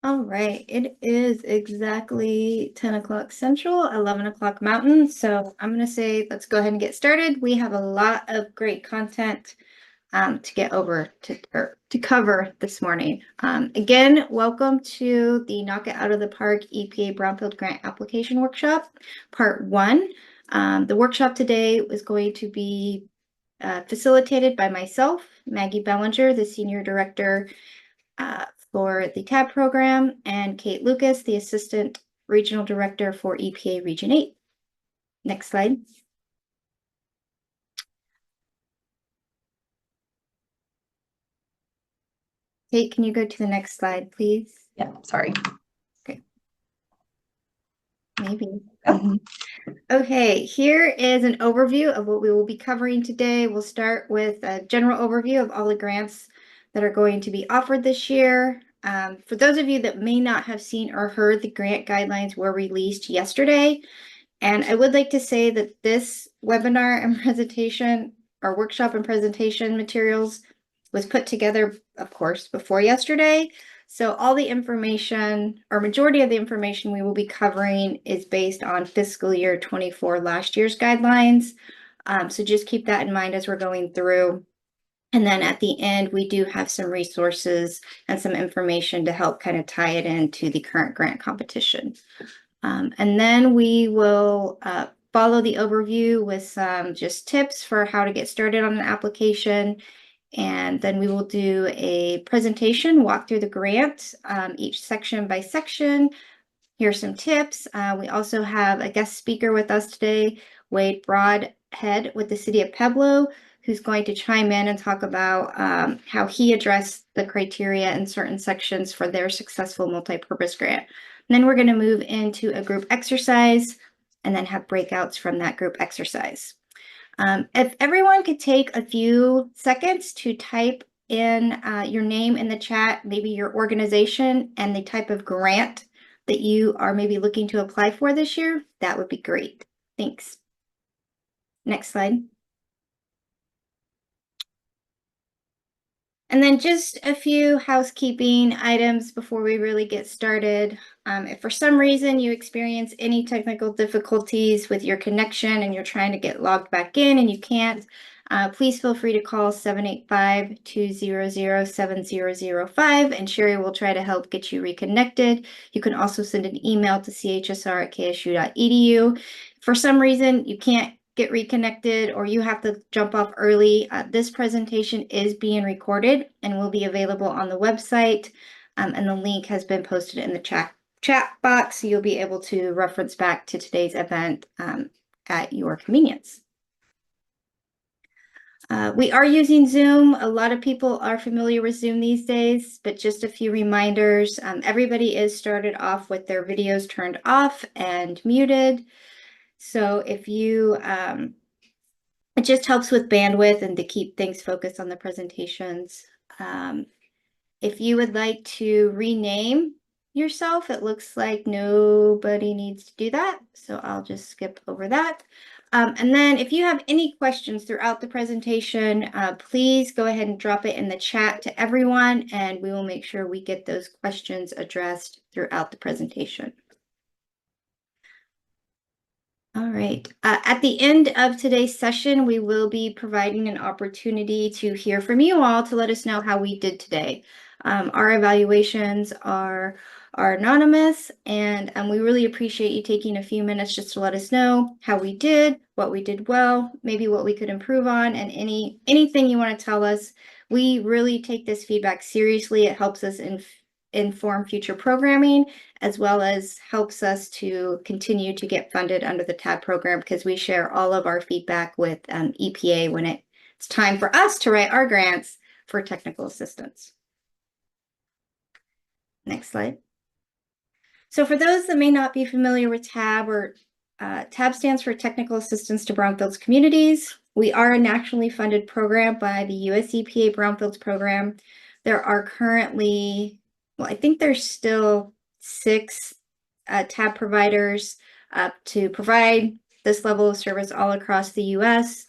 All right, it is exactly 10 o'clock Central, 11 o'clock Mountain. So I'm going to say, let's go ahead and get started. We have a lot of great content to get over to cover this morning. Again, welcome to the Knock It Out of the Park EPA Brownfield Grant Application Workshop, Part 1. The workshop today is going to be facilitated by myself, Maggie Bellinger, the Senior Director for the TAB program, and Kate Lucas, the Assistant Regional Director for EPA Region 8. Next slide. Kate, can you go to the next slide, please? Yeah, sorry. Okay. Maybe. Okay, here is an overview of what we will be covering today. We'll start with a general overview of all the grants that are going to be offered this year. For those of you that may not have seen or heard, the grant guidelines were released yesterday. And I would like to say that this webinar and presentation, or workshop and presentation materials, was put together, of course, before yesterday. So all the information, or majority of the information we will be covering, is based on fiscal year 24, last year's guidelines. So just keep that in mind as we're going through. And then at the end, we do have some resources and some information to help kind of tie it into the current grant competition. And then we will follow the overview with some just tips for how to get started on an application. And then we will do a presentation, walk through the grant, each section by section. Here's some tips. We also have a guest speaker with us today, Wade Broadhead with the City of Pueblo, who's going to chime in and talk about how he addressed the criteria in certain sections for their successful multi-purpose grant. And then we're going to move into a group exercise and then have breakouts from that group exercise. If everyone could take a few seconds to type in your name in the chat, maybe your organization and the type of grant that you are maybe looking to apply for this year, that would be great. Thanks. Next slide. And then just a few housekeeping items before we really get started. If for some reason you experience any technical difficulties with your connection and you're trying to get logged back in and you can't, please feel free to call 785-200-7005 and Sherry will try to help get you reconnected. You can also send an email to chsr@ksu.edu. For some reason you can't get reconnected or you have to jump off early, this presentation is being recorded and will be available on the website. And the link has been posted in the chat box, so you'll be able to reference back to today's event at your convenience. We are using Zoom. A lot of people are familiar with Zoom these days, but just a few reminders. Everybody is started off with their videos turned off and muted. So if you, it just helps with bandwidth and to keep things focused on the presentations. If you would like to rename yourself, it looks like nobody needs to do that. So I'll just skip over that. And then if you have any questions throughout the presentation, please go ahead and drop it in the chat to everyone, and we will make sure we get those questions addressed throughout the presentation. All right. At the end of today's session, we will be providing an opportunity to hear from you all to let us know how we did today. Our evaluations are anonymous, and we really appreciate you taking a few minutes just to let us know how we did, what we did well, maybe what we could improve on, and anything you want to tell us. We really take this feedback seriously. It helps us inform future programming, as well as helps us to continue to get funded under the TAB program, because we share all of our feedback with EPA when it's time for us to write our grants for technical assistance. Next slide. So for those that may not be familiar with TAB, or TAB stands for Technical Assistance to Brownfields Communities. We are a nationally funded program by the US EPA Brownfields program. There are currently, well, I think there's still 6 TAB providers to provide this level of service all across the US.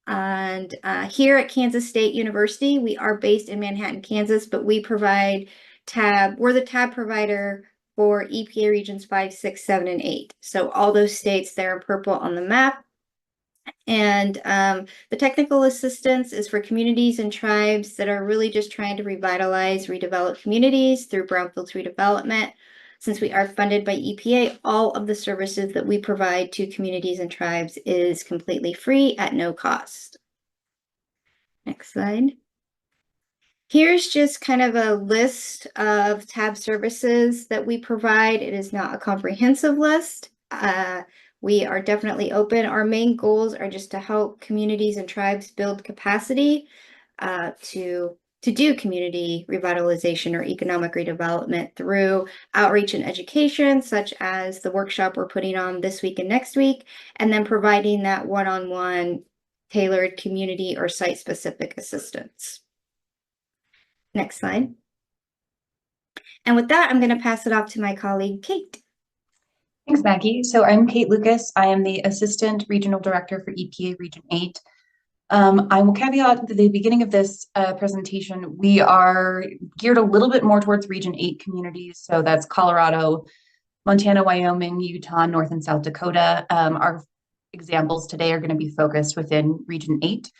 And here at Kansas State University, we are based in Manhattan, Kansas, but we provide we're the tab provider for EPA regions 5, 6, 7, and 8. So all those states there in purple on the map. And the technical assistance is for communities and tribes that are really just trying to revitalize, redevelop communities through brownfields redevelopment. Since we are funded by EPA, all of the services that we provide to communities and tribes is completely free at no cost. Next slide. Here's just kind of a list of tab services that we provide. It is not a comprehensive list. We are definitely open. Our main goals are just to help communities and tribes build capacity to do community revitalization or economic redevelopment through outreach and education, such as the workshop we're putting on this week and next week, and then providing that one-on-one tailored community or site-specific assistance. Next slide. And with that, I'm going to pass it off to my colleague, Kate. Thanks, Maggie. So I'm Kate Lucas. I am the Assistant Regional Director for EPA Region 8. I will caveat at the beginning of this presentation, we are geared a little bit more towards Region 8 communities. So that's Colorado, Montana, Wyoming, Utah, North and South Dakota. Our examples today are going to be focused within Region 8.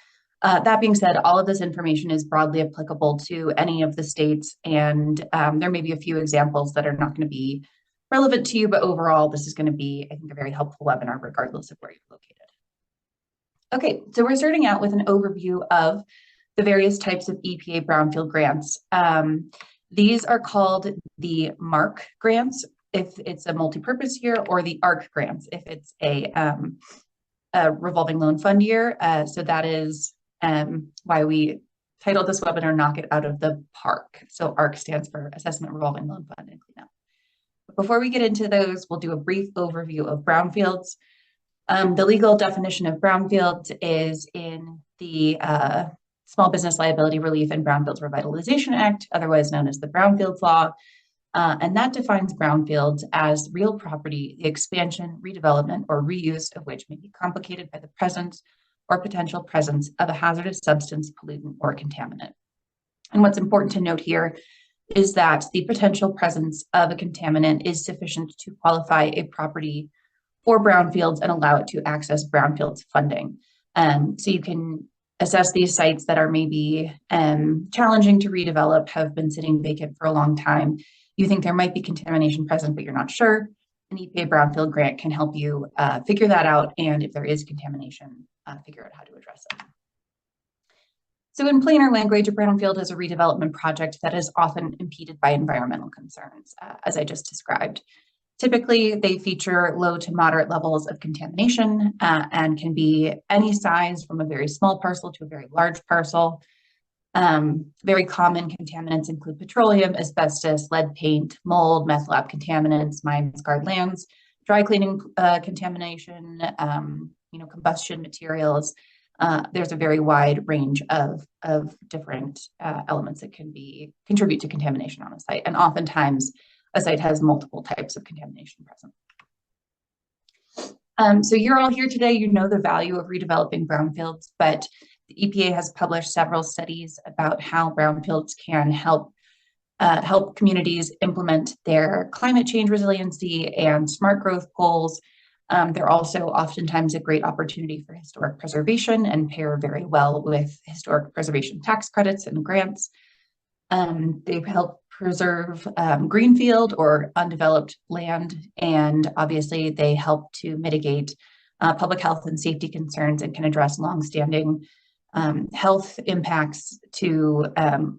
That being said, all of this information is broadly applicable to any of the states, and there may be a few examples that are not going to be relevant to you, but overall, this is going to be, I think, a very helpful webinar regardless of where you're located. Okay, so we're starting out with an overview of the various types of EPA Brownfield grants. These are called the MARC grants if it's a multi-purpose year, or the ARC grants if it's a revolving loan fund year. So that is why we titled this webinar, Knock It Out of the pARC. So ARC stands for Assessment Revolving Loan Fund and Cleanup. Before we get into those, we'll do a brief overview of brownfields. The legal definition of brownfields is in the Small Business Liability Relief and Brownfields Revitalization Act, otherwise known as the Brownfields Law. And that defines brownfields as real property, the expansion, redevelopment, or reuse of which may be complicated by the presence or potential presence of a hazardous substance, pollutant, or contaminant. And what's important to note here is that the potential presence of a contaminant is sufficient to qualify a property for brownfields and allow it to access brownfields funding. So you can assess these sites that are maybe challenging to redevelop, have been sitting vacant for a long time. You think there might be contamination present, but you're not sure. An EPA Brownfield grant can help you figure that out, and if there is contamination, figure out how to address it. So in plainer language, a brownfield is a redevelopment project that is often impeded by environmental concerns, as I just described. Typically, they feature low to moderate levels of contamination and can be any size, from a very small parcel to a very large parcel. Very common contaminants include petroleum, asbestos, lead paint, mold, meth lab contaminants, mine scarred lands, dry cleaning contamination, combustion materials. There's a very wide range of different elements that can contribute to contamination on a site, and oftentimes a site has multiple types of contamination present. So you're all here today, you know the value of redeveloping brownfields, but the EPA has published several studies about how brownfields can help communities implement their climate change resiliency and smart growth goals. They're also oftentimes a great opportunity for historic preservation and pair very well with historic preservation tax credits and grants. They help preserve greenfield or undeveloped land, and obviously they help to mitigate public health and safety concerns and can address longstanding health impacts to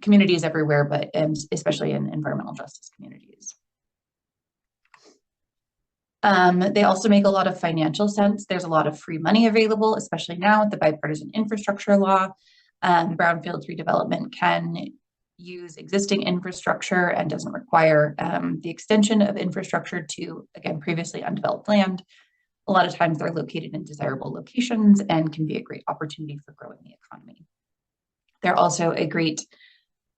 communities everywhere, but especially in environmental justice communities. They also make a lot of financial sense. There's a lot of free money available, especially now with the bipartisan infrastructure law. Brownfields redevelopment can use existing infrastructure and doesn't require the extension of infrastructure to, again, previously undeveloped land. A lot of times they're located in desirable locations and can be a great opportunity for growing the economy. They're also a great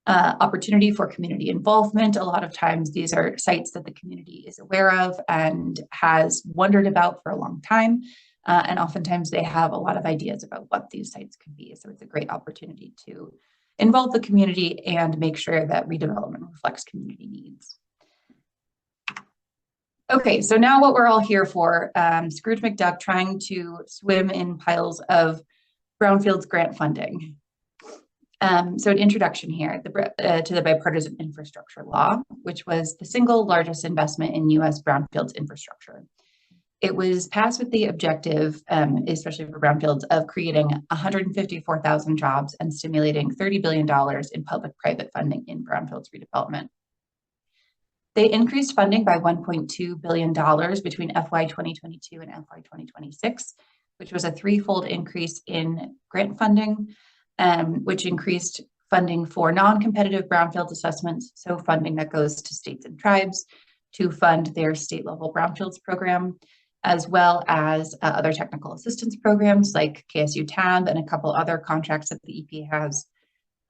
opportunity for community involvement. A lot of times these are sites that the community is aware of and has wondered about for a long time. And oftentimes they have a lot of ideas about what these sites could be. So it's a great opportunity to involve the community and make sure that redevelopment reflects community needs. Okay, so now what we're all here for, Scrooge McDuck trying to swim in piles of Brownfields grant funding. So an introduction here to the bipartisan infrastructure law, which was the single largest investment in US brownfields infrastructure. It was passed with the objective, especially for brownfields, of creating 154,000 jobs and stimulating $30 billion in public-private funding in brownfields redevelopment. They increased funding by $1.2 billion between FY 2022 and FY 2026, which was a threefold increase in grant funding, which increased funding for non-competitive brownfield assessments, so funding that goes to states and tribes to fund their state-level brownfields program, as well as other technical assistance programs like KSU TAB and a couple other contracts that the EPA has.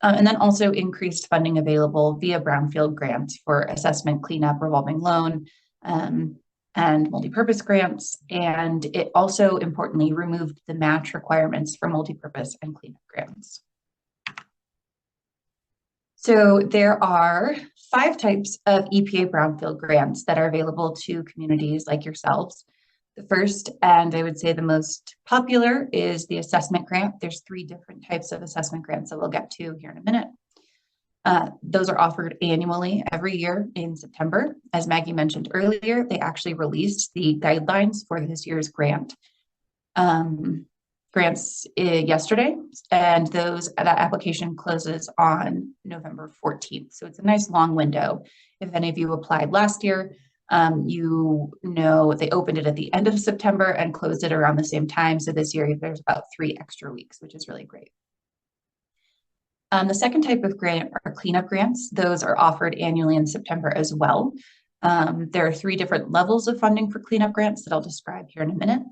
And then also increased funding available via Brownfield grants for assessment, cleanup, revolving loan, and multipurpose grants. And it also importantly removed the match requirements for multipurpose and cleanup grants. So there are 5 types of EPA Brownfield grants that are available to communities like yourselves. The first, and I would say the most popular, is the assessment grant. There's 3 different types of assessment grants that we'll get to here in a minute. Those are offered annually every year in September. As Maggie mentioned earlier, they actually released the guidelines for this year's grants yesterday, and that application closes on November 14th. So it's a nice long window. If any of you applied last year, you know they opened it at the end of September and closed it around the same time. So this year there's about 3 extra weeks, which is really great. The second type of grant are cleanup grants. Those are offered annually in September as well. There are 3 different levels of funding for cleanup grants that I'll describe here in a minute.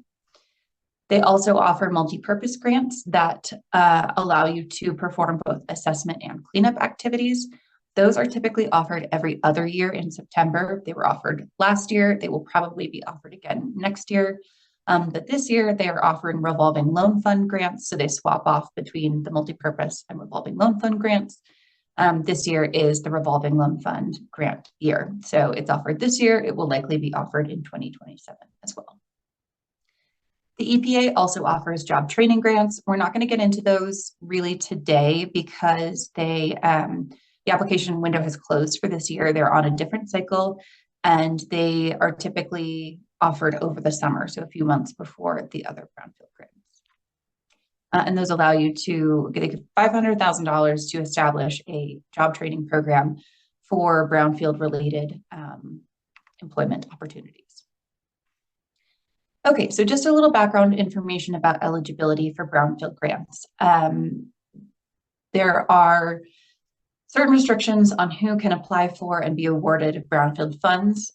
They also offer multi-purpose grants that allow you to perform both assessment and cleanup activities. Those are typically offered every other year in September. They were offered last year. They will probably be offered again next year. But this year they are offering Revolving Loan Fund grants. So they swap off between the multipurpose and Revolving Loan Fund grants. This year is the Revolving Loan Fund grant year. So it's offered this year. It will likely be offered in 2027 as well. The EPA also offers job training grants. We're not going to get into those really today because the application window has closed for this year. They're on a different cycle, and they are typically offered over the summer, so a few months before the other brownfield grants. And those allow you to get $500,000 to establish a job training program for brownfield-related employment opportunities. Okay, so just a little background information about eligibility for brownfield grants. There are certain restrictions on who can apply for and be awarded brownfield funds.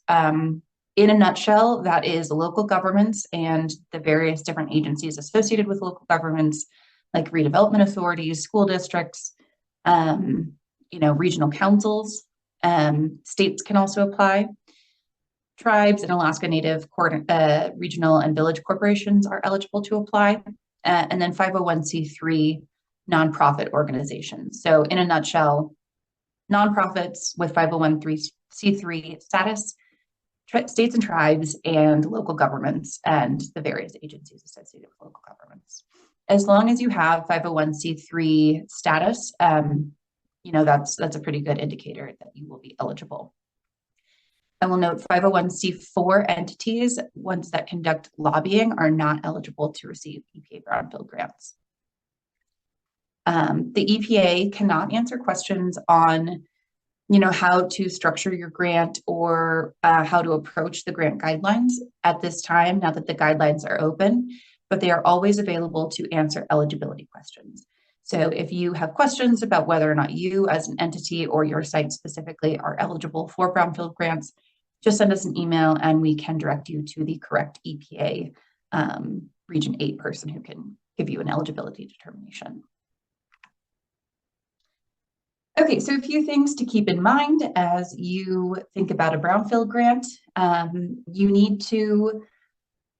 In a nutshell, that is local governments and the various different agencies associated with local governments, like redevelopment authorities, school districts, regional councils. States can also apply. Tribes and Alaska Native regional and village corporations are eligible to apply, and then 501c3 nonprofit organizations. So in a nutshell, nonprofits with 501c3 status, states and tribes, and local governments, and the various agencies associated with local governments. As long as you have 501c3 status, that's a pretty good indicator that you will be eligible. I will note 501c4 entities, ones that conduct lobbying, are not eligible to receive EPA Brownfield grants. The EPA cannot answer questions on, how to structure your grant or how to approach the grant guidelines at this time, now that the guidelines are open, but they are always available to answer eligibility questions. So if you have questions about whether or not you as an entity or your site specifically are eligible for brownfield grants, just send us an email and we can direct you to the correct EPA Region 8 person who can give you an eligibility determination. Okay, so a few things to keep in mind as you think about a brownfield grant. You need to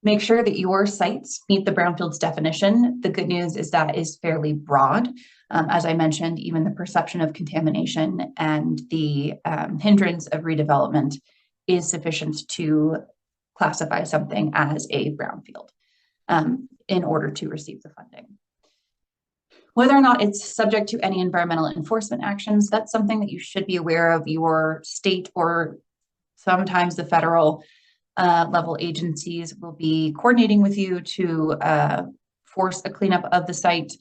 Make sure that your sites meet the Brownfields definition. The good news is that is fairly broad. As I mentioned, even the perception of contamination and the hindrance of redevelopment is sufficient to classify something as a brownfield in order to receive the funding. Whether or not it's subject to any environmental enforcement actions, that's something that you should be aware of. Your state or sometimes the federal level agencies will be coordinating with you to force a cleanup of the site.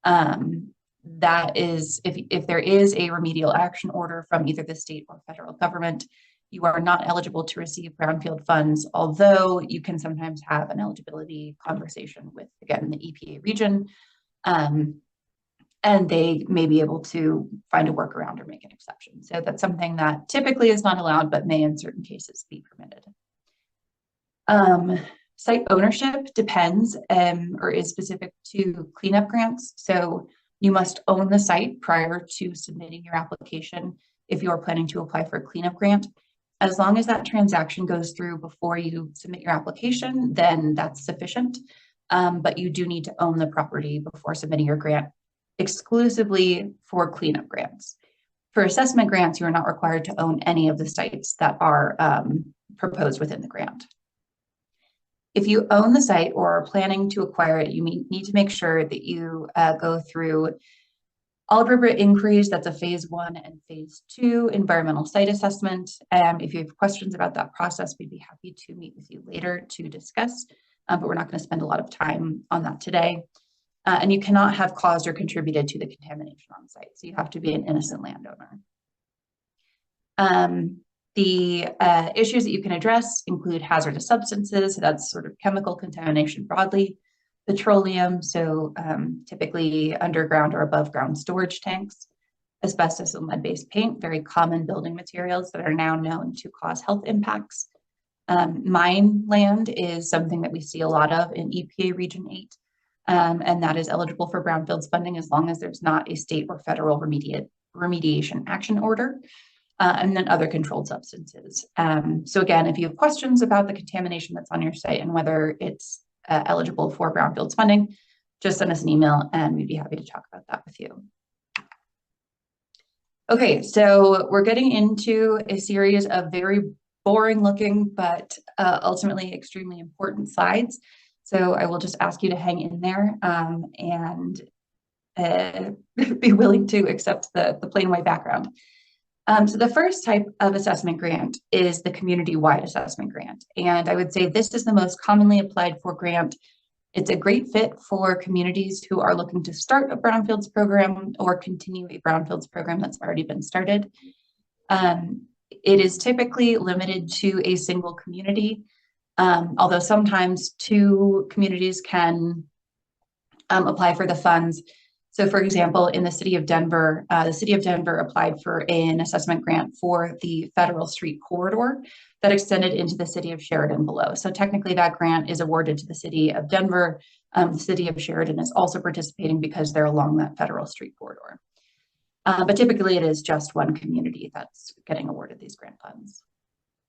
That is, if there is a remedial action order from either the state or federal government, you are not eligible to receive brownfield funds, although you can sometimes have an eligibility conversation with, again, the EPA region, and they may be able to find a workaround or make an exception. So that's something that typically is not allowed, but may in certain cases be permitted. Site ownership depends or is specific to cleanup grants. So you must own the site prior to submitting your application if you're planning to apply for a cleanup grant. As long as that transaction goes through before you submit your application, then that's sufficient. But you do need to own the property before submitting your grant exclusively for cleanup grants. For assessment grants, you are not required to own any of the sites that are proposed within the grant. If you own the site or are planning to acquire it, you need to make sure that you go through all appropriate inquiries. That's a phase 1 and phase 2 environmental site assessment. If you have questions about that process, we'd be happy to meet with you later to discuss, but we're not going to spend a lot of time on that today. And you cannot have caused or contributed to the contamination on site. So you have to be an innocent landowner. The issues that you can address include hazardous substances. So that's sort of chemical contamination broadly, petroleum, so typically underground or above ground storage tanks, asbestos and lead-based paint, very common building materials that are now known to cause health impacts. Mine land is something that we see a lot of in EPA Region 8, and that is eligible for brownfields funding as long as there's not a state or federal remediation action order. And then other controlled substances. So again, if you have questions about the contamination that's on your site and whether it's eligible for brownfields funding, just send us an email and we'd be happy to talk about that with you. Okay, so we're getting into a series of very boring looking, but ultimately extremely important slides. So I will just ask you to hang in there and be willing to accept the plain white background. So the first type of assessment grant is the community-wide assessment grant. And I would say this is the most commonly applied for grant. It's a great fit for communities who are looking to start a brownfields program or continue a brownfields program that's already been started. It is typically limited to a single community, although sometimes 2 communities can apply for the funds. So for example, in the city of Denver applied for an assessment grant for the Federal Street corridor that extended into the city of Sheridan below. So technically that grant is awarded to the city of Denver. The city of Sheridan is also participating because they're along that Federal Street corridor. But typically it is just one community that's getting awarded these grant funds.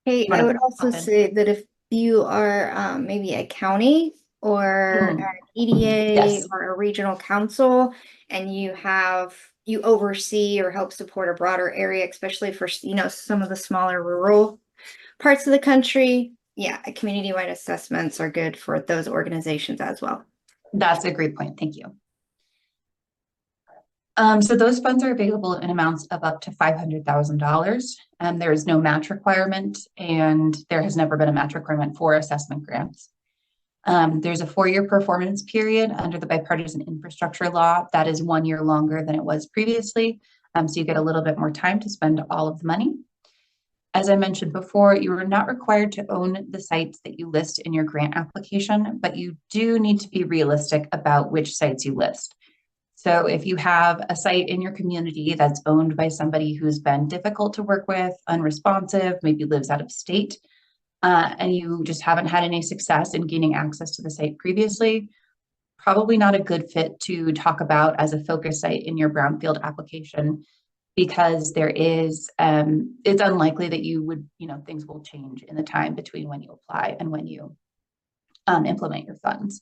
Hey, I would also say that if you are maybe a county or an EDA Yes. or a regional council, and you oversee or help support a broader area, especially for, some of the smaller rural parts of the country. Yeah, community-wide assessments are good for those organizations as well. That's a great point. Thank you. So those funds are available in amounts of up to $500,000. There is no match requirement, and there has never been a match requirement for assessment grants. There's a 4-year performance period under the bipartisan infrastructure law that is 1 year longer than it was previously. So you get a little bit more time to spend all of the money. As I mentioned before, you are not required to own the sites that you list in your grant application, but you do need to be realistic about which sites you list. So if you have a site in your community that's owned by somebody who's been difficult to work with, unresponsive, maybe lives out of state, and you just haven't had any success in gaining access to the site previously, probably not a good fit to talk about as a focus site in your brownfield application, because there is, it's unlikely that you would, things will change in the time between when you apply and when you implement your funds.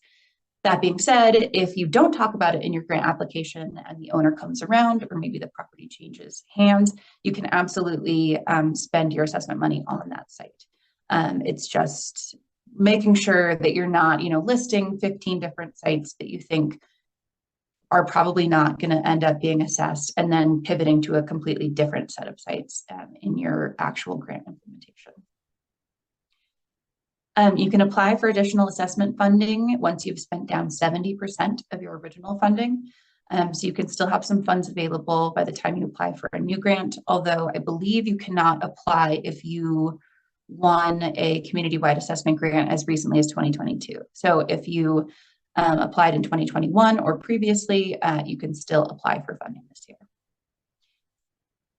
That being said, if you don't talk about it in your grant application and the owner comes around, or maybe the property changes hands, you can absolutely spend your assessment money on that site. It's just making sure that you're not, listing 15 different sites that you think are probably not going to end up being assessed and then pivoting to a completely different set of sites in your actual grant implementation. You can apply for additional assessment funding once you've spent down 70% of your original funding. So you can still have some funds available by the time you apply for a new grant, although I believe you cannot apply if you won a community-wide assessment grant as recently as 2022. So if you applied in 2021 or previously, you can still apply for funding this year.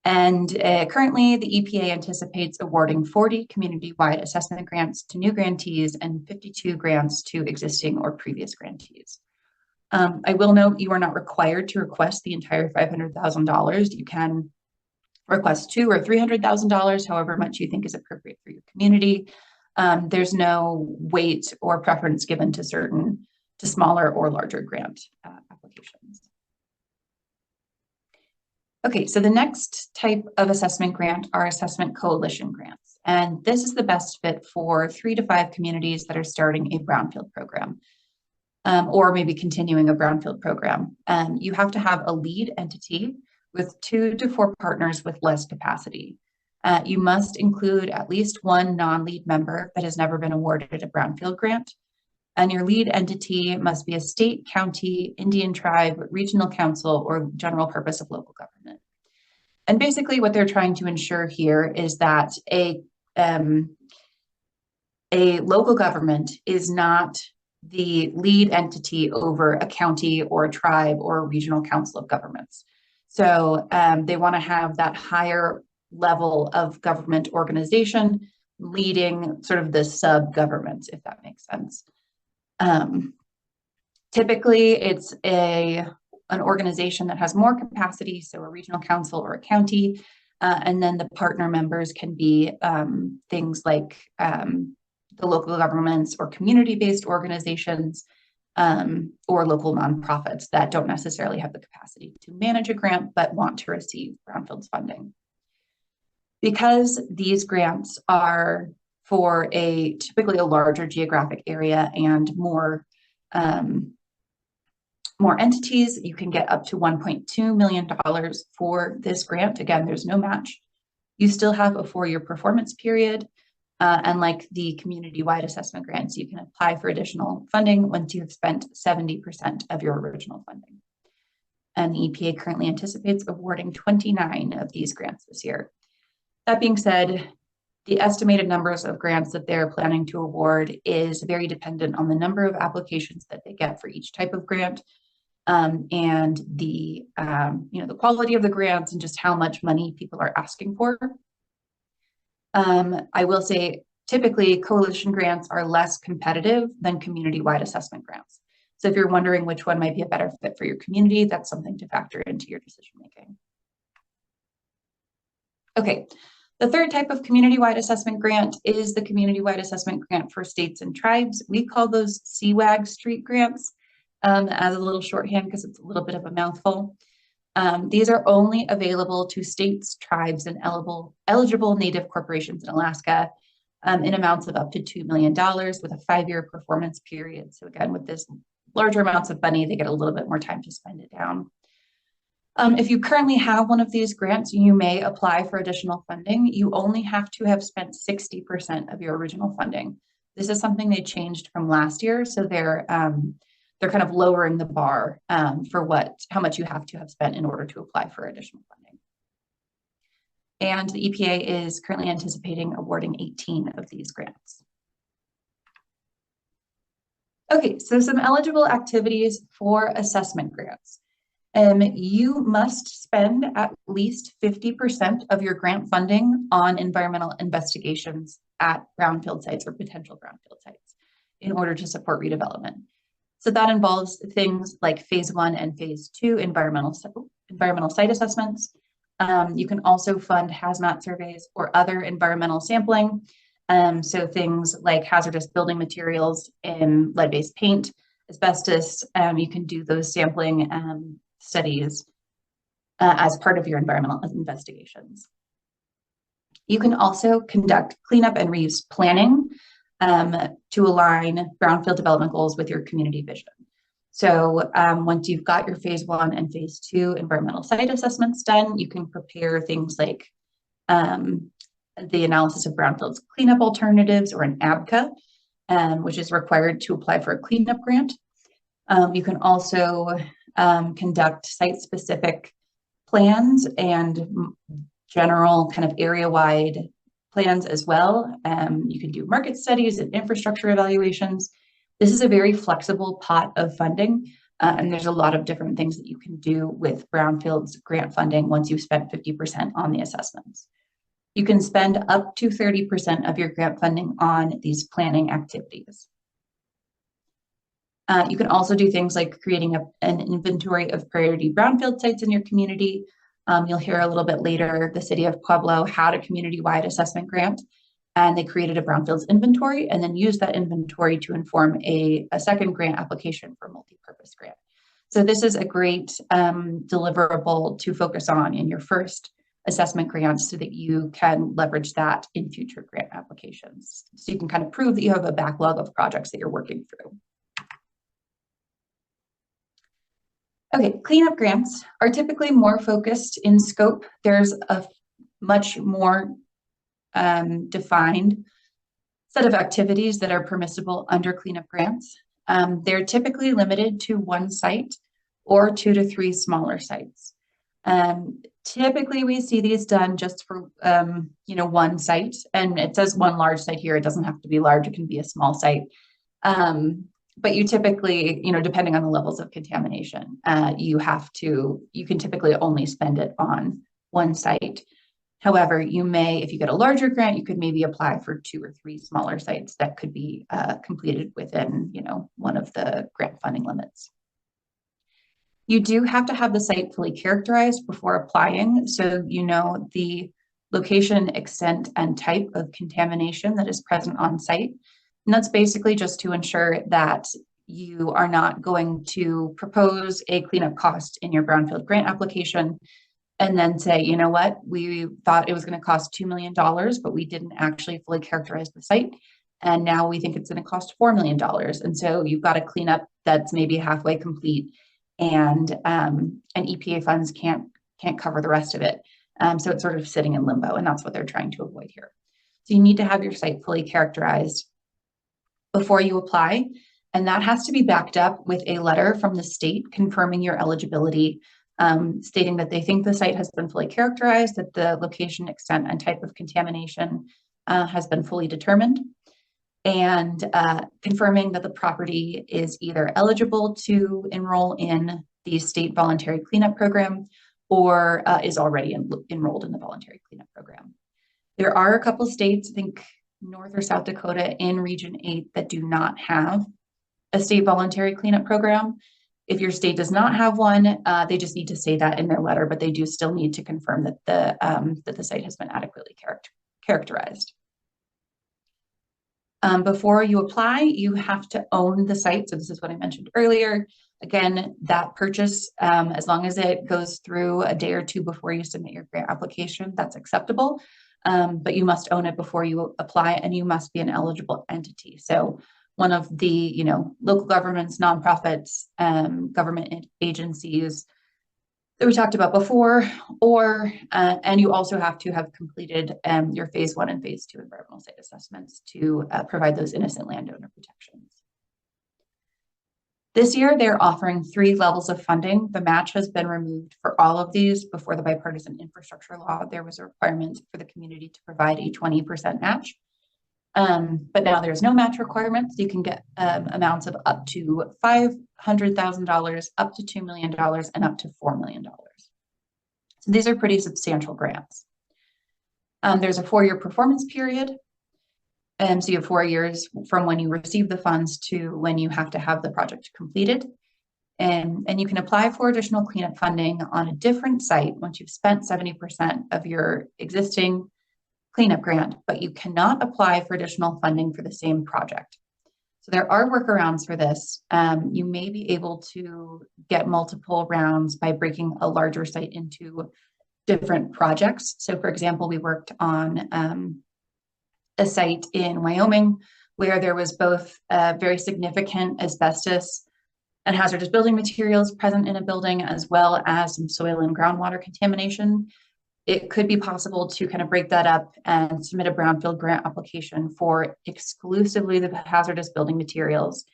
And currently, the EPA anticipates awarding 40 community-wide assessment grants to new grantees and 52 grants to existing or previous grantees. I will note you are not required to request the entire $500,000. You can request $200,000 or $300,000, however much you think is appropriate for your community. There's no weight or preference given to smaller or larger grant applications. Okay, so the next type of assessment grant are assessment coalition grants. And this is the best fit for 3 to 5 communities that are starting a brownfield program, or maybe continuing a brownfield program. You have to have a lead entity with 2 to 4 partners with less capacity. You must include at least 1 non-lead member that has never been awarded a brownfield grant. And your lead entity must be a state, county, Indian tribe, regional council, or general purpose of local government. And basically what they're trying to ensure here is that a local government is not the lead entity over a county or a tribe or a regional council of governments. So they want to have that higher level of government organization leading sort of the sub-governments, if that makes sense. Typically, it's an organization that has more capacity, so a regional council or a county, and then the partner members can be things like the local governments or community-based organizations or local nonprofits that don't necessarily have the capacity to manage a grant but want to receive brownfields funding. Because these grants are for typically a larger geographic area and more entities, you can get up to $1.2 million for this grant. Again, there's no match. You still have a 4-year performance period. And like the community-wide assessment grants, you can apply for additional funding once you have spent 70% of your original funding. And the EPA currently anticipates awarding 29 of these grants this year. That being said, the estimated numbers of grants that they're planning to award is very dependent on the number of applications that they get for each type of grant, and the the quality of the grants and just how much money people are asking for. I will say, typically, coalition grants are less competitive than community-wide assessment grants. So if you're wondering which one might be a better fit for your community, that's something to factor into your decision-making. Okay. The third type of community-wide assessment grant is the community-wide assessment grant for states and tribes. We call those CWAG street grants as a little shorthand because it's a little bit of a mouthful. These are only available to states, tribes, and eligible Native corporations in Alaska in amounts of up to $2 million with a 5-year performance period. So again, with this larger amounts of money, they get a little bit more time to spend it down. If you currently have one of these grants, you may apply for additional funding. You only have to have spent 60% of your original funding. This is something they changed from last year, so they're kind of lowering the bar for how much you have to have spent in order to apply for additional funding. And the EPA is currently anticipating awarding 18 of these grants. Okay, so some eligible activities for assessment grants. You must spend at least 50% of your grant funding on environmental investigations at brownfield sites or potential brownfield sites in order to support redevelopment. So that involves things like phase 1 and phase 2 environmental site assessments. You can also fund hazmat surveys or other environmental sampling. So things like hazardous building materials and lead-based paint, asbestos, you can do those sampling studies as part of your environmental investigations. You can also conduct cleanup and reuse planning to align brownfield development goals with your community vision. So once you've got your phase 1 and phase 2 environmental site assessments done, you can prepare things like the analysis of brownfields cleanup alternatives, or an ABCA, which is required to apply for a cleanup grant. You can also conduct site-specific plans and general kind of area-wide plans as well. You can do market studies and infrastructure evaluations. This is a very flexible pot of funding, and there's a lot of different things that you can do with Brownfields grant funding once you've spent 50% on the assessments. You can spend up to 30% of your grant funding on these planning activities. You can also do things like creating an inventory of priority brownfield sites in your community. You'll hear a little bit later, the city of Pueblo had a community-wide assessment grant, and they created a brownfields inventory and then used that inventory to inform a second grant application for a multi-purpose grant. So this is a great deliverable to focus on in your first assessment grants so that you can leverage that in future grant applications. So you can kind of prove that you have a backlog of projects that you're working through. Okay, cleanup grants are typically more focused in scope. There's a much more defined set of activities that are permissible under cleanup grants. They're typically limited to one site or 2 to 3 smaller sites. Typically, we see these done just for one site, and it says one large site here. It doesn't have to be large; it can be a small site. But you typically, depending on the levels of contamination, you can typically only spend it on one site. However, you may, if you get a larger grant, you could maybe apply for 2 or 3 smaller sites that could be completed within, one of the grant funding limits. You do have to have the site fully characterized before applying, so you know the location, extent, and type of contamination that is present on site. And that's basically just to ensure that you are not going to propose a cleanup cost in your brownfield grant application and then say, you know what, we thought it was going to cost $2 million, but we didn't actually fully characterize the site. And now we think it's going to cost $4 million. And so you've got a cleanup that's maybe halfway complete, and EPA funds can't cover the rest of it. So it's sort of sitting in limbo, and that's what they're trying to avoid here. So you need to have your site fully characterized before you apply, and that has to be backed up with a letter from the state confirming your eligibility, stating that they think the site has been fully characterized, that the location, extent, and type of contamination has been fully determined, and confirming that the property is either eligible to enroll in the state voluntary cleanup program or is already enrolled in the voluntary cleanup program. There are a couple states, I think North or South Dakota in Region 8, that do not have a state voluntary cleanup program. If your state does not have one, they just need to say that in their letter, but they do still need to confirm that the site has been adequately characterized. Before you apply, you have to own the site. So this is what I mentioned earlier. Again, that purchase, as long as it goes through a day or 2 before you submit your grant application, that's acceptable. But you must own it before you apply, and you must be an eligible entity. So one of the, local governments, nonprofits, government agencies that we talked about before, and you also have to have completed your phase 1 and phase 2 environmental site assessments to provide those innocent landowner protections. This year, they're offering 3 levels of funding. The match has been removed for all of these. Before the bipartisan infrastructure law, there was a requirement for the community to provide a 20% match. But now there's no match requirements. You can get amounts of up to $500,000, up to $2 million, and up to $4 million. So these are pretty substantial grants. There's a 4-year performance period. So you have 4 years from when you receive the funds to when you have to have the project completed. And you can apply for additional cleanup funding on a different site once you've spent 70% of your existing cleanup grant, but you cannot apply for additional funding for the same project. So there are workarounds for this. You may be able to get multiple rounds by breaking a larger site into different projects. So for example, we worked on a site in Wyoming where there was both very significant asbestos and hazardous building materials present in a building, as well as some soil and groundwater contamination. It could be possible to kind of break that up and submit a brownfield grant application for exclusively the hazardous building materials,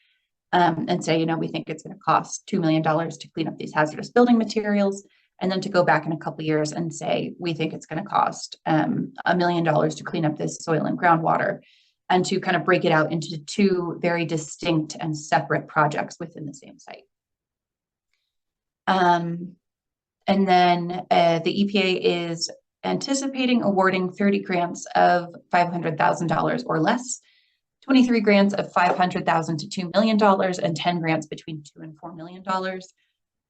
and say, we think it's going to cost $2 million to clean up these hazardous building materials, and then to go back in a couple of years and say, we think it's going to cost $1 million to clean up this soil and groundwater, and to kind of break it out into two very distinct and separate projects within the same site. And then the EPA is anticipating awarding 30 grants of $500,000 or less, 23 grants of $500,000 to $2 million, and 10 grants between $2 and $4 million.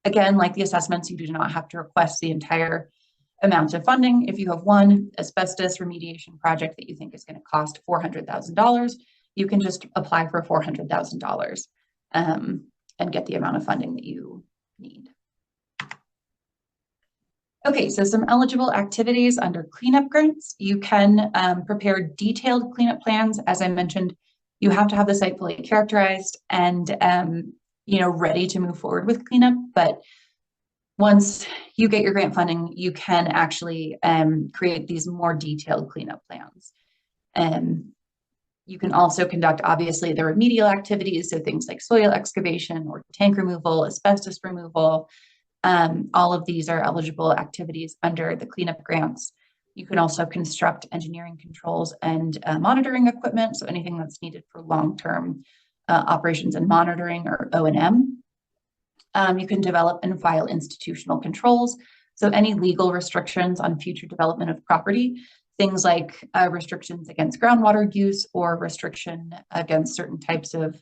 Again, like the assessments, you do not have to request the entire amount of funding. If you have one asbestos remediation project that you think is going to cost $400,000, you can just apply for $400,000 and get the amount of funding that you need. Okay, so some eligible activities under cleanup grants. You can prepare detailed cleanup plans. As I mentioned, you have to have the site fully characterized and ready to move forward with cleanup. But once you get your grant funding, you can actually create these more detailed cleanup plans. You can also conduct, obviously, the remedial activities, so things like soil excavation or tank removal, asbestos removal. All of these are eligible activities under the cleanup grants. You can also construct engineering controls and monitoring equipment, so anything that's needed for long-term operations and monitoring, or O&M. You can develop and file institutional controls, so any legal restrictions on future development of property, things like restrictions against groundwater use or restriction against certain types of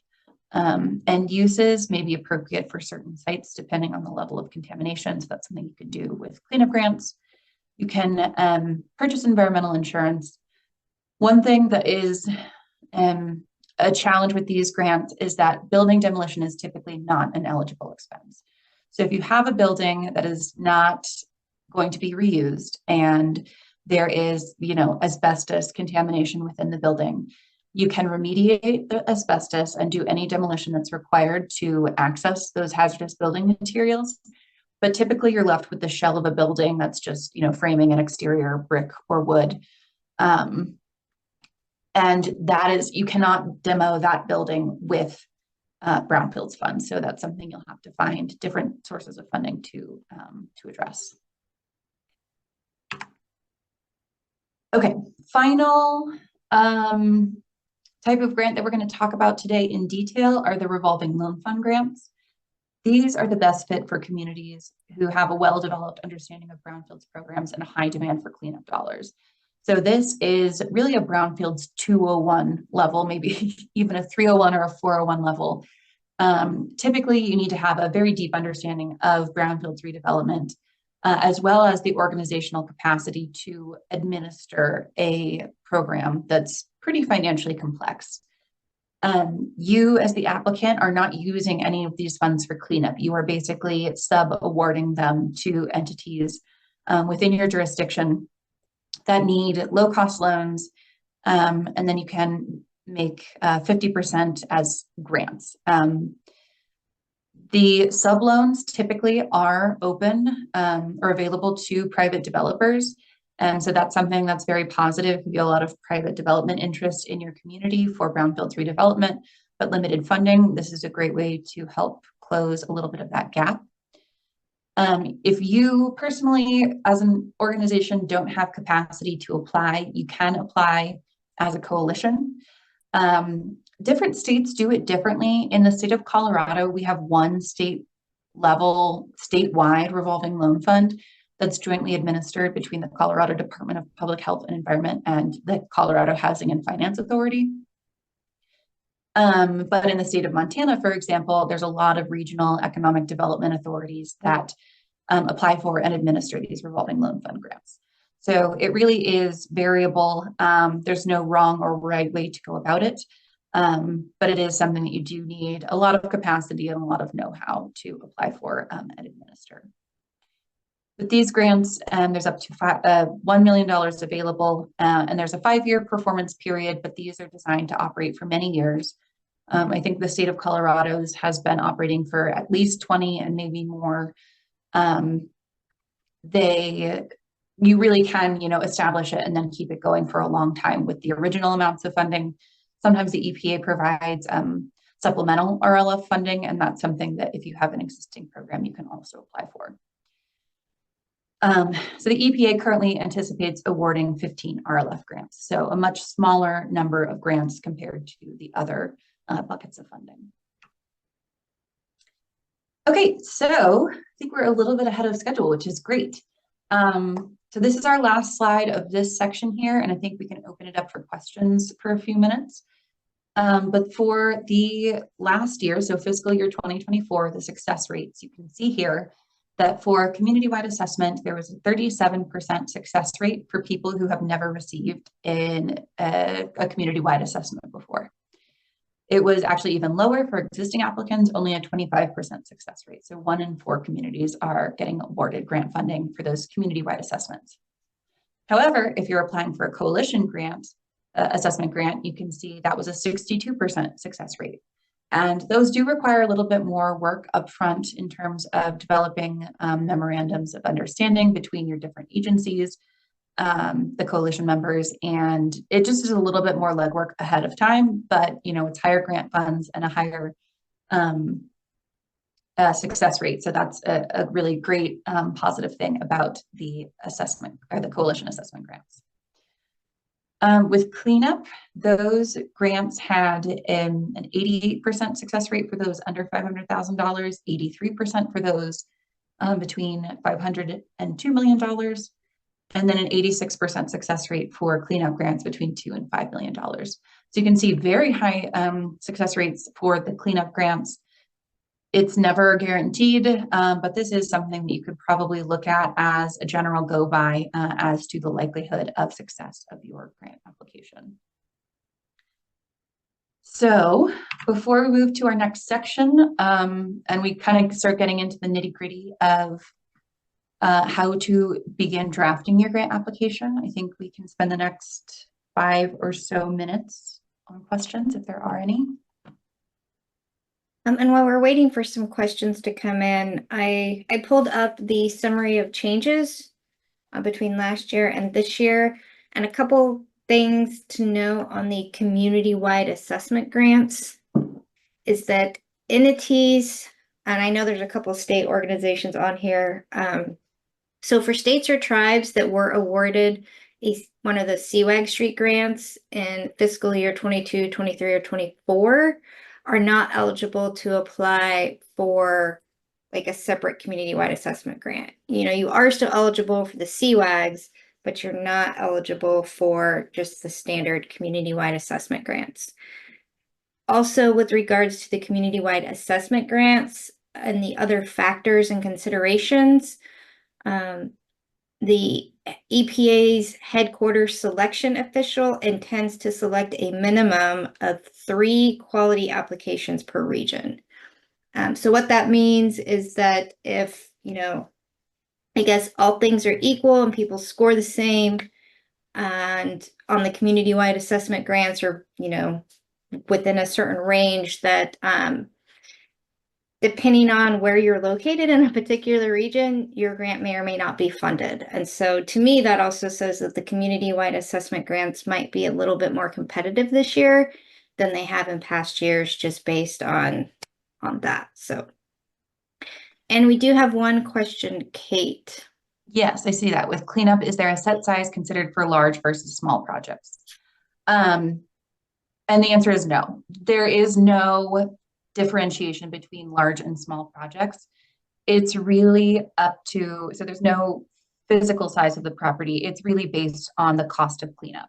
end uses may be appropriate for certain sites depending on the level of contamination. So that's something you can do with cleanup grants. You can purchase environmental insurance. One thing that is a challenge with these grants is that building demolition is typically not an eligible expense. So if you have a building that is not going to be reused and there is, asbestos contamination within the building, you can remediate the asbestos and do any demolition that's required to access those hazardous building materials. But typically you're left with the shell of a building that's just, framing and exterior brick or wood. And that is, you cannot demo that building with Brownfields funds. So that's something you'll have to find different sources of funding to address. Okay, final type of grant that we're going to talk about today in detail are the Revolving Loan Fund grants. These are the best fit for communities who have a well-developed understanding of Brownfields programs and a high demand for cleanup dollars. So this is really a Brownfields 201 level, maybe even a 301 or a 401 level. Typically, you need to have a very deep understanding of Brownfields redevelopment, as well as the organizational capacity to administer a program that's pretty financially complex. You, as the applicant, are not using any of these funds for cleanup. You are basically sub-awarding them to entities within your jurisdiction that need low-cost loans, and then you can make 50% as grants. The sub-loans typically are open or available to private developers. And so that's something that's very positive. We have a lot of private development interest in your community for Brownfields redevelopment, but limited funding. This is a great way to help close a little bit of that gap. If you personally, as an organization, don't have capacity to apply, you can apply as a coalition. Different states do it differently. In the state of Colorado, we have one statewide revolving loan fund that's jointly administered between the Colorado Department of Public Health and Environment and the Colorado Housing and Finance Authority. But in the state of Montana, for example, there's a lot of regional economic development authorities that apply for and administer these revolving loan fund grants. So it really is variable. There's no wrong or right way to go about it. But it is something that you do need a lot of capacity and a lot of know-how to apply for and administer. With these grants, there's up to $1 million available, and there's a 5-year performance period, but these are designed to operate for many years. I think the state of Colorado's has been operating for at least 20 and maybe more. You really can, establish it and then keep it going for a long time with the original amounts of funding. Sometimes the EPA provides supplemental RLF funding, and that's something that if you have an existing program, you can also apply for. So the EPA currently anticipates awarding 15 RLF grants, so a much smaller number of grants compared to the other buckets of funding. Okay, so I think we're a little bit ahead of schedule, which is great. So this is our last slide of this section here, and I think we can open it up for questions for a few minutes. But for the last year, so fiscal year 2024, the success rates, you can see here that for community-wide assessment, there was a 37% success rate for people who have never received a community-wide assessment before. It was actually even lower for existing applicants, only a 25% success rate. So 1 in 4 communities are getting awarded grant funding for those community-wide assessments. However, if you're applying for a coalition grant, assessment grant, you can see that was a 62% success rate. And those do require a little bit more work upfront in terms of developing memorandums of understanding between your different agencies, the coalition members, and it just is a little bit more legwork ahead of time, but it's higher grant funds and a higher success rate. So that's a really great positive thing about the assessment or the coalition assessment grants. With cleanup, those grants had an 88% success rate for those under $500,000, 83% for those between $500 and $2 million, and then an 86% success rate for cleanup grants between $2 and $5 million. So you can see very high success rates for the cleanup grants. It's never guaranteed, but this is something that you could probably look at as a general go-by as to the likelihood of success of your grant application. So before we move to our next section, and we kind of start getting into the nitty-gritty of how to begin drafting your grant application, I think we can spend the next 5 or so minutes on questions if there are any. And while we're waiting for some questions to come in, I pulled up the summary of changes between last year and this year, and a couple things to know on the community-wide assessment grants is that entities, and I know there's a couple of state organizations on here. So for states or tribes that were awarded one of the CWAG Street grants in fiscal year 22, 23, or 24, are not eligible to apply for like a separate community-wide assessment grant. You are still eligible for the CWAGs, but you're not eligible for just the standard community-wide assessment grants. Also, with regards to the community-wide assessment grants and the other factors and considerations, the EPA's headquarters selection official intends to select a minimum of 3 quality applications per region. So what that means is that if, I guess all things are equal and people score the same, and on the community-wide assessment grants are, within a certain range, that depending on where you're located in a particular region, your grant may or may not be funded. And so to me, that also says that the community-wide assessment grants might be a little bit more competitive this year than they have in past years, just based on that. So, and we do have one question, Kate. Yes, I see that. With cleanup, is there a set size considered for large versus small projects? And the answer is no. There is no differentiation between large and small projects. It's really up to, so there's no physical size of the property. It's really based on the cost of cleanup.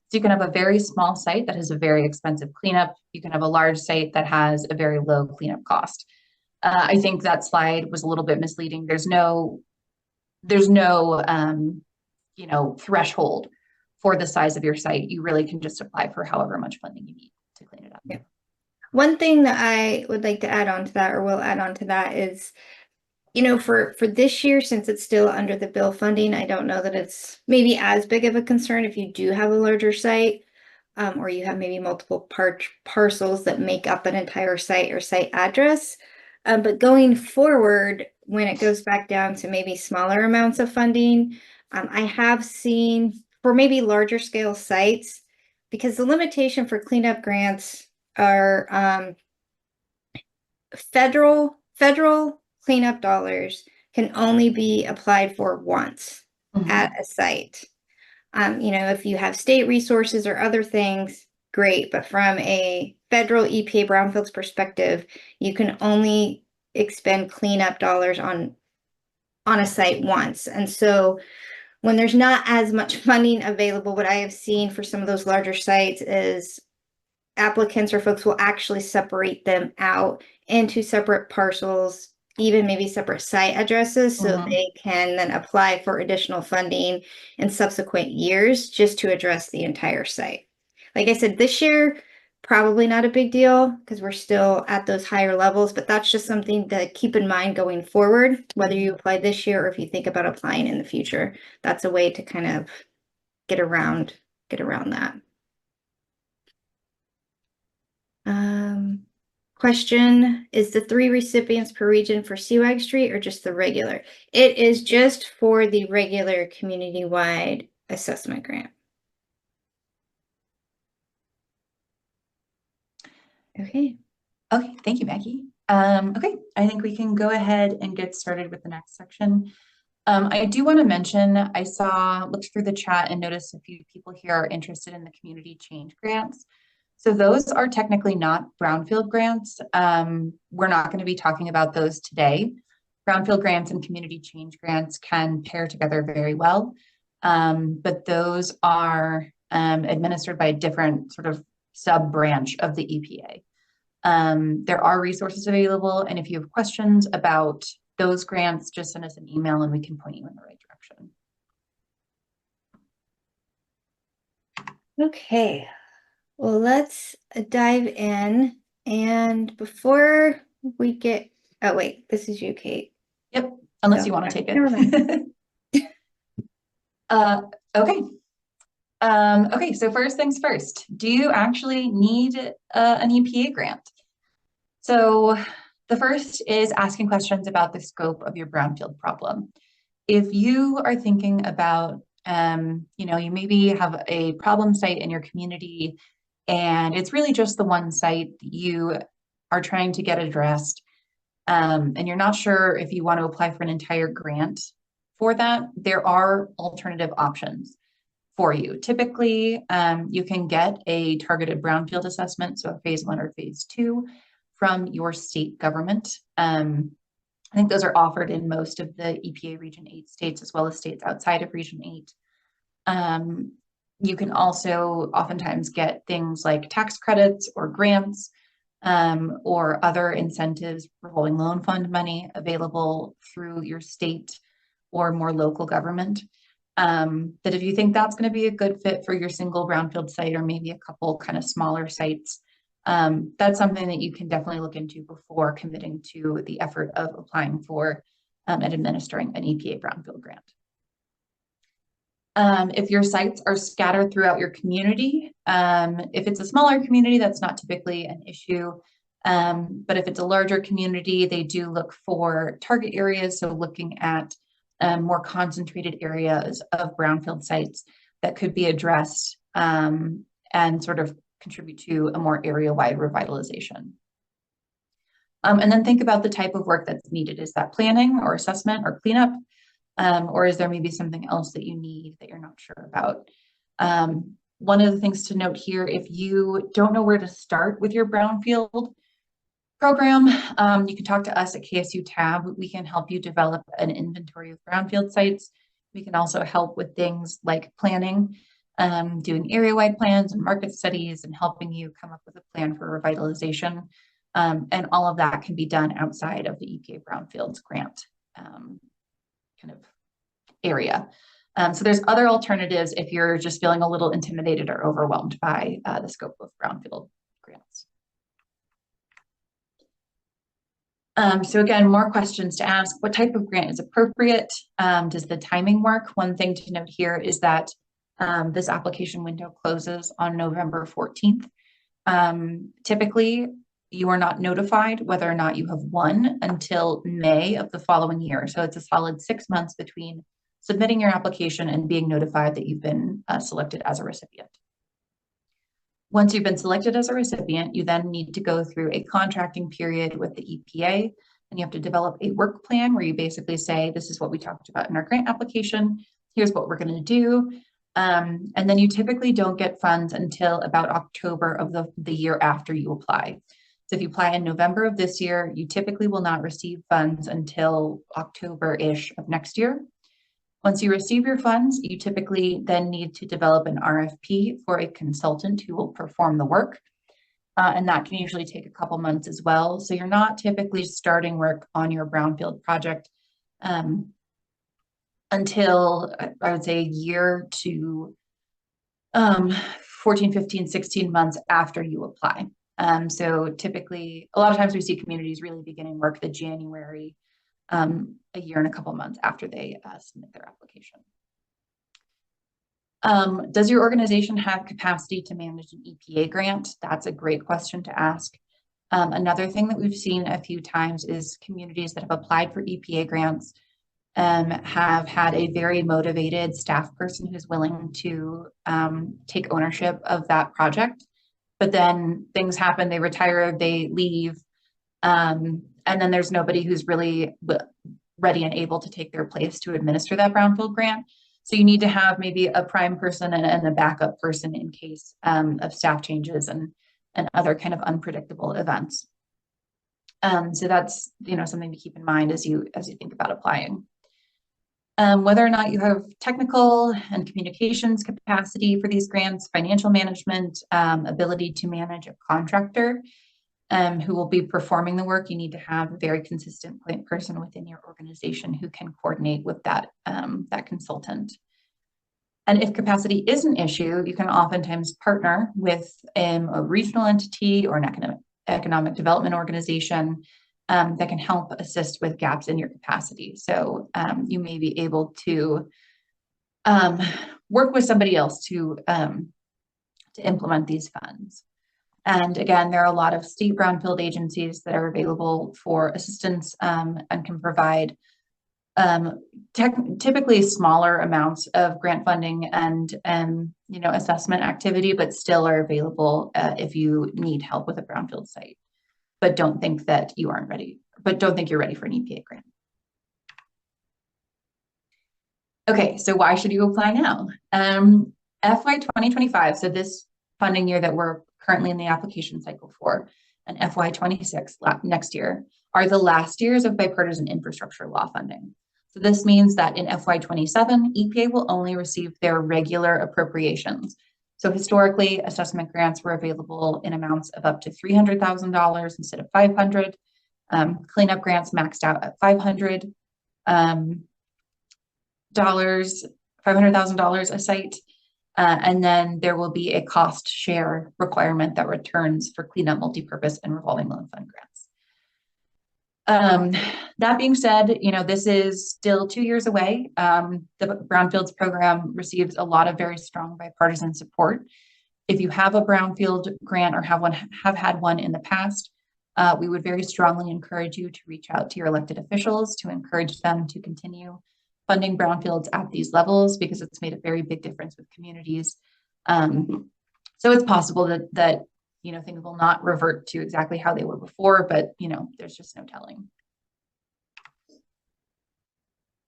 So you can have a very small site that has a very expensive cleanup. You can have a large site that has a very low cleanup cost. I think that slide was a little bit misleading. There's no threshold for the size of your site. You really can just apply for however much funding you need to clean it up. Yeah. One thing that I would like to add on to that, or will add on to that, is, for this year, since it's still under the bill funding, I don't know that it's maybe as big of a concern if you do have a larger site, or you have maybe multiple parcels that make up an entire site or site address. But going forward, when it goes back down to maybe smaller amounts of funding, I have seen for maybe larger scale sites, because the limitation for cleanup grants are federal cleanup dollars can only be applied for once at a site. If you have state resources or other things, great. But from a federal EPA Brownfields perspective, you can only expend cleanup dollars on a site once. And so when there's not as much funding available, what I have seen for some of those larger sites is applicants or folks will actually separate them out into separate parcels, even maybe separate site addresses, so they can then apply for additional funding in subsequent years just to address the entire site. Like I said, this year, probably not a big deal because we're still at those higher levels, but that's just something to keep in mind going forward, whether you apply this year or if you think about applying in the future. That's a way to kind of get around that. Question, is the 3 recipients per region for CWAG Street or just the regular? It is just for the regular community-wide assessment grant. Okay. Okay, thank you, Maggie. Okay, I think we can go ahead and get started with the next section. I do want to mention, looked through the chat and noticed a few people here are interested in the community change grants. So those are technically not Brownfield grants. We're not going to be talking about those today. Brownfield grants and community change grants can pair together very well, but those are administered by a different sort of sub-branch of the EPA. There are resources available, and if you have questions about those grants, just send us an email and we can point you in the right direction. Okay. Well, let's dive in. And before we get, oh wait, this is you, Kate. Yep, unless you want to take it. Never mind. Okay. Okay, so first things first, do you actually need an EPA grant? So the first is asking questions about the scope of your brownfield problem. If you are thinking about, you maybe have a problem site in your community and it's really just the one site that you are trying to get addressed, and you're not sure if you want to apply for an entire grant for that, there are alternative options for you. Typically, you can get a targeted brownfield assessment, so a phase 1 or phase 2 from your state government. I think those are offered in most of the EPA Region 8 states, as well as states outside of Region 8. You can also oftentimes get things like tax credits or grants, or other incentives, revolving loan fund money available through your state or more local government. That if you think that's going to be a good fit for your single brownfield site or maybe a couple kind of smaller sites, that's something that you can definitely look into before committing to the effort of applying for and administering an EPA Brownfield grant. If your sites are scattered throughout your community, if it's a smaller community, that's not typically an issue. But if it's a larger community, they do look for target areas. So looking at more concentrated areas of brownfield sites that could be addressed and sort of contribute to a more area-wide revitalization. And then think about the type of work that's needed. Is that planning or assessment or cleanup? Or is there maybe something else that you need that you're not sure about? One of the things to note here, if you don't know where to start with your brownfield program, you can talk to us at KSU Tab. We can help you develop an inventory of brownfield sites. We can also help with things like planning, doing area-wide plans and market studies and helping you come up with a plan for revitalization. And all of that can be done outside of the EPA Brownfields grant kind of area. So there's other alternatives if you're just feeling a little intimidated or overwhelmed by the scope of Brownfield grants. So again, more questions to ask. What type of grant is appropriate? Does the timing work? One thing to note here is that this application window closes on November 14th. Typically, you are not notified whether or not you have won until May of the following year. So it's a solid 6 months between submitting your application and being notified that you've been selected as a recipient. Once you've been selected as a recipient, you then need to go through a contracting period with the EPA, and you have to develop a work plan where you basically say, this is what we talked about in our grant application, here's what we're going to do. And then you typically don't get funds until about October of the year after you apply. So if you apply in November of this year, you typically will not receive funds until October-ish of next year. Once you receive your funds, you typically then need to develop an RFP for a consultant who will perform the work. And that can usually take a couple months as well. So you're not typically starting work on your Brownfield project until I would say a year to 14, 15, 16 months after you apply. So typically, a lot of times we see communities really beginning work the January, a year and a couple months after they submit their application. Does your organization have capacity to manage an EPA grant? That's a great question to ask. Another thing that we've seen a few times is communities that have applied for EPA grants have had a very motivated staff person who's willing to take ownership of that project. But then things happen, they retire, they leave, and then there's nobody who's really ready and able to take their place to administer that Brownfield grant. So you need to have maybe a prime person and a backup person in case of staff changes and other kind of unpredictable events. So that's something to keep in mind as you think about applying. Whether or not you have technical and communications capacity for these grants, financial management, ability to manage a contractor who will be performing the work, you need to have a very consistent point person within your organization who can coordinate with that consultant. And if capacity is an issue, you can oftentimes partner with a regional entity or an economic development organization that can help assist with gaps in your capacity. So you may be able to work with somebody else to implement these funds. And again, there are a lot of state brownfield agencies that are available for assistance and can provide typically smaller amounts of grant funding and assessment activity, but still are available if you need help with a brownfield site. But don't think that you aren't ready, but don't think you're ready for an EPA grant. Okay, so why should you apply now? FY 2025, so this funding year that we're currently in the application cycle for, and FY 26 next year, are the last years of bipartisan infrastructure law funding. So this means that in FY 27, EPA will only receive their regular appropriations. So historically, assessment grants were available in amounts of up to $300,000 instead of $500. Cleanup grants maxed out at $500,000 a site. And then there will be a cost share requirement that returns for cleanup, multipurpose, and revolving loan fund grants. That being said, this is still 2 years away. The Brownfields program receives a lot of very strong bipartisan support. If you have a Brownfield grant or have had one in the past, we would very strongly encourage you to reach out to your elected officials to encourage them to continue funding brownfields at these levels, because it's made a very big difference with communities. So it's possible that things will not revert to exactly how they were before, but there's just no telling.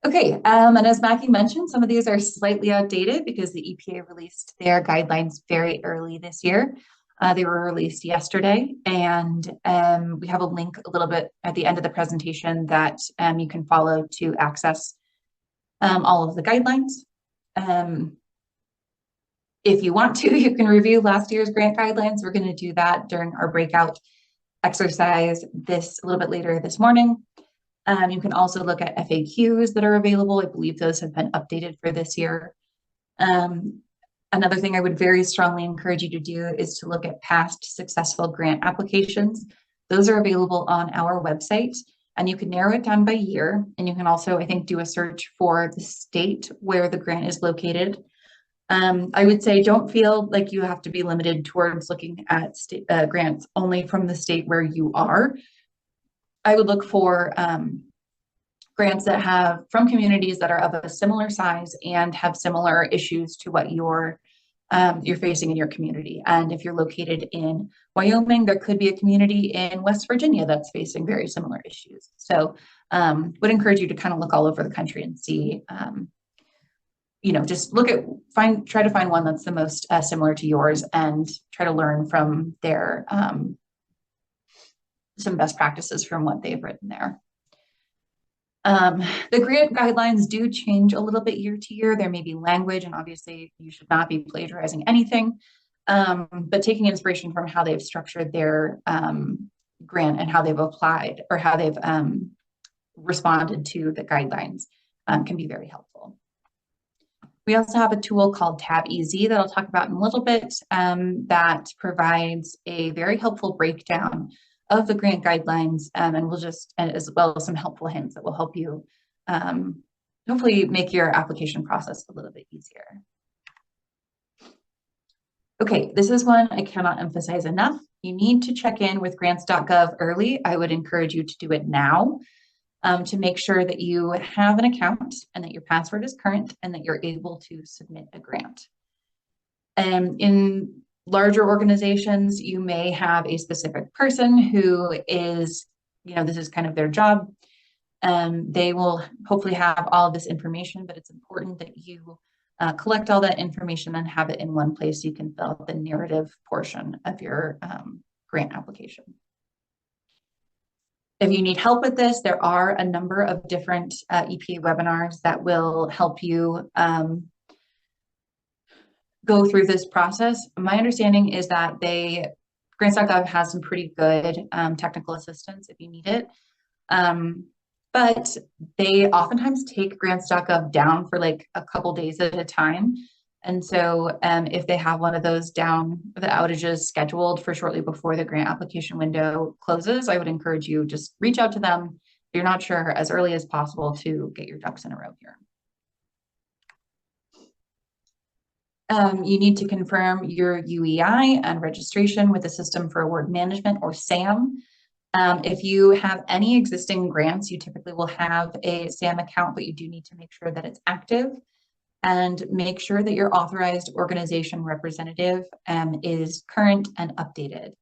Okay, and as Mackie mentioned, some of these are slightly outdated because the EPA released their guidelines very early this year. They were released yesterday, and we have a link a little bit at the end of the presentation that you can follow to access all of the guidelines. If you want to, you can review last year's grant guidelines. We're going to do that during our breakout exercise a little bit later this morning. You can also look at FAQs that are available. I believe those have been updated for this year. Another thing I would very strongly encourage you to do is to look at past successful grant applications. Those are available on our website, and you can narrow it down by year. And you can also, I think, do a search for the state where the grant is located. I would say don't feel like you have to be limited towards looking at grants only from the state where you are. I would look for grants that have from communities that are of a similar size and have similar issues to what you're facing in your community. And if you're located in Wyoming, there could be a community in West Virginia that's facing very similar issues. So would encourage you to kind of look all over the country and see, just try to find one that's the most similar to yours and try to learn from their some best practices from what they've written there. The grant guidelines do change a little bit year to year. There may be language, and obviously you should not be plagiarizing anything, but taking inspiration from how they've structured their grant and how they've applied or how they've responded to the guidelines can be very helpful. We also have a tool called Tab EZ that I'll talk about in a little bit that provides a very helpful breakdown of the grant guidelines, and as well as some helpful hints that will help you hopefully make your application process a little bit easier. Okay, this is one I cannot emphasize enough. You need to check in with grants.gov early. I would encourage you to do it now to make sure that you have an account and that your password is current and that you're able to submit a grant. In larger organizations, you may have a specific person who is, this is kind of their job. They will hopefully have all of this information, but it's important that you collect all that information and have it in one place so you can fill out the narrative portion of your grant application. If you need help with this, there are a number of different EPA webinars that will help you go through this process. My understanding is that grants.gov has some pretty good technical assistance if you need it. But they oftentimes take grants.gov down for like a couple days at a time. And so if they have one of those the outages scheduled for shortly before the grant application window closes, I would encourage you just reach out to them if you're not sure as early as possible to get your ducks in a row here. You need to confirm your UEI and registration with the System for Award Management, or SAM. If you have any existing grants, you typically will have a SAM account, but you do need to make sure that it's active and make sure that your authorized organization representative is current and updated.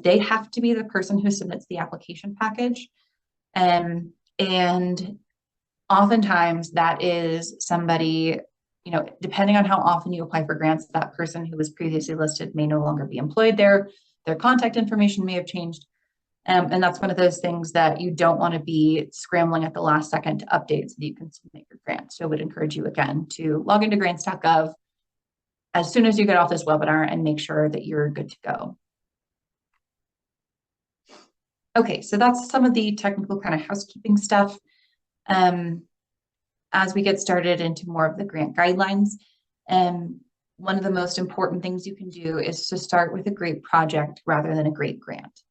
They have to be the person who submits the application package. And oftentimes that is somebody, depending on how often you apply for grants, that person who was previously listed may no longer be employed there. Their contact information may have changed. And that's one of those things that you don't want to be scrambling at the last second to update so that you can submit your grant. So I would encourage you again to log into grants.gov as soon as you get off this webinar and make sure that you're good to go. Okay, so that's some of the technical kind of housekeeping stuff. As we get started into more of the grant guidelines, one of the most important things you can do is to start with a great project rather than a great grant.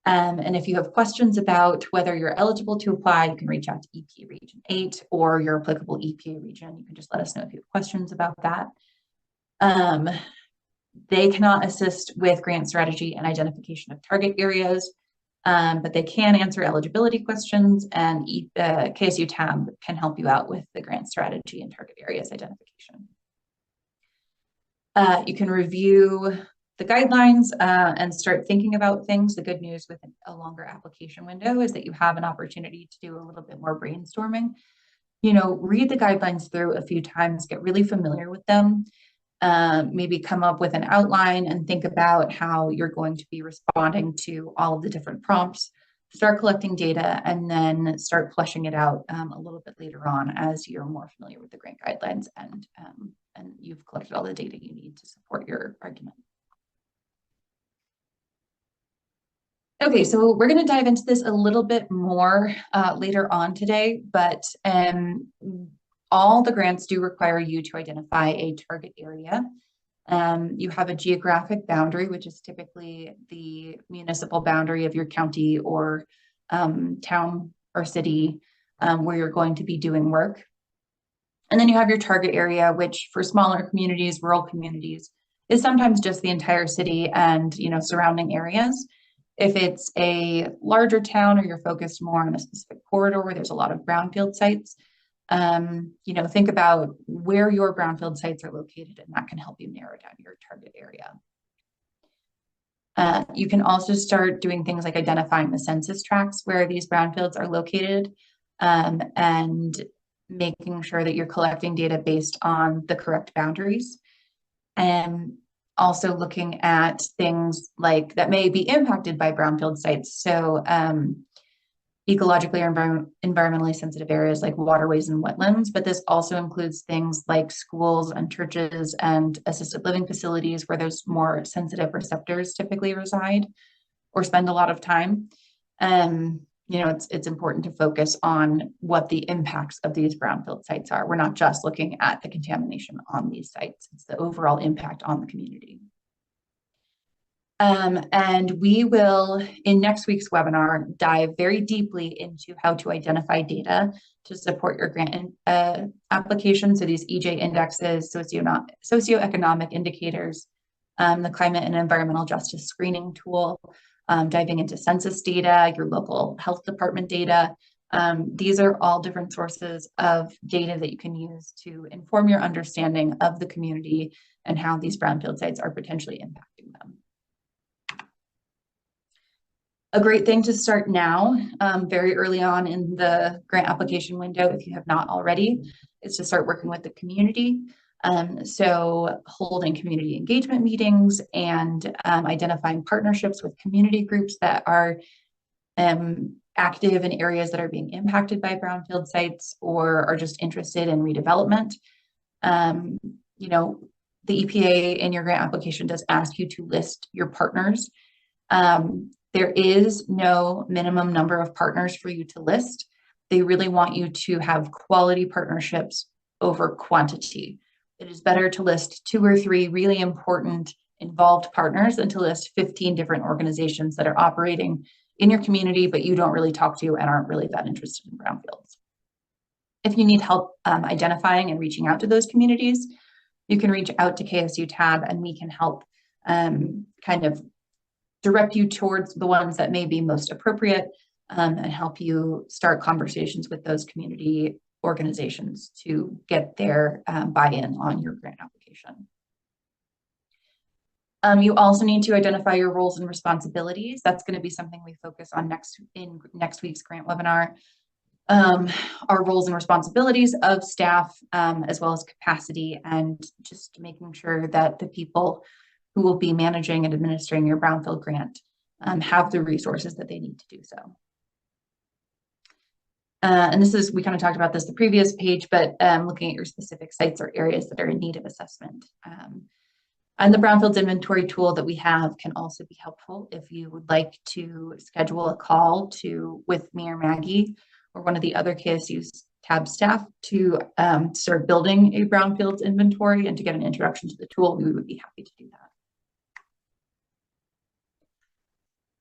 And if you have questions about whether you're eligible to apply, you can reach out to EPA Region 8 or your applicable EPA region. You can just let us know if you have questions about that. They cannot assist with grant strategy and identification of target areas, but they can answer eligibility questions, and KSU tab can help you out with the grant strategy and target areas identification. You can review the guidelines and start thinking about things. The good news with a longer application window is that you have an opportunity to do a little bit more brainstorming. Read the guidelines through a few times, get really familiar with them, maybe come up with an outline and think about how you're going to be responding to all of the different prompts, start collecting data, and then start fleshing it out a little bit later on as you're more familiar with the grant guidelines and you've collected all the data you need to support your argument. Okay, so we're going to dive into this a little bit more later on today, but all the grants do require you to identify a target area. You have a geographic boundary, which is typically the municipal boundary of your county or town or city where you're going to be doing work. And then you have your target area, which for smaller communities, rural communities, is sometimes just the entire city and surrounding areas. If it's a larger town or you're focused more on a specific corridor where there's a lot of brownfield sites, think about where your brownfield sites are located, and that can help you narrow down your target area. You can also start doing things like identifying the census tracts where these brownfields are located, and making sure that you're collecting data based on the correct boundaries. And also looking at things like that may be impacted by brownfield sites. So ecologically or environmentally sensitive areas like waterways and wetlands, but this also includes things like schools and churches and assisted living facilities where there's more sensitive receptors typically reside or spend a lot of time. It's important to focus on what the impacts of these brownfield sites are. We're not just looking at the contamination on these sites, it's the overall impact on the community. And we will, in next week's webinar, dive very deeply into how to identify data to support your grant application. So these EJ indexes, socioeconomic indicators, the climate and environmental justice screening tool, diving into census data, your local health department data. These are all different sources of data that you can use to inform your understanding of the community and how these brownfield sites are potentially impacting them. A great thing to start now, very early on in the grant application window, if you have not already, is to start working with the community. So holding community engagement meetings and identifying partnerships with community groups that are active in areas that are being impacted by brownfield sites or are just interested in redevelopment. The EPA in your grant application does ask you to list your partners. There is no minimum number of partners for you to list. They really want you to have quality partnerships over quantity. It is better to list 2 or 3 really important involved partners than to list 15 different organizations that are operating in your community, but you don't really talk to and aren't really that interested in brownfields. If you need help identifying and reaching out to those communities, you can reach out to KSU Tab and we can help kind of direct you towards the ones that may be most appropriate and help you start conversations with those community organizations to get their buy-in on your grant application. You also need to identify your roles and responsibilities. That's going to be something we focus on in next week's grant webinar. Our roles and responsibilities of staff, as well as capacity, and just making sure that the people who will be managing and administering your brownfield grant have the resources that they need to do so. And we kind of talked about this the previous page, but looking at your specific sites or areas that are in need of assessment. And the Brownfields inventory tool that we have can also be helpful if you would like to schedule a call with me or Maggie or one of the other KSU's Tab staff to start building a Brownfields inventory and to get an introduction to the tool. We would be happy to do that.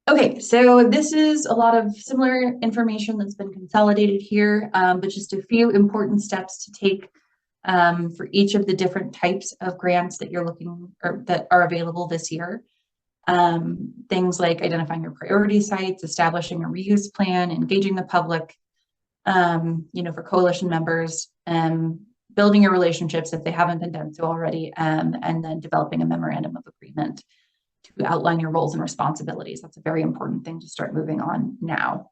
Okay, so this is a lot of similar information that's been consolidated here, but just a few important steps to take for each of the different types of grants that you're looking or that are available this year. Things like identifying your priority sites, establishing a reuse plan, engaging the public, for coalition members, building your relationships if they haven't been done so already, and then developing a memorandum of agreement to outline your roles and responsibilities. That's a very important thing to start moving on now.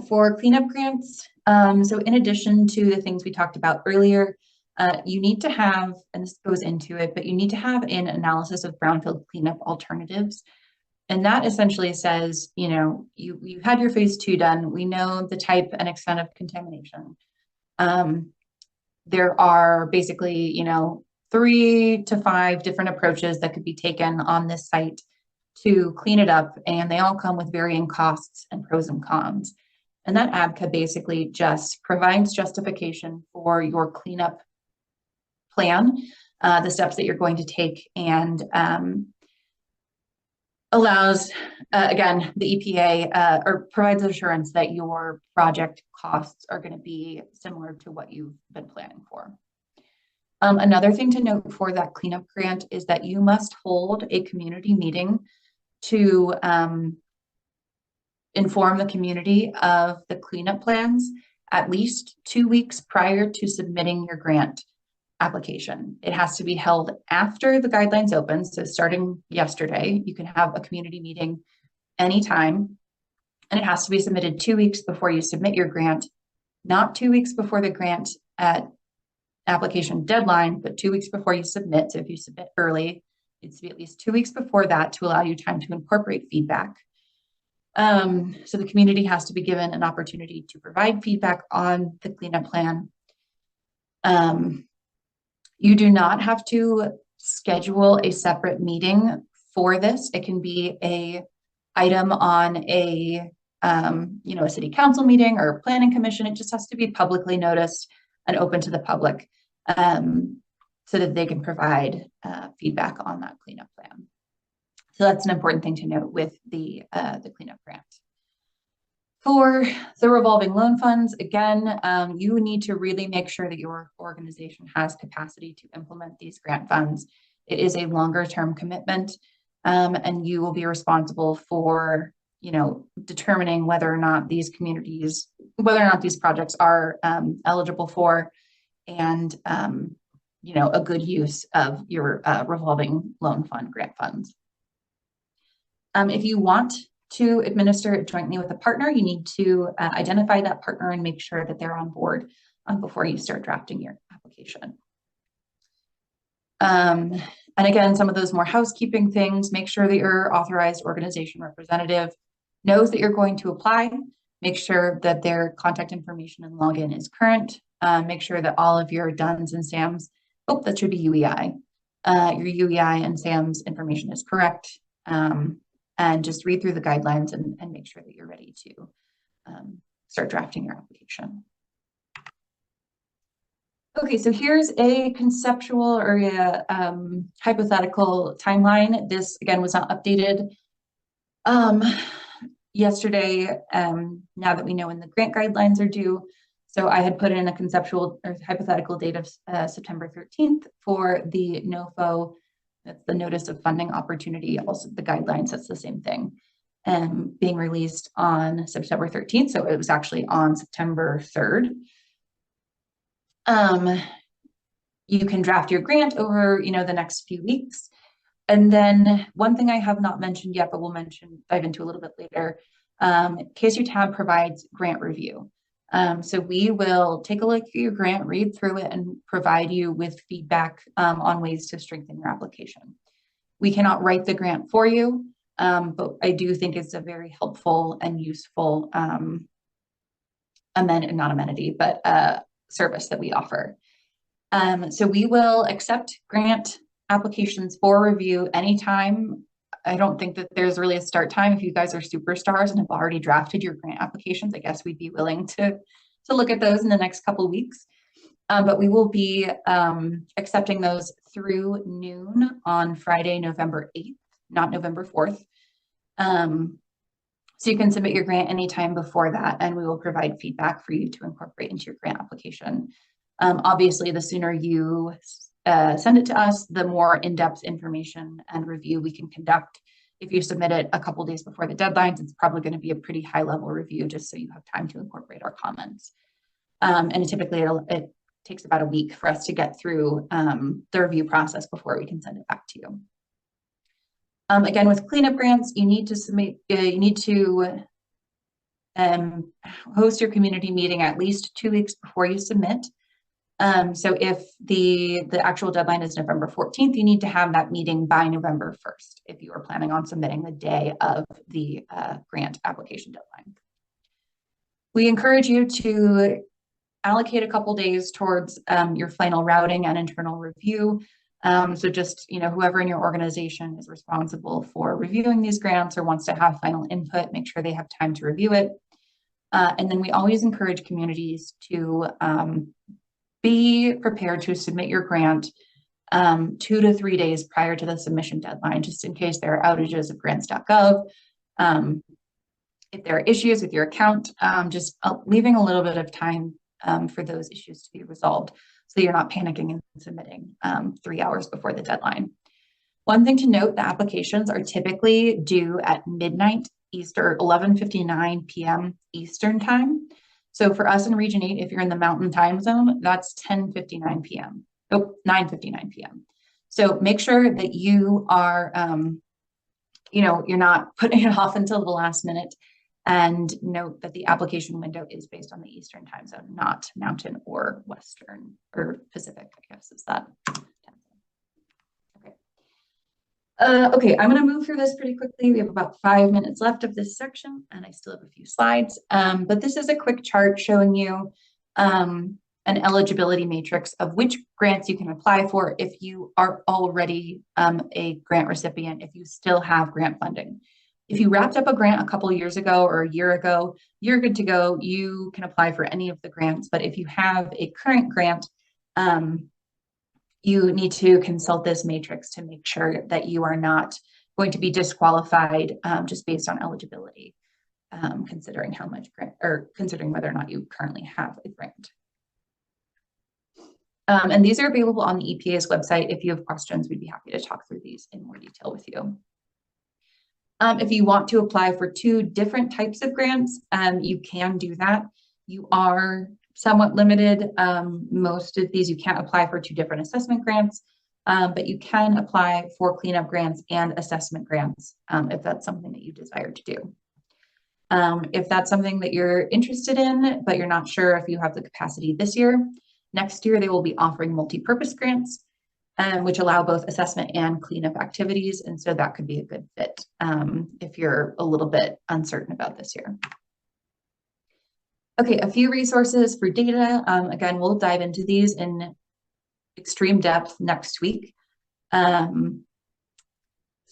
For cleanup grants, so in addition to the things we talked about earlier, you need to have, and this goes into it, but you need to have an analysis of brownfield cleanup alternatives. And that essentially says, you had your phase 2 done. We know the type and extent of contamination. There are basically, 3 to 5 different approaches that could be taken on this site to clean it up, and they all come with varying costs and pros and cons. And that ABCA basically just provides justification for your cleanup plan, the steps that you're going to take, and allows, again, the EPA or provides assurance that your project costs are going to be similar to what you've been planning for. Another thing to note for that cleanup grant is that you must hold a community meeting to inform the community of the cleanup plans at least 2 weeks prior to submitting your grant application. It has to be held after the guidelines open. So starting yesterday, you can have a community meeting anytime, and it has to be submitted 2 weeks before you submit your grant, not 2 weeks before the grant application deadline, but 2 weeks before you submit. So if you submit early, it's to be at least 2 weeks before that to allow you time to incorporate feedback. So the community has to be given an opportunity to provide feedback on the cleanup plan. You do not have to schedule a separate meeting for this. It can be a item on a a city council meeting or a planning commission. It just has to be publicly noticed and open to the public, so that they can provide feedback on that cleanup plan. So that's an important thing to note with the cleanup grant. For the revolving loan funds, again, you need to really make sure that your organization has capacity to implement these grant funds. It is a longer term commitment, and you will be responsible for, determining whether or not these projects are eligible for, and a good use of your revolving loan fund grant funds. If you want to administer it jointly with a partner, you need to identify that partner and make sure that they're on board before you start drafting your application. And again, some of those more housekeeping things: make sure that your authorized organization representative knows that you're going to apply. Make sure that their contact information and login is current. Make sure that all of your DUNS and SAMs, that should be UEI. Your UEI and SAMs information is correct. And just read through the guidelines and make sure that you're ready to start drafting your application. Okay, so here's a conceptual or a hypothetical timeline. This, again, was not updated yesterday, now that we know when the grant guidelines are due. So I had put in a conceptual or hypothetical date of September 13th for the NOFO. That's the Notice of Funding Opportunity. Also, the guidelines, that's the same thing. Being released on September 13th. So it was actually on September 3rd. You can draft your grant over, the next few weeks. And then one thing I have not mentioned yet, but we'll dive into a little bit later, KSU TAB provides grant review. So we will take a look at your grant, read through it, and provide you with feedback on ways to strengthen your application. We cannot write the grant for you, but I do think it's a very helpful and useful service that we offer. So we will accept grant applications for review anytime. I don't think that there's really a start time. If you guys are superstars and have already drafted your grant applications, I guess we'd be willing to look at those in the next couple of weeks. But we will be accepting those through noon on Friday, November 8th, not November 4th. So you can submit your grant anytime before that, and we will provide feedback for you to incorporate into your grant application. Obviously, the sooner you send it to us, the more in-depth information and review we can conduct. If you submit it a couple days before the deadlines, it's probably going to be a pretty high-level review, just so you have time to incorporate our comments. And typically, it takes about a week for us to get through the review process before we can send it back to you. Again, with cleanup grants, you need to submit. You need to host your community meeting at least 2 weeks before you submit. So if the actual deadline is November 14th, you need to have that meeting by November 1st if you are planning on submitting the day of the grant application deadline. We encourage you to allocate a couple days towards your final routing and internal review. So just, whoever in your organization is responsible for reviewing these grants or wants to have final input, make sure they have time to review it. And then we always encourage communities to be prepared to submit your grant 2 to 3 days prior to the submission deadline, just in case there are outages of grants.gov. If there are issues with your account, just leaving a little bit of time for those issues to be resolved, so you're not panicking and submitting 3 hours before the deadline. One thing to note, the applications are typically due at midnight Eastern, 11:59 p.m. Eastern time. So for us in Region 8, if you're in the Mountain Time Zone, that's 10:59 p.m. Oh, 9:59 p.m. So make sure that you are, you're not putting it off until the last minute. And note that the application window is based on the Eastern time zone, not Mountain or Western or Pacific, I guess is that. Okay. Okay, I'm going to move through this pretty quickly. We have about 5 minutes left of this section, and I still have a few slides. But this is a quick chart showing you an eligibility matrix of which grants you can apply for if you are already a grant recipient, if you still have grant funding. If you wrapped up a grant a couple of years ago or a year ago, you're good to go. You can apply for any of the grants. But if you have a current grant, you need to consult this matrix to make sure that you are not going to be disqualified just based on eligibility, considering how much grant or considering whether or not you currently have a grant. And these are available on the EPA's website. If you have questions, we'd be happy to talk through these in more detail with you. If you want to apply for 2 different types of grants, you can do that. You are somewhat limited. Most of these you can't apply for 2 different assessment grants, but you can apply for cleanup grants and assessment grants if that's something that you desire to do. If that's something that you're interested in, but you're not sure if you have the capacity this year, next year they will be offering multi-purpose grants, which allow both assessment and cleanup activities. And so that could be a good fit if you're a little bit uncertain about this year. Okay, a few resources for data. Again, we'll dive into these in extreme depth next week. So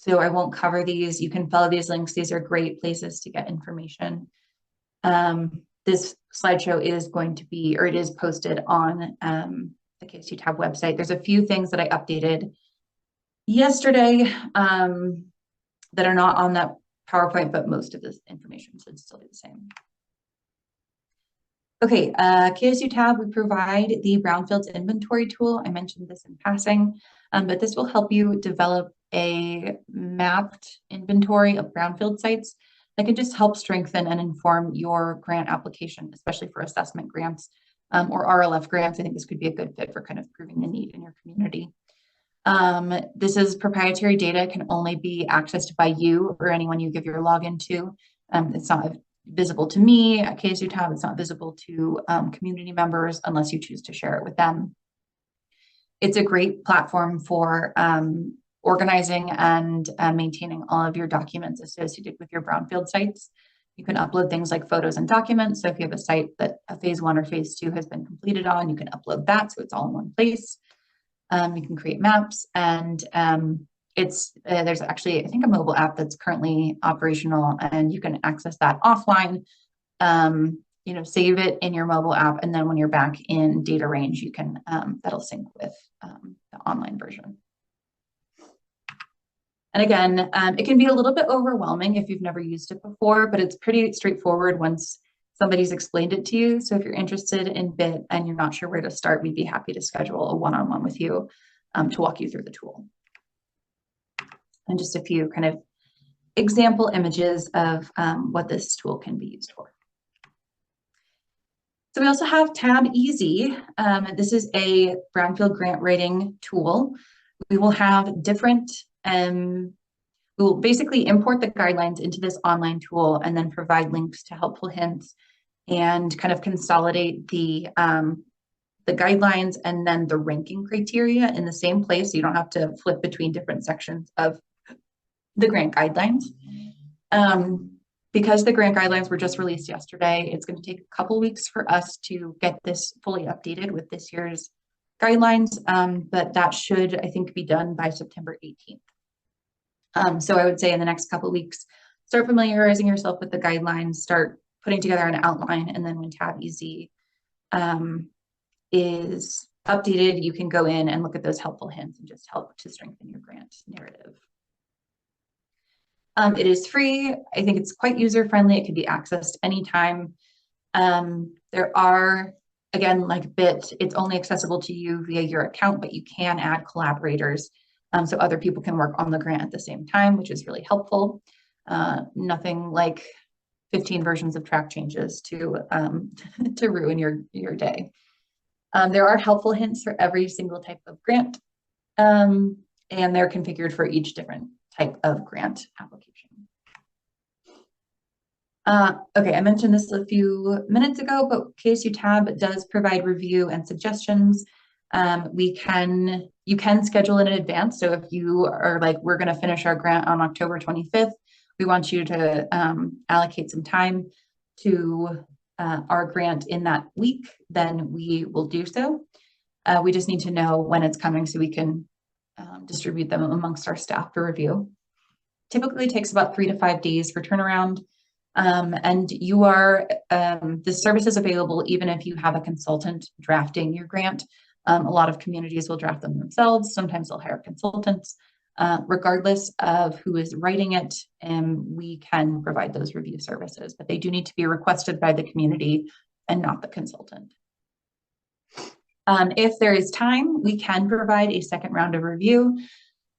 I won't cover these. You can follow these links. These are great places to get information. This slideshow is going to be, or it is posted on the KSU Tab website. There's a few things that I updated yesterday that are not on that PowerPoint, but most of this information should still be the same. Okay, KSU Tab, we provide the Brownfields inventory tool. I mentioned this in passing, but this will help you develop a mapped inventory of brownfield sites that can just help strengthen and inform your grant application, especially for assessment grants. Or RLF grants. I think this could be a good fit for kind of proving the need in your community. This is proprietary data, can only be accessed by you or anyone you give your login to. It's not visible to me at KSU Tab. It's not visible to community members unless you choose to share it with them. It's a great platform for organizing and maintaining all of your documents associated with your brownfield sites. You can upload things like photos and documents. So if you have a site that a phase 1 or phase 2 has been completed on, you can upload that so it's all in one place. You can create maps, and there's actually, I think, a mobile app that's currently operational, and you can access that offline. Save it in your mobile app, and then when you're back in data range, you can that'll sync with the online version. And again, it can be a little bit overwhelming if you've never used it before, but it's pretty straightforward once somebody's explained it to you. So if you're interested in BIT and you're not sure where to start, we'd be happy to schedule a one-on-one with you to walk you through the tool. And just a few kind of example images of what this tool can be used for. So we also have Tab Easy. This is a Brownfield grant writing tool. We will have different we will basically import the guidelines into this online tool and then provide links to helpful hints and kind of consolidate the guidelines and then the ranking criteria in the same place. So you don't have to flip between different sections of the grant guidelines. Because the grant guidelines were just released yesterday, it's going to take a couple weeks for us to get this fully updated with this year's guidelines, but that should, I think, be done by September 18th. So I would say in the next couple of weeks, start familiarizing yourself with the guidelines, start putting together an outline, and then when Tab EZ is updated, you can go in and look at those helpful hints and just help to strengthen your grant narrative. It is free. I think it's quite user-friendly. It can be accessed anytime. There are, again, like BIT, it's only accessible to you via your account, but you can add collaborators so other people can work on the grant at the same time, which is really helpful. Nothing like 15 versions of track changes to ruin your day. There are helpful hints for every single type of grant, and they're configured for each different type of grant application. Okay, I mentioned this a few minutes ago, but KSU Tab does provide review and suggestions. You can schedule in advance. So if you are like, we're going to finish our grant on October 25th, we want you to allocate some time to our grant in that week, then we will do so. We just need to know when it's coming so we can distribute them amongst our staff for review. Typically takes about 3 to 5 days for turnaround. And you are, the service is available even if you have a consultant drafting your grant. A lot of communities will draft them themselves. Sometimes they'll hire consultants. Regardless of who is writing it, we can provide those review services, but they do need to be requested by the community and not the consultant. If there is time, we can provide a second round of review.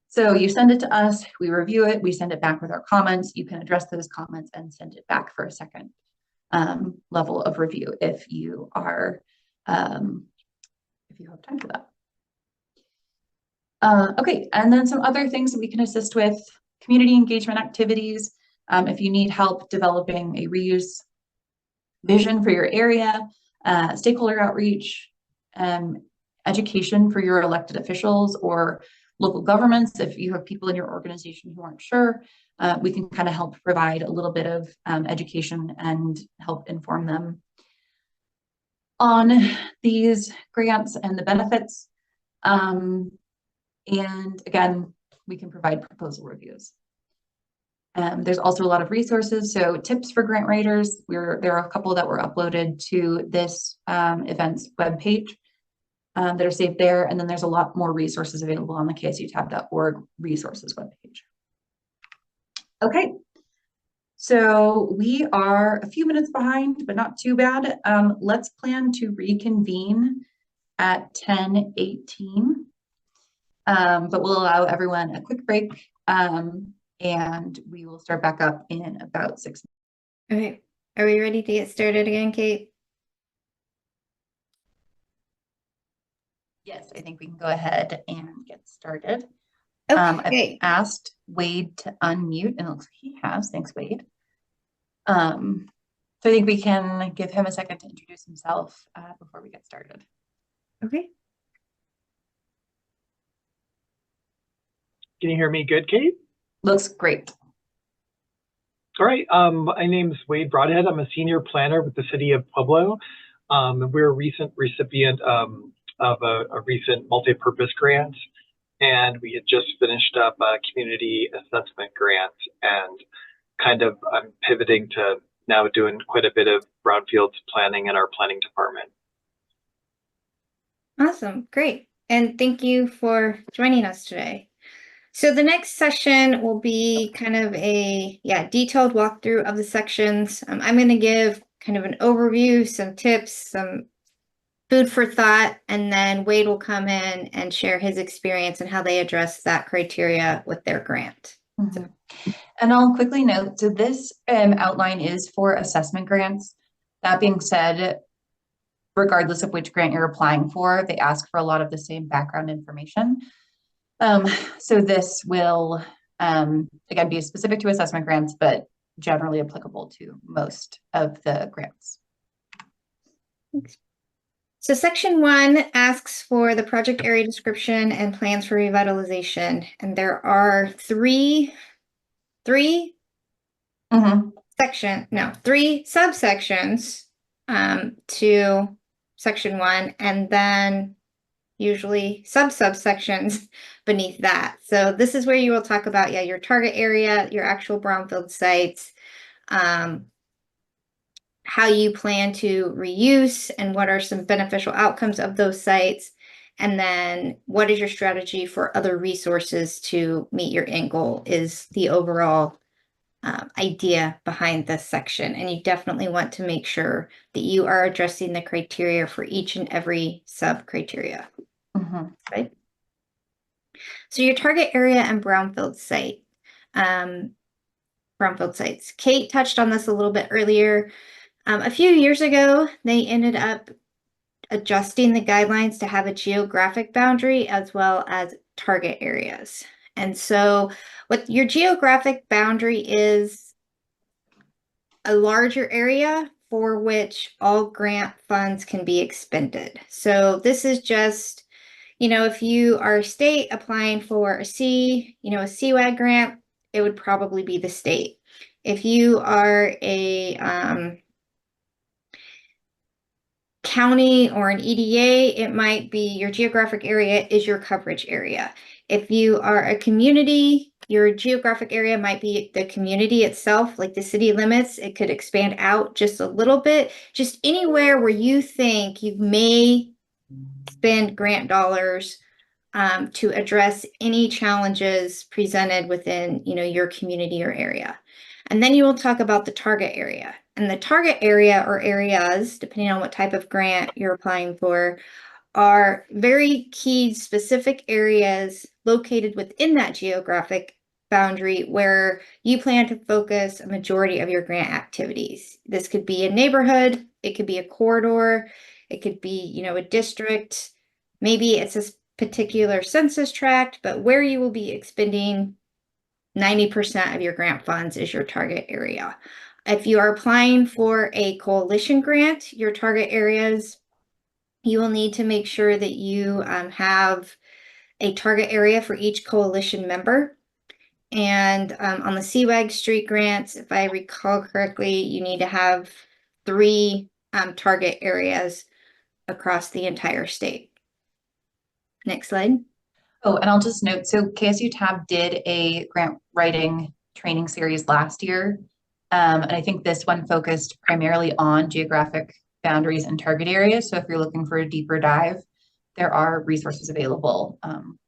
So you send it to us, we review it, we send it back with our comments. You can address those comments and send it back for a second level of review if you are, if you have time for that. Okay, and then some other things that we can assist with: community engagement activities. If you need help developing a reuse vision for your area, stakeholder outreach, education for your elected officials or local governments. If you have people in your organization who aren't sure, we can kind of help provide a little bit of education and help inform them on these grants and the benefits. And again, we can provide proposal reviews. There's also a lot of resources. So tips for grant writers, there are a couple that were uploaded to this event's webpage that are saved there. And then there's a lot more resources available on the ksutab.org resources webpage. Okay, so we are a few minutes behind, but not too bad. Let's plan to reconvene at 10:18. But we'll allow everyone a quick break, and we will start back up in about 6 minutes. Okay, are we ready to get started again, Kate? Yes, I think we can go ahead and get started. Okay. I've asked Wade to unmute, and it looks like he has. Thanks, Wade. So I think we can give him a second to introduce himself before we get started. Okay. Can you hear me good, Kate? Looks great. All right. My name's Wade Broadhead. I'm a senior planner with the city of Pueblo. We're a recent recipient of a recent multi-purpose grant, and we had just finished up a community assessment grant, and I'm pivoting to now doing quite a bit of brownfields planning in our planning department. Awesome, great. And thank you for joining us today. So the next session will be kind of a detailed walkthrough of the sections. I'm going to give kind of an overview, some tips, some food for thought, and then Wade will come in and share his experience and how they address that criteria with their grant. Mm-hmm. And I'll quickly note, so this outline is for assessment grants. That being said, regardless of which grant you're applying for, they ask for a lot of the same background information. So this will, again, be specific to assessment grants, but generally applicable to most of the grants. Thanks. So section 1 asks for the project area description and plans for revitalization. And there are three subsections to section 1. And then usually subsections beneath that. So this is where you will talk about, your target area, your actual brownfield sites, how you plan to reuse and what are some beneficial outcomes of those sites. And then what is your strategy for other resources to meet your end goal is the overall idea behind this section. And you definitely want to make sure that you are addressing the criteria for each and every sub criteria. Right? So your target area and brownfield site. Brownfield sites. Kate touched on this a little bit earlier. A few years ago, they ended up adjusting the guidelines to have a geographic boundary as well as target areas. And so what your geographic boundary is a larger area for which all grant funds can be expended. So this is just, if you are a state applying for a CWAG grant, it would probably be the state. If you are a county or an EDA, it might be your geographic area is your coverage area. If you are a community, your geographic area might be the community itself, like the city limits. It could expand out just a little bit, just anywhere where you think you may spend grant dollars to address any challenges presented within, your community or area. And then you will talk about the target area. And the target area or areas, depending on what type of grant you're applying for, are very key specific areas located within that geographic boundary where you plan to focus a majority of your grant activities. This could be a neighborhood, it could be a corridor, it could be, a district, maybe it's a particular census tract, but where you will be expending 90% of your grant funds is your target area. If you are applying for a coalition grant, your target areas, you will need to make sure that you have a target area for each coalition member. And on the CWAG street grants, if I recall correctly, you need to have 3 target areas across the entire state. Next slide. Oh, and I'll just note, so KSU TAB did a grant writing training series last year. And I think this one focused primarily on geographic boundaries and target areas. So if you're looking for a deeper dive, there are resources available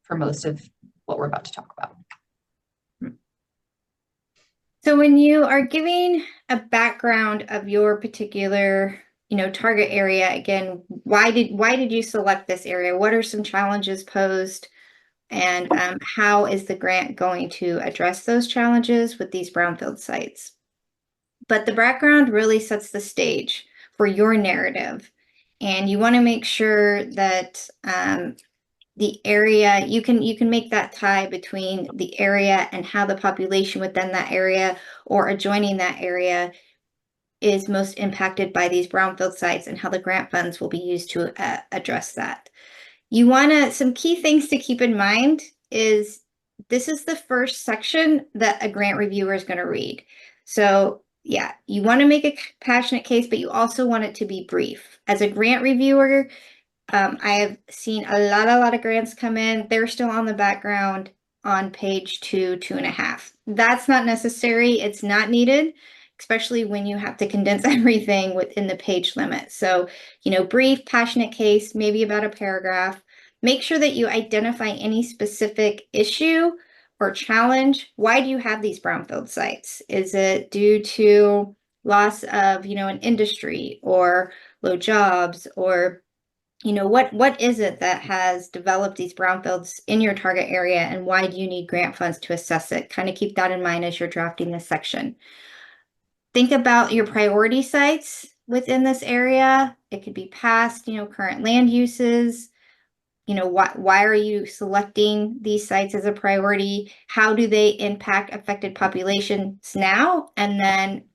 for most of what we're about to talk about. So when you are giving a background of your particular, target area, again, why did you select this area? What are some challenges posed? And how is the grant going to address those challenges with these brownfield sites? But the background really sets the stage for your narrative. And you want to make sure that the area, you can make that tie between the area and how the population within that area or adjoining that area is most impacted by these brownfield sites and how the grant funds will be used to address that. You want some key things to keep in mind is this is the first section that a grant reviewer is going to read. So yeah, you want to make a passionate case, but you also want it to be brief. As a grant reviewer, I have seen a lot of grants come in. They're still on the background on page 2.5. That's not necessary. It's not needed, especially when you have to condense everything within the page limit. So, brief, passionate case, maybe about a paragraph. Make sure that you identify any specific issue or challenge. Why do you have these brownfield sites? Is it due to loss of, an industry or low jobs or what is it that has developed these brownfields in your target area and why do you need grant funds to assess it? Kind of keep that in mind as you're drafting this section. Think about your priority sites within this area. It could be past, current land uses. Why are you selecting these sites as a priority? How do they impact affected populations now? And then,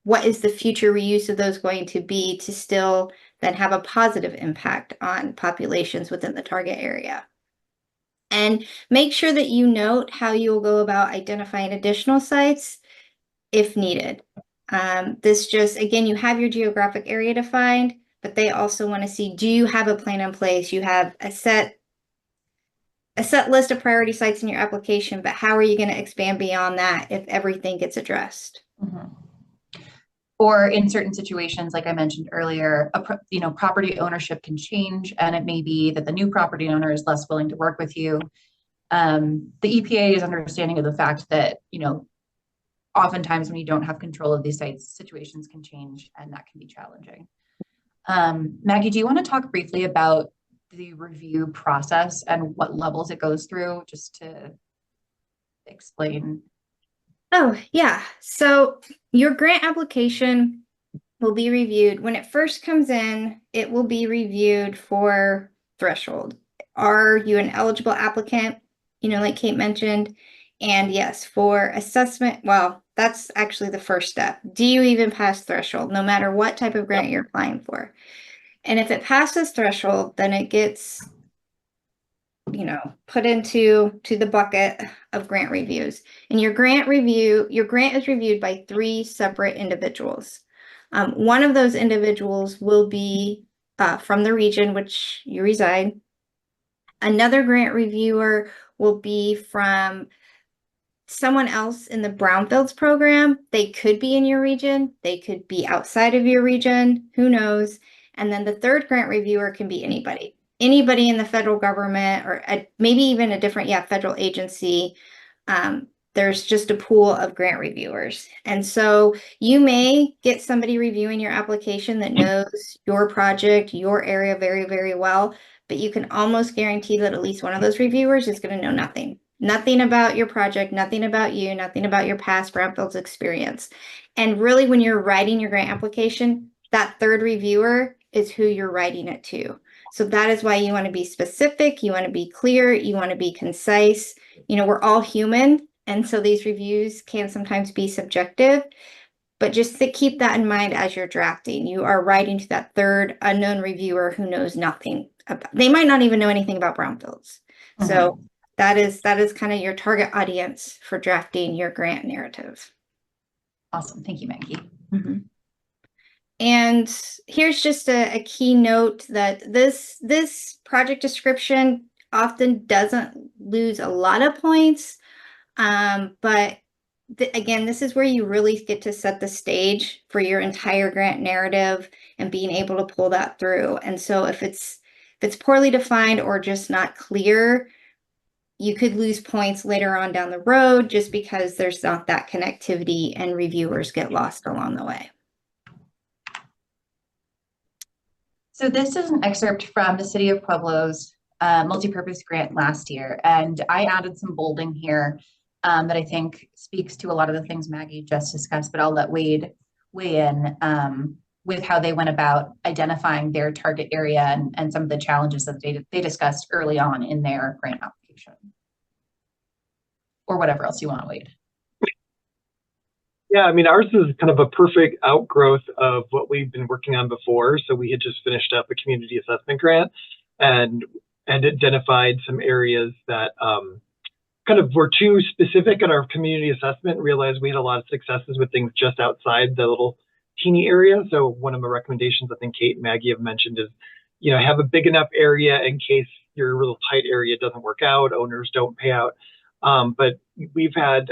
what is the future reuse of those going to be to still then have a positive impact on populations within the target area? And make sure that you note how you will go about identifying additional sites if needed. Again, you have your geographic area defined, but they also want to see, do you have a plan in place? You have a set list of priority sites in your application, but how are you going to expand beyond that if everything gets addressed? Mm-hmm. Or in certain situations, like I mentioned earlier, property ownership can change, and it may be that the new property owner is less willing to work with you. The EPA is understanding of the fact that, oftentimes when you don't have control of these sites, situations can change, and that can be challenging. Maggie, do you want to talk briefly about the review process and what levels it goes through, just to explain? Oh, yeah. So your grant application will be reviewed. When it first comes in, it will be reviewed for threshold. Are you an eligible applicant? Like Kate mentioned. And yes, for assessment, well, that's actually the first step. Do you even pass threshold, no matter what type of grant you're applying for? And if it passes threshold, then it gets put into the bucket of grant reviews. And your grant is reviewed by 3 separate individuals. One of those individuals will be from the region which you reside. Another grant reviewer will be from someone else in the Brownfields program. They could be in your region. They could be outside of your region. Who knows? And then the third grant reviewer can be anybody in the federal government, or maybe even a different, federal agency. There's just a pool of grant reviewers. And so you may get somebody reviewing your application that knows your project, your area very, very well, but you can almost guarantee that at least one of those reviewers is going to know nothing. Nothing about your project, nothing about you, nothing about your past Brownfields experience. And really, when you're writing your grant application, that third reviewer is who you're writing it to. So that is why you want to be specific, you want to be clear, you want to be concise. We're all human, and so these reviews can sometimes be subjective, but just to keep that in mind as you're drafting. You are writing to that third unknown reviewer who knows nothing about, they might not even know anything about Brownfields. Mm-hmm. So that is kind of your target audience for drafting your grant narrative. Awesome. Thank you, Maggie. Mm-hmm. And here's just a key note that this project description often doesn't lose a lot of points, but again, this is where you really get to set the stage for your entire grant narrative and being able to pull that through. And so if it's poorly defined or just not clear, you could lose points later on down the road just because there's not that connectivity and reviewers get lost along the way. So this is an excerpt from the City of Pueblo's multi-purpose grant last year, and I added some bolding here that I think speaks to a lot of the things Maggie just discussed, but I'll let Wade weigh in with how they went about identifying their target area and some of the challenges that they discussed early on in their grant application. Or whatever else you want, Wade. Yeah, I mean, ours is kind of a perfect outgrowth of what we've been working on before. So we had just finished up a community assessment grant and identified some areas that kind of were too specific in our community assessment, realized we had a lot of successes with things just outside the little teeny area. So one of my recommendations, I think Kate and Maggie have mentioned, is, have a big enough area in case your little tight area doesn't work out, owners don't pay out. But we've had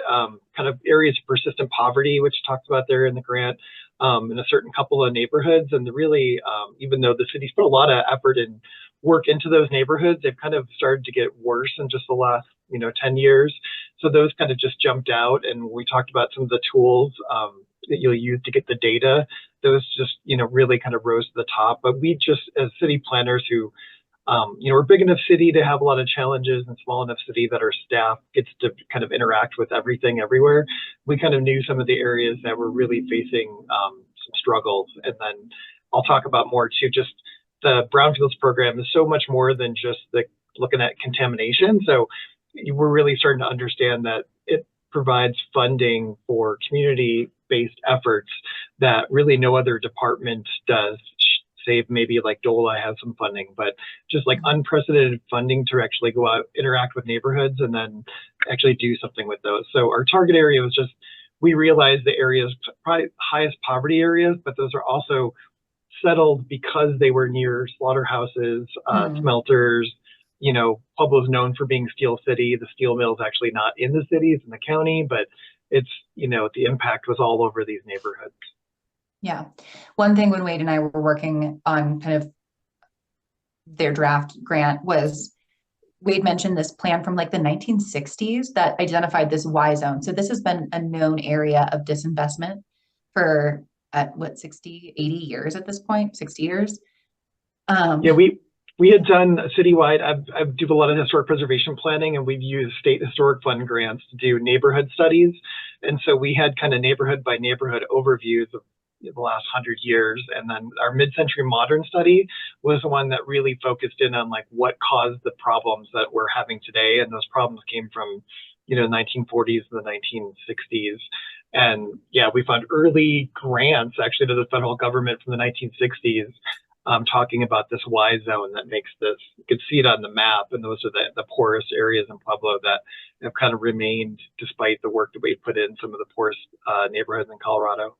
kind of areas of persistent poverty, which talked about there in the grant, in a certain couple of neighborhoods. And really, even though the city's put a lot of effort and work into those neighborhoods, they've kind of started to get worse in just the last, 10 years. So those kind of just jumped out. And we talked about some of the tools that you'll use to get the data. Those just, really kind of rose to the top. But we just, as city planners who, we're a big enough city to have a lot of challenges, and small enough city that our staff gets to kind of interact with everything everywhere. We kind of knew some of the areas that were really facing some struggles. And then I'll talk about more too. Just the Brownfields program is so much more than just looking at contamination. So we're really starting to understand that it provides funding for community-based efforts that really no other department does. Save maybe like DOLA has some funding, but just like unprecedented funding to actually go out, interact with neighborhoods, and then actually do something with those. So our target area was just, we realized the areas, probably highest poverty areas, but those are also settled because they were near slaughterhouses, smelters. You know, Pueblo's known for being Steel City. The steel mill is actually not in the city, it's in the county, but it's, you know, the impact was all over these neighborhoods. Yeah. One thing when Wade and I were working on kind of their draft grant was Wade mentioned this plan from like the 1960s that identified this Y zone. So this has been a known area of disinvestment for what, 60, 80 years at this point, 60 years. Yeah, we had done a citywide, I do a lot of historic preservation planning, and we've used state historic fund grants to do neighborhood studies. And so we had kind of neighborhood by neighborhood overviews of the last 100 years. And then our mid-century modern study was the one that really focused in on like what caused the problems that we're having today. And those problems came from, you know, the 1940s and the 1960s. And yeah, we found early grants actually to the federal government from the 1960s talking about this Y zone that makes this, you can see it on the map, and those are the poorest areas in Pueblo that have kind of remained despite the work that we put in some of the poorest neighborhoods in Colorado.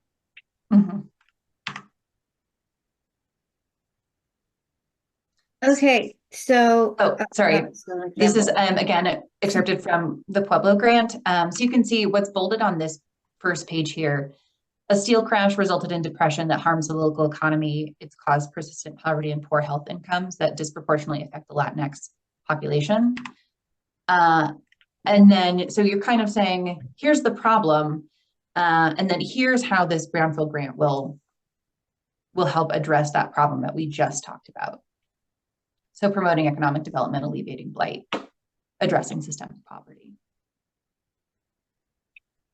Okay, so sorry. This is again excerpted from the Pueblo grant. So you can see what's bolded on this first page here. A steel crash resulted in depression that harms the local economy. It's caused persistent poverty and poor health incomes that disproportionately affect the Latinx population. And then, so you're kind of saying, here's the problem, and then here's how this Brownfield grant will help address that problem that we just talked about. So promoting economic development, alleviating blight, addressing systemic poverty.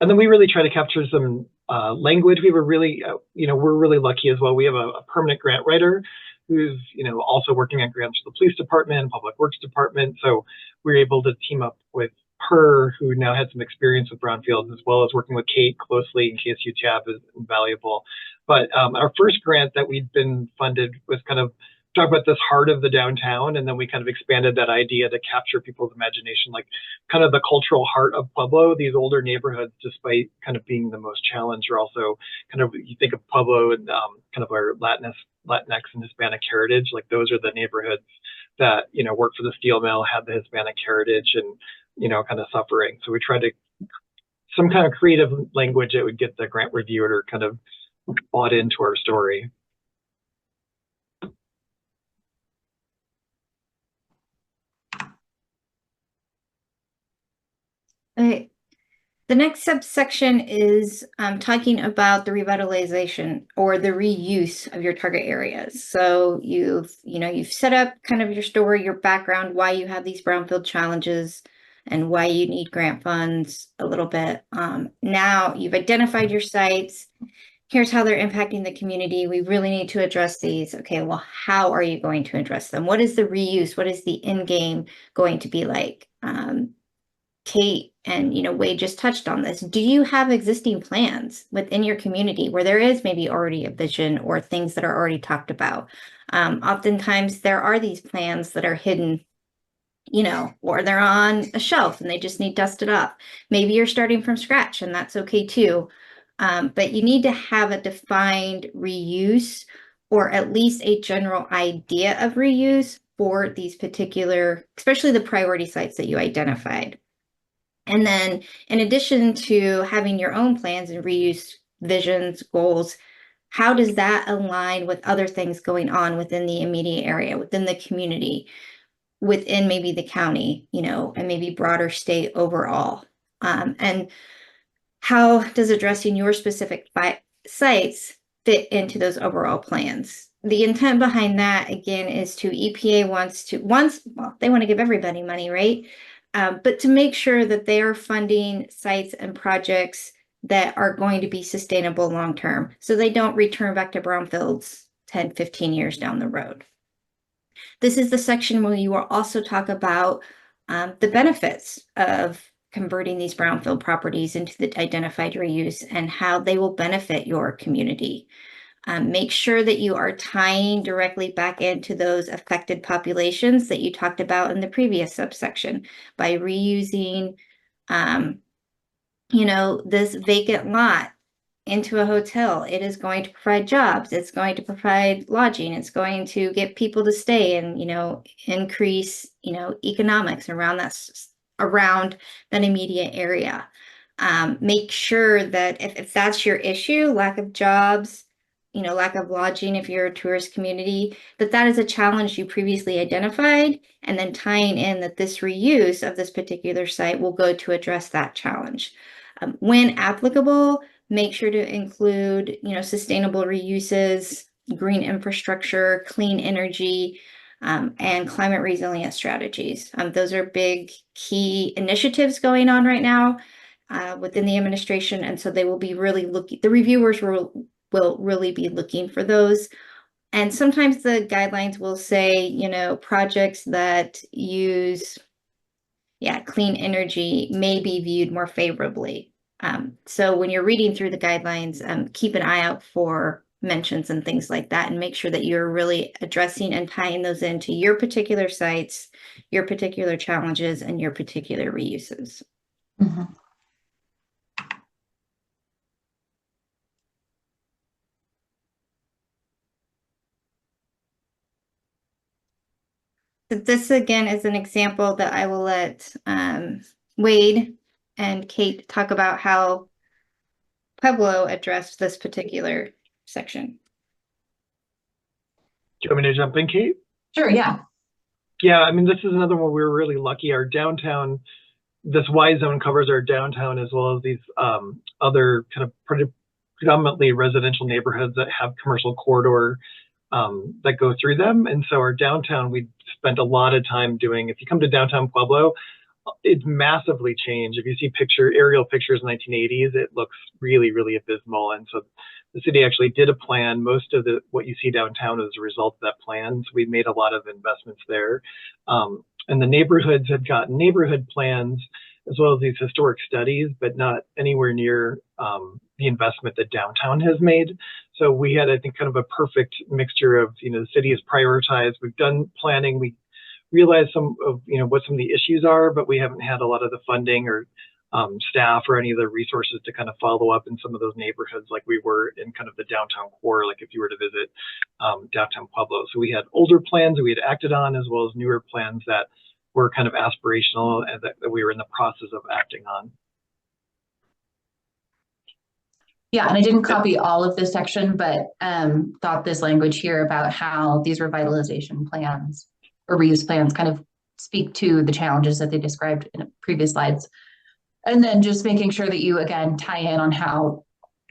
And then we really try to capture some language. We were really, you know, we're really lucky as well. We have a permanent grant writer who's, you know, also working on grants for the police department and public works department. So we're able to team up with her, who now had some experience with Brownfield, as well as working with Kate closely in case UTAB is invaluable. But our first grant that we'd been funded was kind of talk about this heart of the downtown, and then we kind of expanded that idea to capture people's imagination, like kind of the cultural heart of Pueblo. These older neighborhoods, despite kind of being the most challenged, are also kind of, you think of Pueblo and kind of our Latinx and Hispanic heritage, like those are the neighborhoods that, you know, worked for the steel mill, had the Hispanic heritage, and, you know, kind of suffering. So we tried to some kind of creative language that would get the grant reviewer kind of bought into our story. Okay. The next subsection is talking about the revitalization or the reuse of your target areas. So you've set up kind of your story, your background, why you have these brownfield challenges and why you need grant funds a little bit. Now you've identified your sites. Here's how they're impacting the community. We really need to address these. Okay, well, how are you going to address them? What is the reuse? What is the end game going to be like? Kate and Wade just touched on this. Do you have existing plans within your community where there is maybe already a vision or things that are already talked about? Oftentimes there are these plans that are hidden, or they're on a shelf and they just need dusted up. Maybe you're starting from scratch and that's okay too. But you need to have a defined reuse or at least a general idea of reuse for these particular, especially the priority sites that you identified. And then in addition to having your own plans and reuse visions, goals, how does that align with other things going on within the immediate area, within the community, within maybe the county, and maybe broader state overall? And how does addressing your specific sites fit into those overall plans? The intent behind that, again, is to EPA they want to give everybody money, right? But to make sure that they are funding sites and projects that are going to be sustainable long-term, so they don't return back to brownfields 10, 15 years down the road. This is the section where you will also talk about the benefits of converting these brownfield properties into the identified reuse and how they will benefit your community. Make sure that you are tying directly back into those affected populations that you talked about in the previous subsection by reusing, this vacant lot into a hotel. It is going to provide jobs. It's going to provide lodging. It's going to get people to stay and, increase, economics around around that immediate area. Make sure that if that's your issue, lack of jobs, lack of lodging, if you're a tourist community, that is a challenge you previously identified, and then tying in that this reuse of this particular site will go to address that challenge. When applicable, make sure to include, sustainable reuses, green infrastructure, clean energy, and climate resilient strategies. Those are big key initiatives going on right now within the administration, and so they will be really looking, the reviewers will really be looking for those. And sometimes the guidelines will say, projects that use clean energy may be viewed more favorably. So when you're reading through the guidelines, keep an eye out for mentions and things like that, and make sure that you're really addressing and tying those into your particular sites, your particular challenges, and your particular reuses. Mm-hmm. This again is an example that I will let Wade and Kate talk about how Pueblo addressed this particular section. Do you want me to jump in, Kate? Sure, yeah. Yeah, I mean, this is another one we were really lucky. Our downtown, this Y zone covers our downtown as well as these other kind of predominantly residential neighborhoods that have commercial corridor that go through them. And so our downtown, we spent a lot of time doing, if you come to downtown Pueblo, it's massively changed. If you see aerial pictures in the 1980s, it looks really, really abysmal. And so the city actually did a plan. Most of what you see downtown is a result of that plan. So we made a lot of investments there. And the neighborhoods have gotten neighborhood plans as well as these historic studies, but not anywhere near the investment that downtown has made. So we had, I think, kind of a perfect mixture of, the city has prioritized. We've done planning. We realized some of, what some of the issues are, but we haven't had a lot of the funding or staff or any of the resources to kind of follow up in some of those neighborhoods like we were in kind of the downtown core, like if you were to visit downtown Pueblo. So we had older plans that we had acted on as well as newer plans that were kind of aspirational and that we were in the process of acting on. Yeah, and I didn't copy all of this section, but thought this language here about how these revitalization plans or reuse plans kind of speak to the challenges that they described in previous slides. And then just making sure that you, again, tie in on how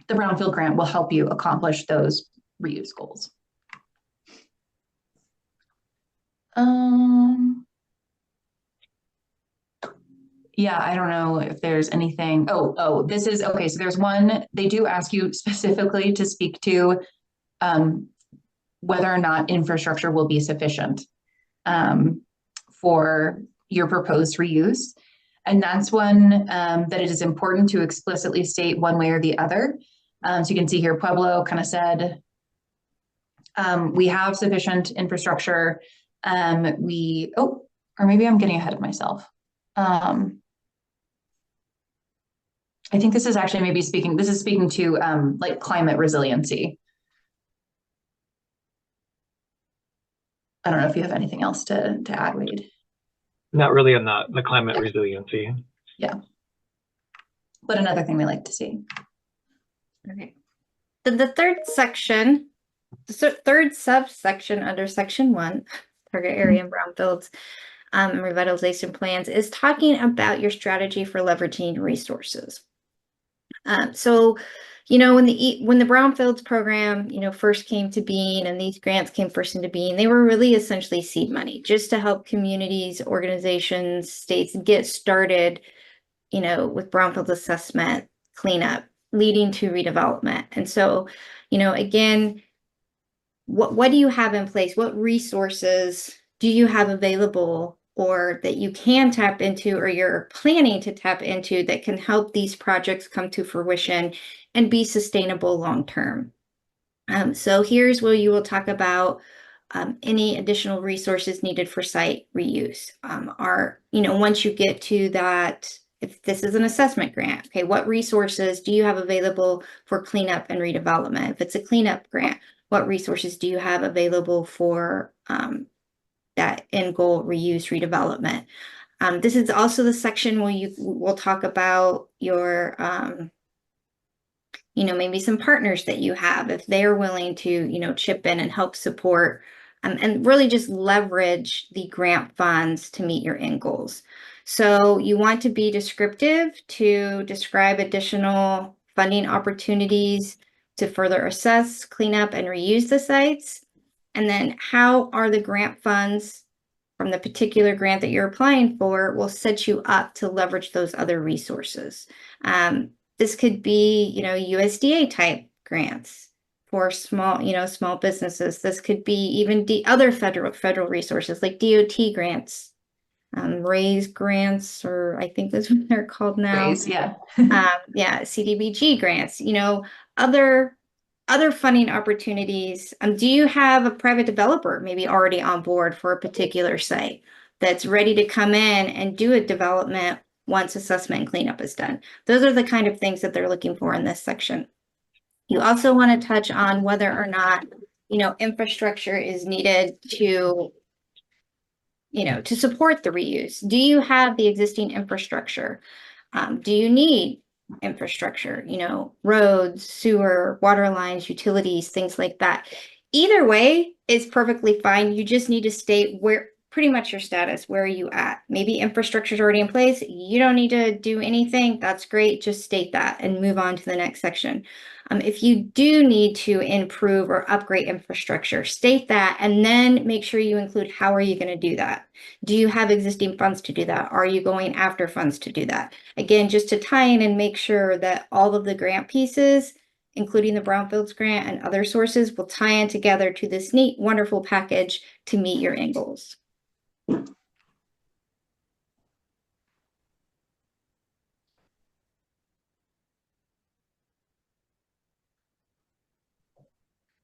the Brownfield grant will help you accomplish those reuse goals. Yeah, I don't know if there's anything. Oh, this is okay. So there's one, they do ask you specifically to speak to whether or not infrastructure will be sufficient for your proposed reuse. And that's one that it is important to explicitly state one way or the other. So you can see here, Pueblo kind of said, we have sufficient infrastructure. Or maybe I'm getting ahead of myself. I think this is actually maybe speaking to like climate resiliency. I don't know if you have anything else to add, Wade. Not really on the climate resiliency. Yeah. But another thing we like to see. Okay. The third section, the third subsection under section 1, target area and brownfields and revitalization plans, is talking about your strategy for leveraging resources. So, when the Brownfields program, first came to being, and these grants came first into being, they were really essentially seed money just to help communities, organizations, states get started, with Brownfields assessment, cleanup, leading to redevelopment. And so, again, what do you have in place? What resources do you have available or that you can tap into or you're planning to tap into that can help these projects come to fruition and be sustainable long-term? So here's where you will talk about any additional resources needed for site reuse. Once you get to that If this is an assessment grant, okay, what resources do you have available for cleanup and redevelopment? If it's a cleanup grant, what resources do you have available for that end goal reuse redevelopment? This is also the section where we'll talk about your maybe some partners that you have, if they're willing to, chip in and help support, and really just leverage the grant funds to meet your end goals. So you want to be descriptive to describe additional funding opportunities to further assess, clean up, and reuse the sites. And then how are the grant funds from the particular grant that you're applying for will set you up to leverage those other resources. This could be, USDA type grants for small businesses. This could be even the other federal resources like DOT grants, RAISE grants, or I think that's what they're called now. RAISE, yeah. Yeah, CDBG grants, other funding opportunities. Do you have a private developer maybe already on board for a particular site that's ready to come in and do a development once assessment and cleanup is done? Those are the kind of things that they're looking for in this section. You also want to touch on whether or not, infrastructure is needed to support the reuse. Do you have the existing infrastructure? Do you need infrastructure, roads, sewer, water lines, utilities, things like that? Either way is perfectly fine. You just need to state pretty much your status. Where are you at? Maybe infrastructure is already in place. You don't need to do anything. That's great. Just state that and move on to the next section. If you do need to improve or upgrade infrastructure, state that, and then make sure you include how are you going to do that? Do you have existing funds to do that? Are you going after funds to do that? Again, just to tie in and make sure that all of the grant pieces, including the Brownfields grant and other sources, will tie in together to this neat, wonderful package to meet your end goals.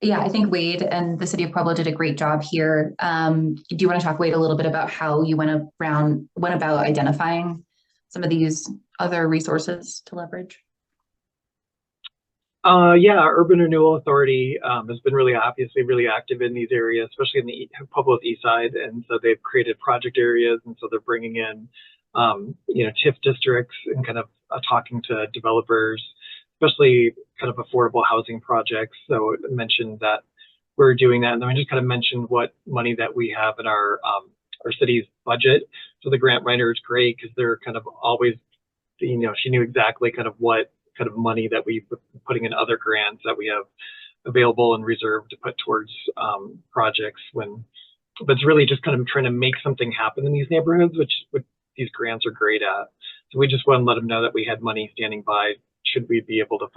Yeah, I think Wade and the City of Pueblo did a great job here. Do you want to talk, Wade, a little bit about how you went about identifying some of these other resources to leverage? Yeah, our Urban Renewal Authority has been really active in these areas, especially in the Pueblo's east side. And so they've created project areas, and so they're bringing in, TIF districts and kind of talking to developers, especially kind of affordable housing projects. So I mentioned that we're doing that, and then I just kind of mentioned what money that we have in our city's budget. So the grant writer is great because they're kind of always, she knew exactly kind of what kind of money that we putting in other grants that we have available and reserved to put towards projects but it's really just kind of trying to make something happen in these neighborhoods, which these grants are great at. So we just want to let them know that we had money standing by should we be able to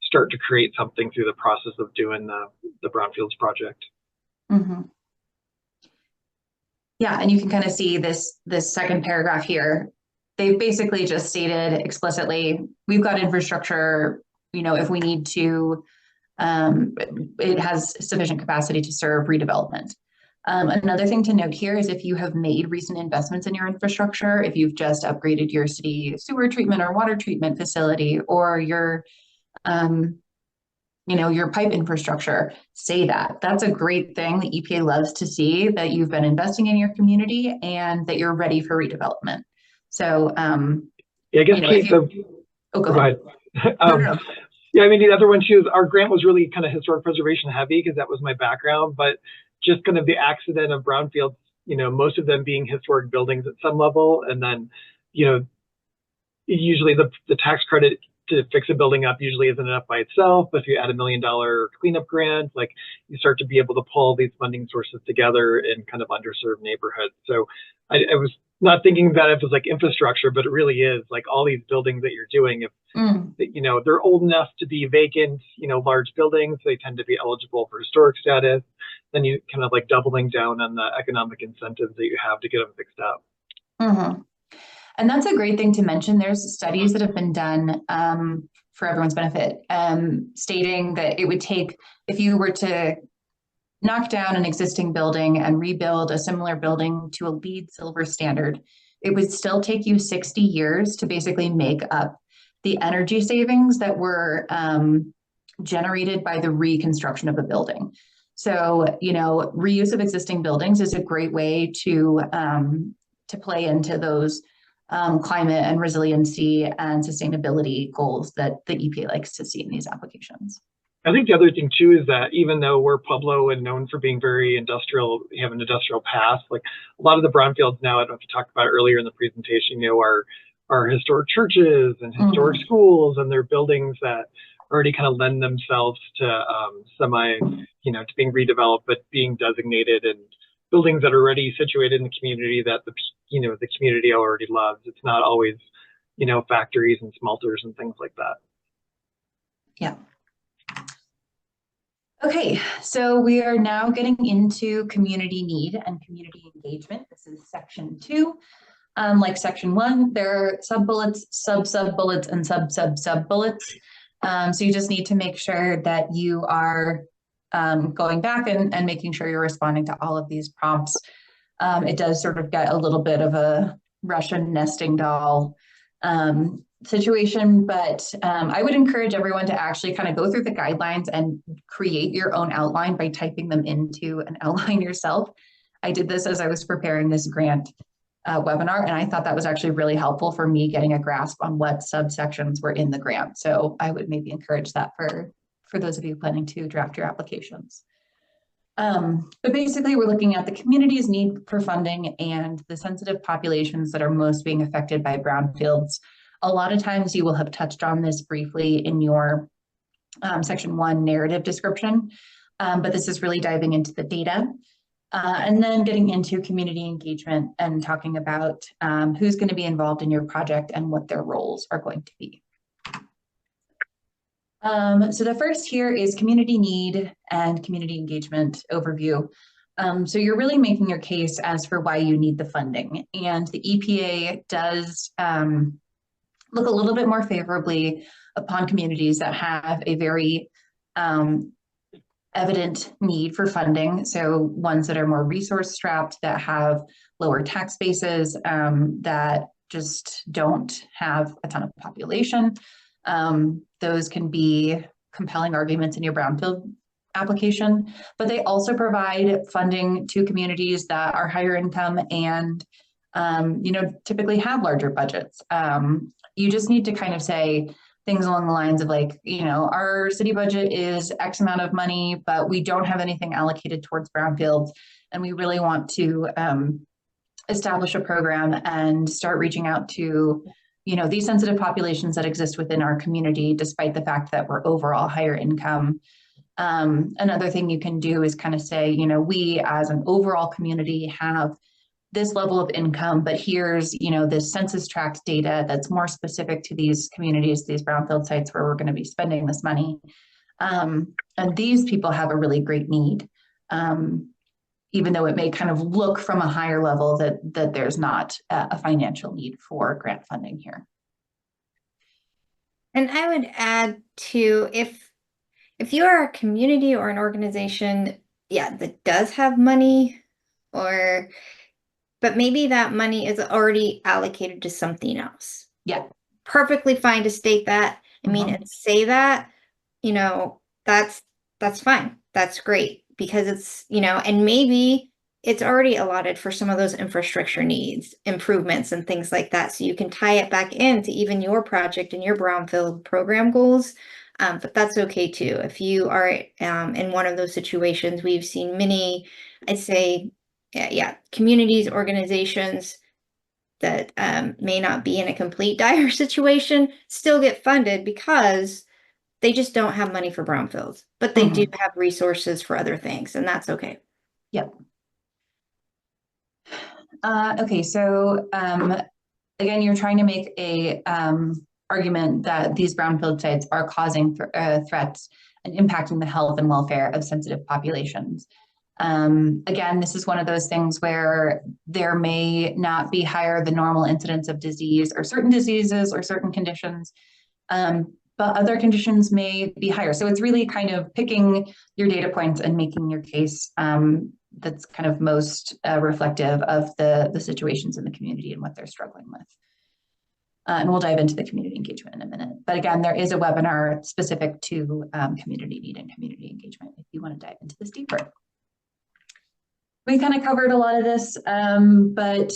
start to create something through the process of doing the Brownfields project. Mm-hmm. Yeah, and you can kind of see this second paragraph here. They've basically just stated explicitly, we've got infrastructure, if we need to, it has sufficient capacity to serve redevelopment. Another thing to note here is if you have made recent investments in your infrastructure, if you've just upgraded your city sewer treatment or water treatment facility, or your pipe infrastructure, say that. That's a great thing. The EPA loves to see that you've been investing in your community and that you're ready for redevelopment. So, yeah, I guess Kate, go ahead. No. Yeah, I mean, the other one too is our grant was really kind of historic preservation heavy because that was my background, but just kind of the accident of Brownfield, most of them being historic buildings at some level, and then, usually the tax credit to fix a building up usually isn't enough by itself. But if you add $1 million cleanup grant, like you start to be able to pull these funding sources together in kind of underserved neighborhoods. So I was not thinking that it was like infrastructure, but it really is like all these buildings that you're doing. If they're old enough to be vacant, large buildings, they tend to be eligible for historic status. Then you kind of like doubling down on the economic incentives that you have to get them fixed up. Mm-hmm. And that's a great thing to mention. There's studies that have been done for everyone's benefit, stating that it would take, if you were to knock down an existing building and rebuild a similar building to a LEED Silver standard, it would still take you 60 years to basically make up the energy savings that were generated by the reconstruction of a building. So, reuse of existing buildings is a great way to play into those climate and resiliency and sustainability goals that the EPA likes to see in these applications. I think the other thing too is that even though we're Pueblo and known for being very industrial, we have an industrial past, like a lot of the brownfields now, I don't know if you talked about it earlier in the presentation, are historic churches and historic schools, and they're buildings that already kind of lend themselves to to being redeveloped, but being designated, and buildings that are already situated in the community that the community already loves. It's not always, factories and smelters and things like that. Yeah. Okay, so we are now getting into community need and community engagement. This is section 2. Like section 1, there are sub-bullets, sub-sub-bullets, and sub-sub-sub-bullets. So you just need to make sure that you are going back and making sure you're responding to all of these prompts. It does sort of get a little bit of a Russian nesting doll situation, but I would encourage everyone to actually kind of go through the guidelines and create your own outline by typing them into an outline yourself. I did this as I was preparing this grant webinar, and I thought that was actually really helpful for me getting a grasp on what subsections were in the grant. So I would maybe encourage that for those of you planning to draft your applications. But basically, we're looking at the community's need for funding and the sensitive populations that are most being affected by brownfields. A lot of times you will have touched on this briefly in your section 1 narrative description, but this is really diving into the data and then getting into community engagement and talking about who's going to be involved in your project and what their roles are going to be. So the first here is community need and community engagement overview. So you're really making your case as for why you need the funding, and the EPA does look a little bit more favorably upon communities that have a very evident need for funding. So ones that are more resource strapped, that have lower tax bases, that just don't have a ton of population. Those can be compelling arguments in your brownfield application, but they also provide funding to communities that are higher income and typically have larger budgets. You just need to kind of say things along the lines of like, our city budget is X amount of money, but we don't have anything allocated towards brownfields. And we really want to establish a program and start reaching out to, these sensitive populations that exist within our community, despite the fact that we're overall higher income. Another thing you can do is kind of say, we as an overall community have this level of income, but here's, this census tract data that's more specific to these communities, these brownfield sites where we're going to be spending this money. And these people have a really great need, even though it may kind of look from a higher level that there's not a financial need for grant funding here. And I would add too, if you are a community or an organization, that does have money, but maybe that money is already allocated to something else. Yeah. Perfectly fine to state that. I mean, and say that, that's fine. That's great because it's, and maybe it's already allotted for some of those infrastructure needs, improvements and things like that. So you can tie it back into even your project and your brownfield program goals. But that's okay too. If you are in one of those situations, we've seen many, I'd say, communities, organizations that may not be in a complete dire situation still get funded because they just don't have money for brownfields, but they do have resources for other things, and that's okay. Yep. Okay, so again, you're trying to make a argument that these brownfield sites are causing threats and impacting the health and welfare of sensitive populations. Again, this is one of those things where there may not be higher than normal incidence of disease or certain diseases or certain conditions, but other conditions may be higher. So it's really kind of picking your data points and making your case that's kind of most reflective of the situations in the community and what they're struggling with. And we'll dive into the community engagement in a minute. But again, there is a webinar specific to community need and community engagement if you want to dive into this deeper. We kind of covered a lot of this, but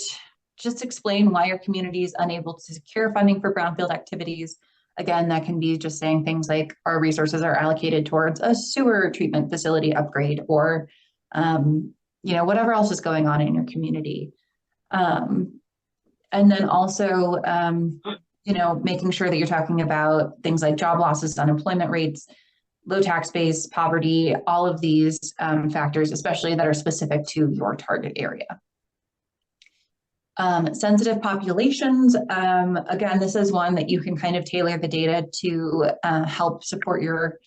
just explain why your community is unable to secure funding for brownfield activities. Again, that can be just saying things like our resources are allocated towards a sewer treatment facility upgrade, or whatever else is going on in your community. And then also, making sure that you're talking about things like job losses, unemployment rates, low tax base, poverty, all of these factors, especially that are specific to your target area. Sensitive populations, again, this is one that you can kind of tailor the data to help support your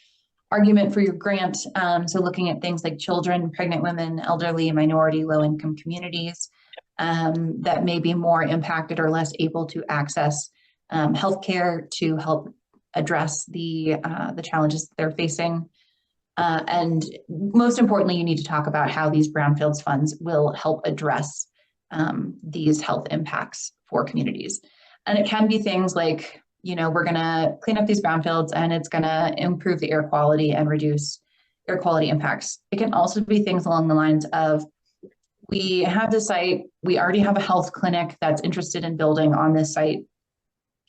argument for your grant. So looking at things like children, pregnant women, elderly, minority, low-income communities that may be more impacted or less able to access healthcare to help address the challenges that they're facing. And most importantly, you need to talk about how these Brownfields funds will help address these health impacts for communities. And it can be things like, we're going to clean up these brownfields and it's going to improve the air quality and reduce air quality impacts. It can also be things along the lines of, we have this site, we already have a health clinic that's interested in building on this site.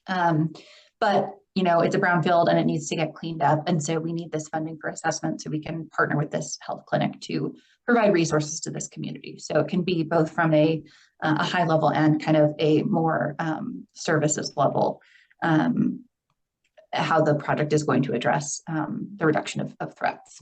But it's a brownfield and it needs to get cleaned up. And so we need this funding for assessment so we can partner with this health clinic to provide resources to this community. So it can be both from a high level and kind of a more services level, how the project is going to address the reduction of threats.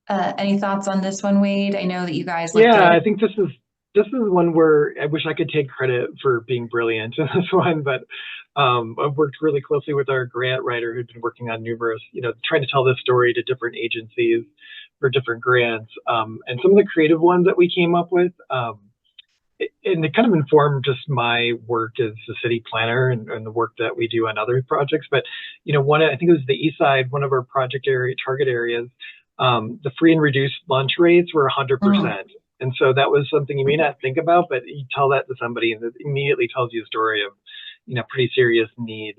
Any thoughts on this one, Wade? I know that you guys looked Yeah, at... I think this is one where I wish I could take credit for being brilliant in this one, but I've worked really closely with our grant writer who'd been working on numerous, trying to tell this story to different agencies for different grants. And some of the creative ones that we came up with, and it kind of informed just my work as a city planner and the work that we do on other projects. But, I think it was the East Side, one of our project target areas, the free and reduced lunch rates were 100%. And so that was something you may not think about, but you tell that to somebody and it immediately tells you a story of, pretty serious need.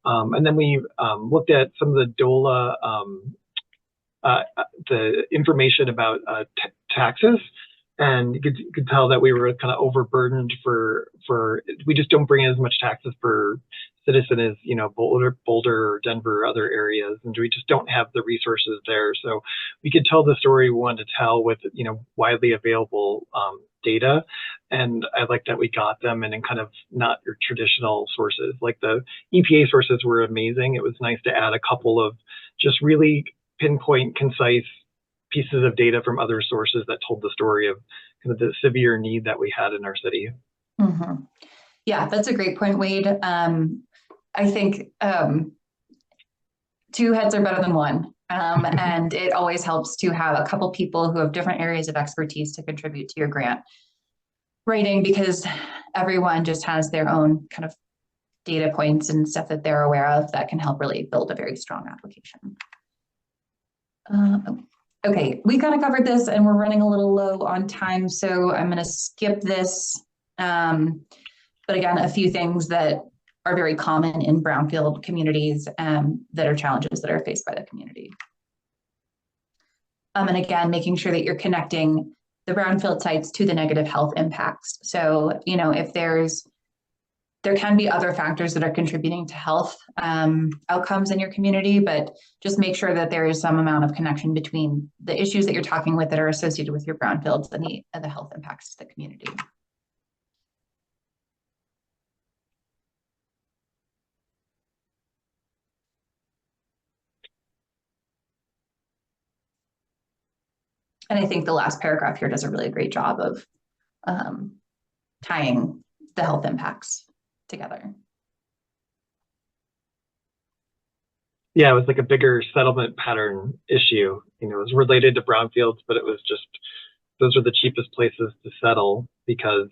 And then we looked at some of the DOLA, the information about taxes. And you could tell that we were kind of overburdened for we just don't bring in as much taxes per citizen as Boulder or Denver or other areas, and we just don't have the resources there. So we could tell the story we wanted to tell with widely available data, and I like that we got them and in kind of not your traditional sources. Like the EPA sources were amazing. It was nice to add a couple of just really pinpoint, concise pieces of data from other sources that told the story of kind of the severe need that we had in our city. Mm-hmm. Yeah, that's a great point, Wade. I think two heads are better than one. And it always helps to have a couple people who have different areas of expertise to contribute to your grant writing, because everyone just has their own kind of data points and stuff that they're aware of that can help really build a very strong application. Okay, we kind of covered this and we're running a little low on time, so I'm going to skip this. But again, a few things that are very common in brownfield communities that are challenges that are faced by the community. And again, making sure that you're connecting the brownfield sites to the negative health impacts. So, if there can be other factors that are contributing to health outcomes in your community, but just make sure that there is some amount of connection between the issues that you're talking with that are associated with your brownfields and the health impacts to the community. And I think the last paragraph here does a really great job of tying the health impacts together. Yeah, it was like a bigger settlement pattern issue. It was related to brownfields, but it was just, those were the cheapest places to settle because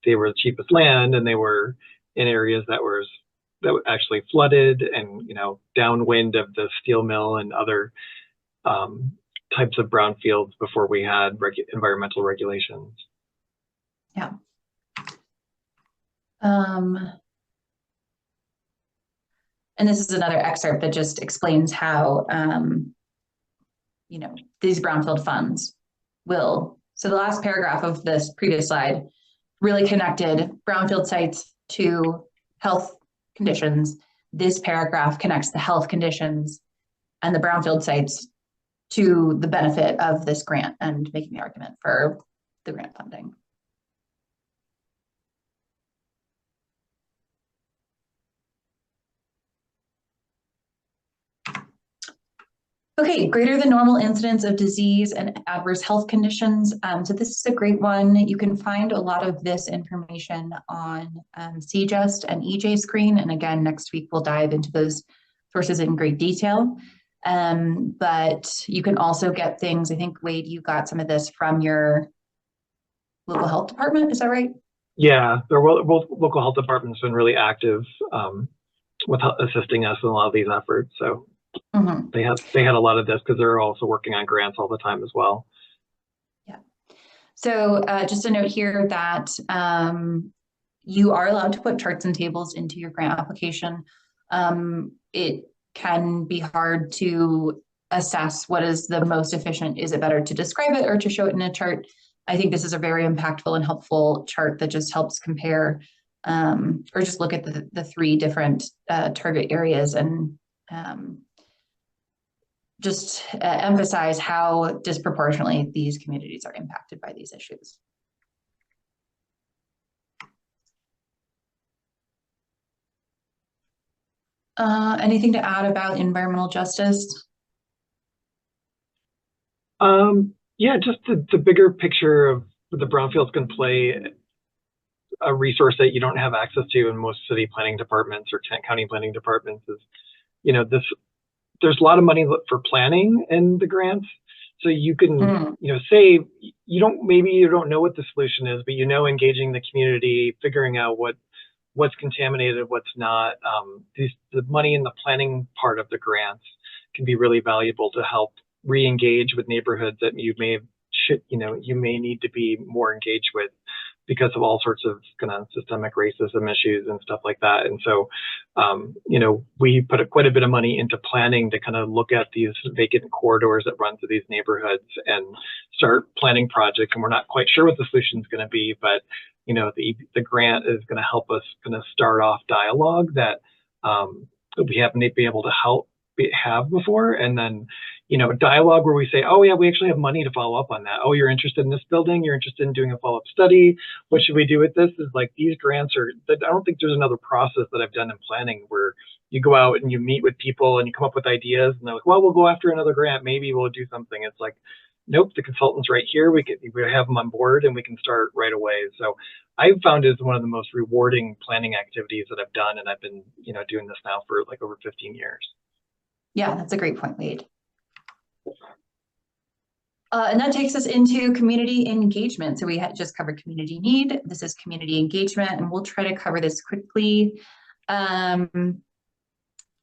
they were the cheapest land and they were in areas that were that actually flooded and, downwind of the steel mill and other types of brownfields before we had environmental regulations. Yeah. And this is another excerpt that just explains how, these brownfield funds will. So the last paragraph of this previous slide really connected brownfield sites to health conditions. This paragraph connects the health conditions and the brownfield sites to the benefit of this grant and making the argument for the grant funding. Okay, greater than normal incidence of disease and adverse health conditions. So this is a great one. You can find a lot of this information on CJust and EJ screen. And again, next week we'll dive into those sources in great detail. But you can also get things, I think, Wade, you got some of this from your local health department, is that right? Yeah, both local health departments have been really active with assisting us in a lot of these efforts. So they had a lot of this because they're also working on grants all the time as well. Yeah. So just a note here that you are allowed to put charts and tables into your grant application. It can be hard to assess what is the most efficient. Is it better to describe it or to show it in a chart? I think this is a very impactful and helpful chart that just helps compare or just look at the three different target areas and just emphasize how disproportionately these communities are impacted by these issues. Anything to add about environmental justice? Yeah, just the bigger picture of the brownfields can play a resource that you don't have access to in most city planning departments or county planning departments is, there's a lot of money for planning in the grants. So you can, say maybe you don't know what the solution is, but engaging the community, figuring out what's contaminated, what's not. The money in the planning part of the grants can be really valuable to help re-engage with neighborhoods that you may need to be more engaged with because of all sorts of kind of systemic racism issues and stuff like that. And so, we put quite a bit of money into planning to kind of look at these vacant corridors that run through these neighborhoods and start planning projects. And we're not quite sure what the solution is going to be, but the grant is going to help us kind of start off dialogue that we haven't been able to have before. And then, dialogue where we say, oh yeah, we actually have money to follow up on that. Oh, you're interested in this building? You're interested in doing a follow-up study? What should we do with this? Is like these grants I don't think there's another process that I've done in planning where you go out and you meet with people and you come up with ideas and they're like, well, we'll go after another grant. Maybe we'll do something. It's like, nope, the consultant's right here. We have them on board and we can start right away. So I've found it's one of the most rewarding planning activities that I've done. And I've been, doing this now for like over 15 years. Yeah, that's a great point, Wade. And that takes us into community engagement. So we had just covered community need. This is community engagement, and we'll try to cover this quickly. But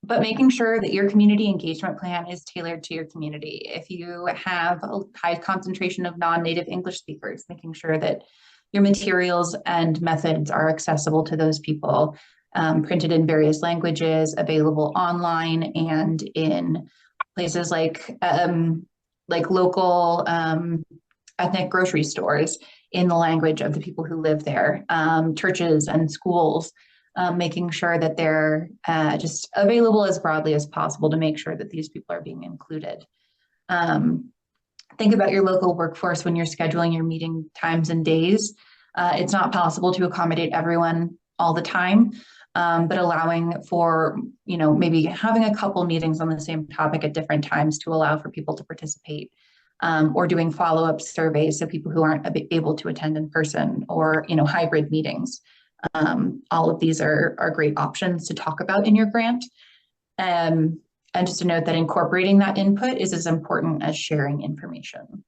making sure that your community engagement plan is tailored to your community. If you have a high concentration of non-native English speakers, making sure that your materials and methods are accessible to those people, printed in various languages, available online and in places like local ethnic grocery stores in the language of the people who live there, churches and schools, making sure that they're just available as broadly as possible to make sure that these people are being included. Think about your local workforce when you're scheduling your meeting times and days. It's not possible to accommodate everyone all the time, but allowing for, maybe having a couple meetings on the same topic at different times to allow for people to participate, or doing follow-up surveys so people who aren't able to attend in person, or, hybrid meetings. All of these are great options to talk about in your grant. And just to note that incorporating that input is as important as sharing information.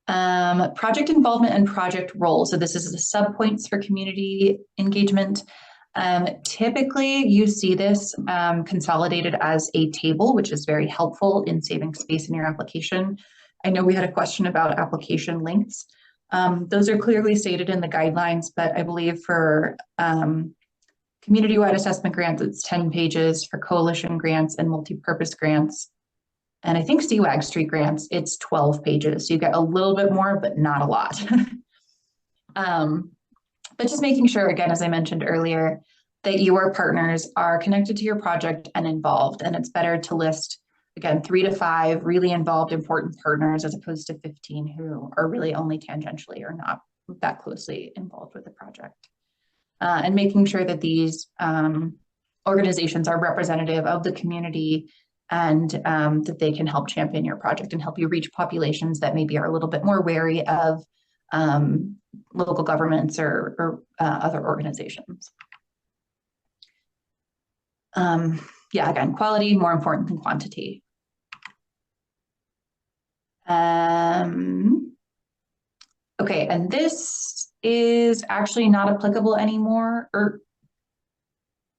Project involvement and project role. So this is the subpoints for community engagement. Typically, you see this consolidated as a table, which is very helpful in saving space in your application. I know we had a question about application links. Those are clearly stated in the guidelines, but I believe for community-wide assessment grants, it's 10 pages. For coalition grants and multi-purpose grants, and I think CWAG street grants, it's 12 pages. So you get a little bit more, but not a lot. But just making sure, again, as I mentioned earlier, that your partners are connected to your project and involved. And it's better to list, again, 3 to 5 really involved, important partners as opposed to 15 who are really only tangentially or not that closely involved with the project. And making sure that these organizations are representative of the community and that they can help champion your project and help you reach populations that maybe are a little bit more wary of local governments or other organizations. Yeah, again, quality more important than quantity. Okay, and this is actually not applicable anymore, or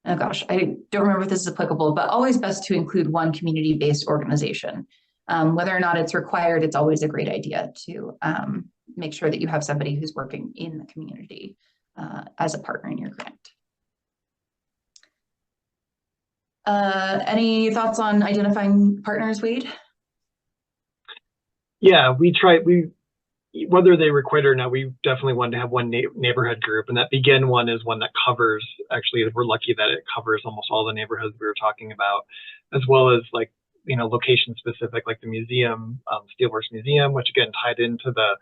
oh gosh, I don't remember if this is applicable, but always best to include one community-based organization. Whether or not it's required, it's always a great idea to make sure that you have somebody who's working in the community as a partner in your grant. Any thoughts on identifying partners, Wade? Yeah, whether they require it or not, we definitely wanted to have one neighborhood group, and that Begin one is one that covers, actually, we're lucky that it covers almost all the neighborhoods we were talking about, as well as like, location specific, like the museum, Steelworks Museum, which again tied into the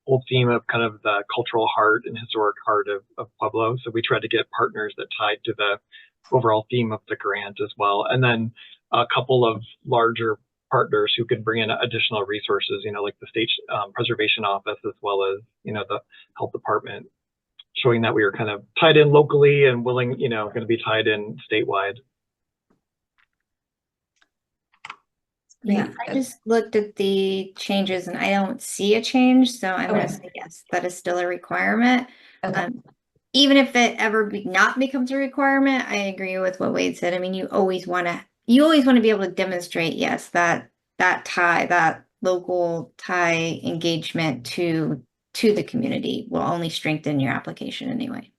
whole theme of kind of the cultural heart and historic heart of Pueblo. So we tried to get partners that tied to the overall theme of the grant as well. And then a couple of larger partners who could bring in additional resources, like the state preservation office, as well as, the health department, showing that we were kind of tied in locally and willing, going to be tied in statewide. Yeah, I just looked at the changes and I don't see a change, so I'm going to say yes, that is still a requirement. Okay. Even if it ever not becomes a requirement, I agree with what Wade said. I mean, you always want to be able to demonstrate, yes, that tie, that local tie engagement to the community will only strengthen your application anyway.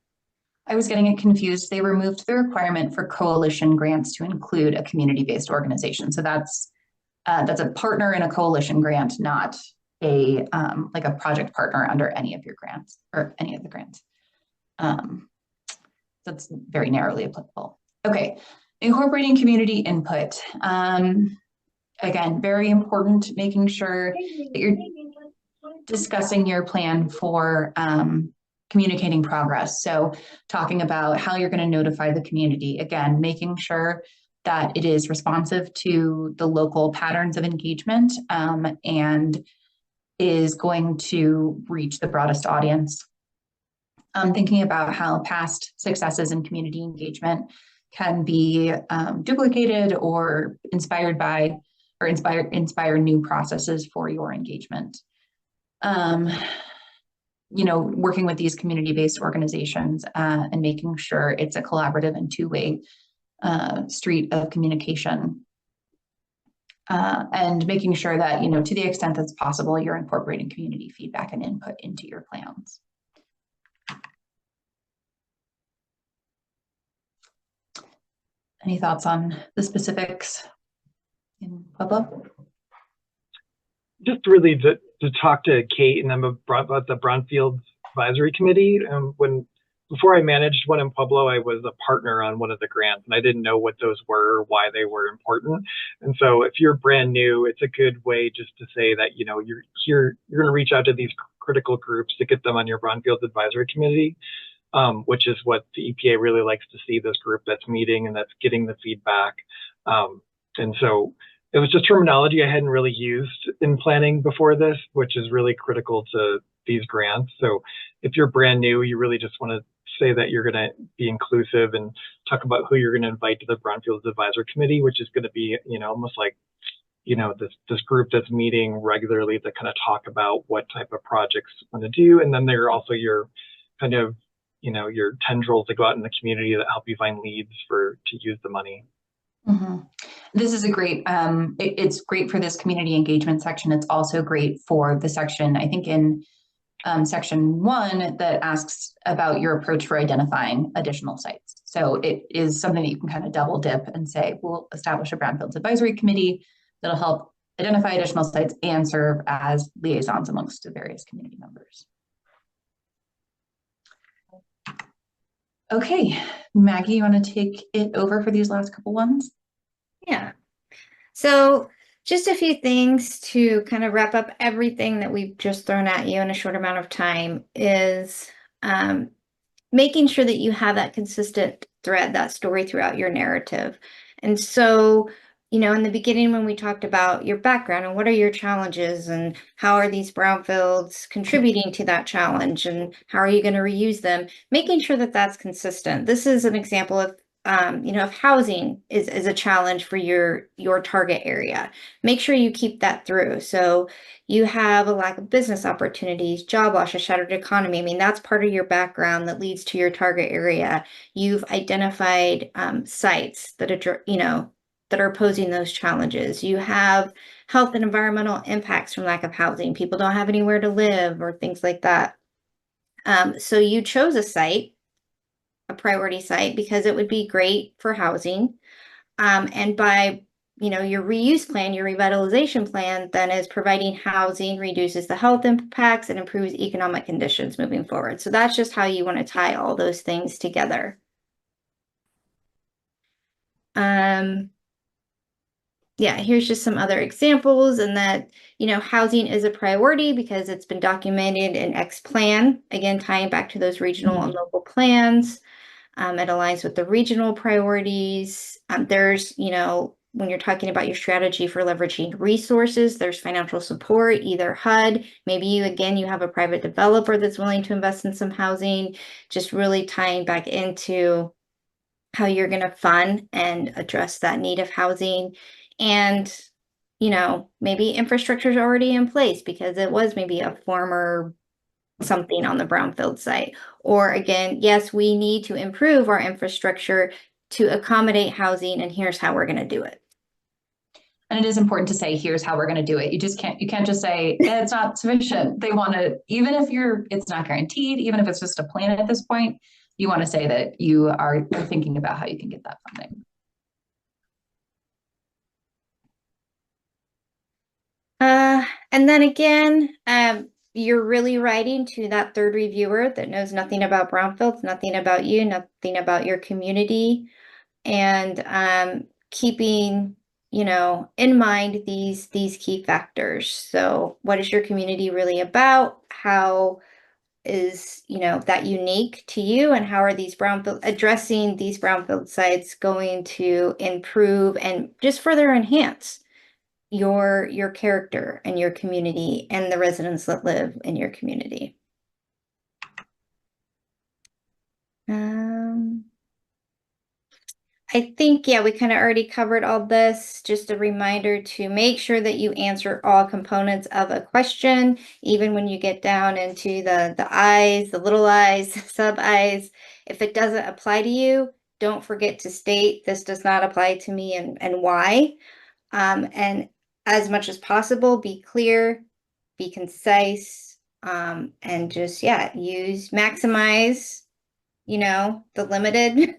I was getting it confused. They removed the requirement for coalition grants to include a community-based organization. So that's a partner in a coalition grant, not a like a project partner under any of your grants or any of the grants. That's very narrowly applicable. Okay, incorporating community input. Again, very important, making sure that you're discussing your plan for communicating progress. So talking about how you're going to notify the community, again, making sure that it is responsive to the local patterns of engagement and is going to reach the broadest audience. Thinking about how past successes in community engagement can be duplicated or inspired by, or inspire new processes for your engagement. Working with these community-based organizations and making sure it's a collaborative and two-way street of communication, and making sure that, to the extent that's possible, you're incorporating community feedback and input into your plans. Any thoughts on the specifics in Pueblo? Just really to talk to Kate and them about the Brownfields Advisory Committee. Before I managed one in Pueblo, I was a partner on one of the grants, and I didn't know what those were, why they were important. And so if you're brand new, it's a good way just to say that, you're going to reach out to these critical groups to get them on your Brownfields Advisory Committee, which is what the EPA really likes to see, this group that's meeting and that's getting the feedback. And so it was just terminology I hadn't really used in planning before this, which is really critical to these grants. So if you're brand new, you really just want to say that you're going to be inclusive and talk about who you're going to invite to the Brownfields Advisory Committee, which is going to be, almost like, this group that's meeting regularly to kind of talk about what type of projects you want to do. And then they're also your kind of your tendrils that go out in the community that help you find leads to use the money. Mm-hmm. This is a great, it's great for this community engagement section. It's also great for the section, I think in section 1 that asks about your approach for identifying additional sites. So it is something that you can kind of double dip and say, we'll establish a Brownfields advisory committee that'll help identify additional sites and serve as liaisons amongst the various community members. Okay, Maggie, you want to take it over for these last couple ones? Yeah. So just a few things to kind of wrap up everything that we've just thrown at you in a short amount of time is making sure that you have that consistent thread, that story throughout your narrative. And so, in the beginning, when we talked about your background and what are your challenges and how are these brownfields contributing to that challenge and how are you going to reuse them, making sure that that's consistent. This is an example of if housing is a challenge for your target area, make sure you keep that through. So you have a lack of business opportunities, job loss, a shattered economy. I mean, that's part of your background that leads to your target area. You've identified sites that are posing those challenges. You have health and environmental impacts from lack of housing. People don't have anywhere to live or things like that. So you chose a priority site because it would be great for housing. And by your reuse plan, your revitalization plan then is providing housing, reduces the health impacts, and improves economic conditions moving forward. So that's just how you want to tie all those things together. Yeah, here's just some other examples, and that, housing is a priority because it's been documented in X plan, again, tying back to those regional and local plans. It aligns with the regional priorities. There's, when you're talking about your strategy for leveraging resources, there's financial support, either HUD, maybe you have a private developer that's willing to invest in some housing, just really tying back into how you're going to fund and address that need of housing. And, maybe infrastructure is already in place because it was maybe a former something on the brownfield site. Or again, yes, we need to improve our infrastructure to accommodate housing, and here's how we're going to do it. And it is important to say, here's how we're going to do it. You can't just say it's not sufficient. They want to, even if it's not guaranteed, even if it's just a plan at this point, you want to say that you are thinking about how you can get that funding. And then again, you're really writing to that third reviewer that knows nothing about brownfields, nothing about you, nothing about your community, and keeping in mind these key factors. So what is your community really about? How is that unique to you, and how are addressing these brownfield sites going to improve and just further enhance your character and your community and the residents that live in your community. I think, yeah, we kind of already covered all this. Just a reminder to make sure that you answer all components of a question, even when you get down into the I's, the little I's, sub I's. If it doesn't apply to you, don't forget to state this does not apply to me and why. And as much as possible, be clear, be concise, and just, maximize, the limited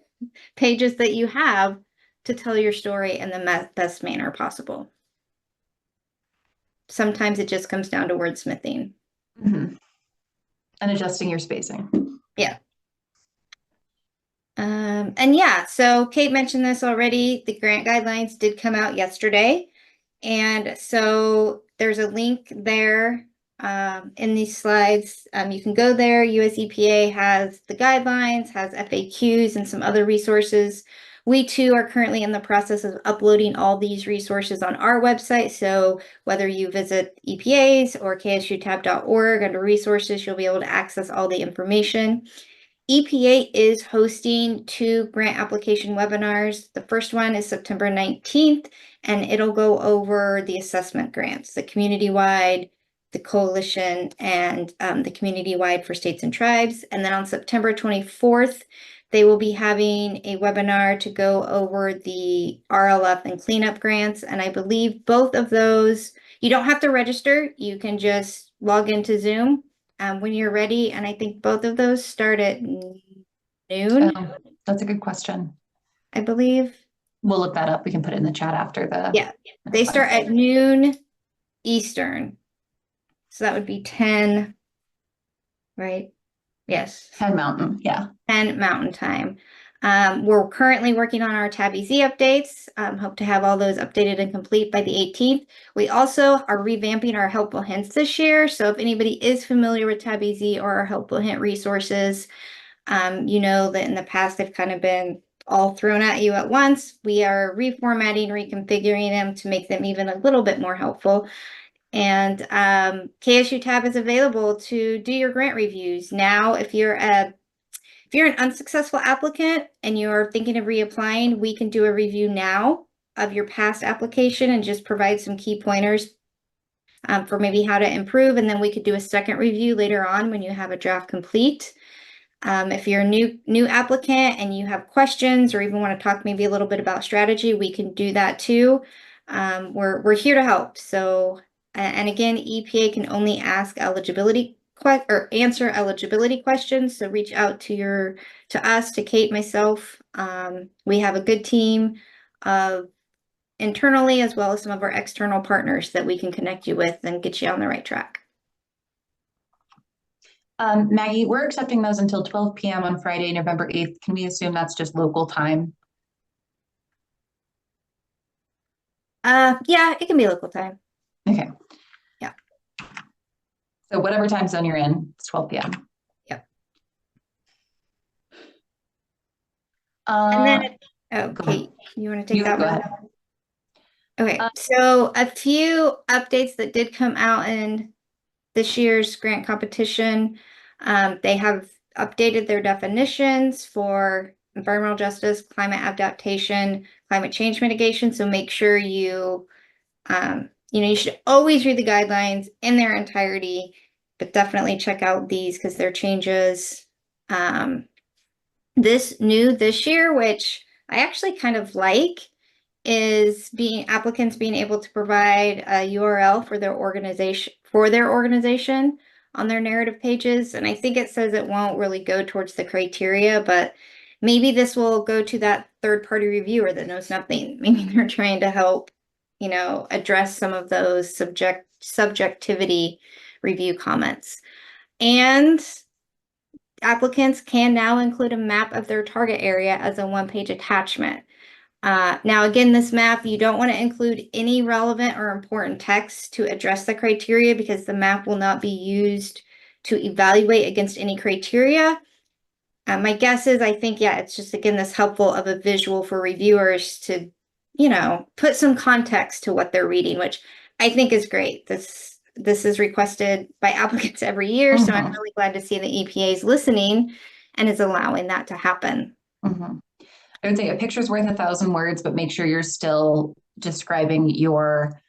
pages that you have to tell your story in the best manner possible. Sometimes it just comes down to wordsmithing. Mm-hmm. And adjusting your spacing. Yeah. And yeah, so Kate mentioned this already. The grant guidelines did come out yesterday. And so there's a link there in these slides. You can go there. US EPA has the guidelines, has FAQs and some other resources. We too are currently in the process of uploading all these resources on our website. So whether you visit EPA's or ksutab.org under resources, you'll be able to access all the information. EPA is hosting 2 grant application webinars. The first one is September 19th, and it'll go over the assessment grants, the community-wide the coalition and the community-wide for states and tribes. And then on September 24th, they will be having a webinar to go over the RLF and cleanup grants. And I believe both of those, you don't have to register. You can just log into Zoom when you're ready. And I think both of those start at noon, That's a good question. I believe. We'll look that up. We can put it in the chat after the. Yeah, they start at noon Eastern. So that would be 10, right? Yes. 10 Mountain, yeah. 10 Mountain Time. We're currently working on our Tabby Z updates. Hope to have all those updated and complete by the 18th. We also are revamping our helpful hints this year. So if anybody is familiar with Tabby Z or our helpful hint resources, you know that in the past they've kind of been all thrown at you at once. We are reformatting, reconfiguring them to make them even a little bit more helpful. And KSU Tab is available to do your grant reviews. Now, if you're an unsuccessful applicant and you're thinking of reapplying, we can do a review now of your past application and just provide some key pointers for maybe how to improve. And then we could do a second review later on when you have a draft complete. If you're a new applicant and you have questions or even want to talk maybe a little bit about strategy, we can do that too. We're here to help. So, and again, EPA can only ask eligibility or answer eligibility questions. So reach out to us, to Kate, myself. We have a good team internally as well as some of our external partners that we can connect you with and get you on the right track. Maggie, we're accepting those until 12 p.m. on Friday, November 8th. Can we assume that's just local time? Yeah, it can be local time. Okay. Yeah. So whatever time zone you're in, it's 12 p.m. Yep. And then, Kate, you want to take that one? Go ahead. Okay, so a few updates that did come out in this year's grant competition. They have updated their definitions for environmental justice, climate adaptation, climate change mitigation. So make sure you should always read the guidelines in their entirety, but definitely check out these because they're changes. This year, which I actually kind of like, is applicants being able to provide a URL for their organization on their narrative pages. And I think it says it won't really go towards the criteria, but maybe this will go to that third-party reviewer that knows nothing. Maybe they're trying to help, address some of those subjectivity review comments. And applicants can now include a map of their target area as a one-page attachment. Now, again, this map, you don't want to include any relevant or important text to address the criteria because the map will not be used to evaluate against any criteria. My guess is, I think, yeah, it's just, again, this helpful of a visual for reviewers to, put some context to what they're reading, which I think is great. This is requested by applicants every year, so I'm really glad to see the EPA is listening and is allowing that to happen. I would say a picture's worth 1,000 words, but make sure you're still describing your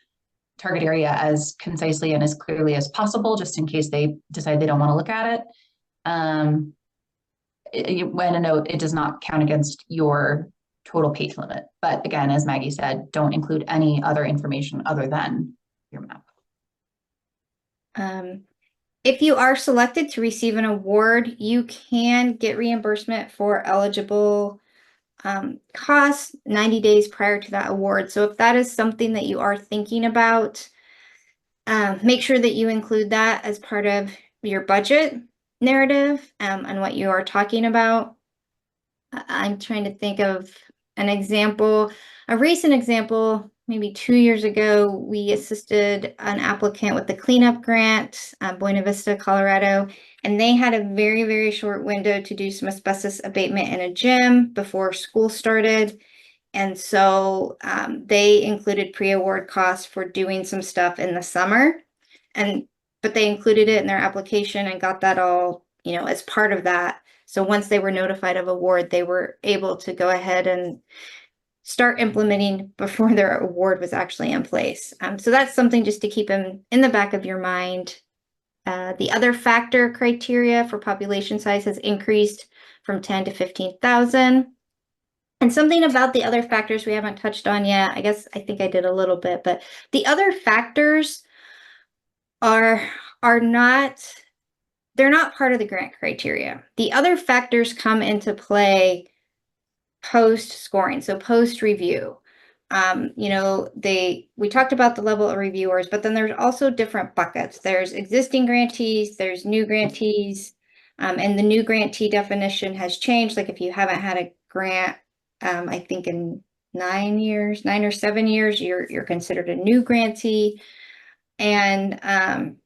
target area as concisely and as clearly as possible, just in case they decide they don't want to look at it. When a note, it does not count against your total page limit. But again, as Maggie said, don't include any other information other than your map. If you are selected to receive an award, you can get reimbursement for eligible costs 90 days prior to that award. So if that is something that you are thinking about, make sure that you include that as part of your budget narrative and what you are talking about. I'm trying to think of an example, a recent example. Maybe 2 years ago, we assisted an applicant with the cleanup grant, Buena Vista, Colorado, and they had a very, very short window to do some asbestos abatement in a gym before school started. And so they included pre-award costs for doing some stuff in the summer, but they included it in their application and got that all, as part of that. So once they were notified of award, they were able to go ahead and start implementing before their award was actually in place. So that's something just to keep in the back of your mind. The other factor criteria for population size has increased from 10 to 15,000. And something about the other factors we haven't touched on yet, I think I did a little bit, but the other factors are not, they're not part of the grant criteria. The other factors come into play post scoring, so post review. We talked about the level of reviewers, but then there's also different buckets. There's existing grantees, there's new grantees, and the new grantee definition has changed. Like if you haven't had a grant, I think in 9 or 7 years, you're considered a new grantee, and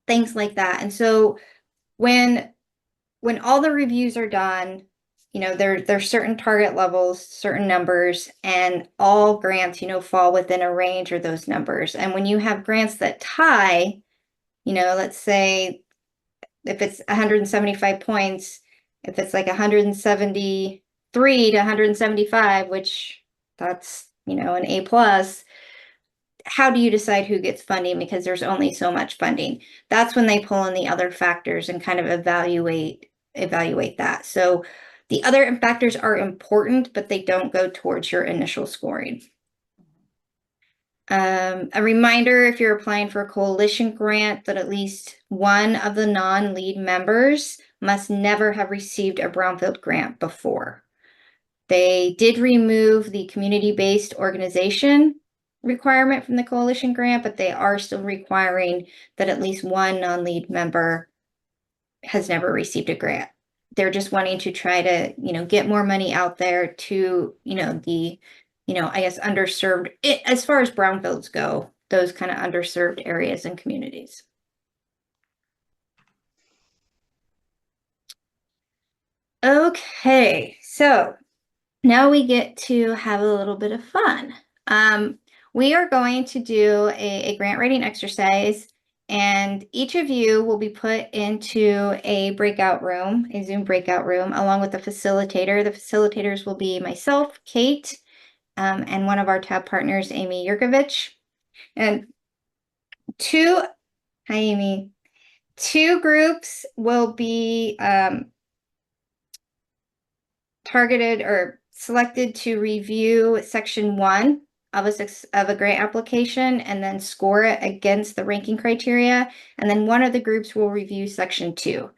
things like that. And so when all the reviews are done, there's certain target levels, certain numbers, and all grants, fall within a range of those numbers. And when you have grants that tie, let's say if it's 175 points, if it's like 173 to 175, which that's, an A plus, how do you decide who gets funding? Because there's only so much funding. That's when they pull in the other factors and kind of evaluate that. So the other factors are important, but they don't go towards your initial scoring. A reminder, if you're applying for a coalition grant, that at least one of the non-lead members must never have received a Brownfield grant before. They did remove the community-based organization requirement from the coalition grant, but they are still requiring that at least one non-lead member has never received a grant. They're just wanting to try to, get more money out there to, the, I guess underserved, as far as brownfields go, those kind of underserved areas and communities. Okay, so now we get to have a little bit of fun. We are going to do a grant writing exercise, and each of you will be put into a breakout room, a Zoom breakout room, along with a facilitator. The facilitators will be myself, Kate, and one of our tab partners, Amy Yurkovich. And hi, Amy. Two groups will be targeted or selected to review section 1 of a grant application and then score it against the ranking criteria. And then one of the groups will review section 2.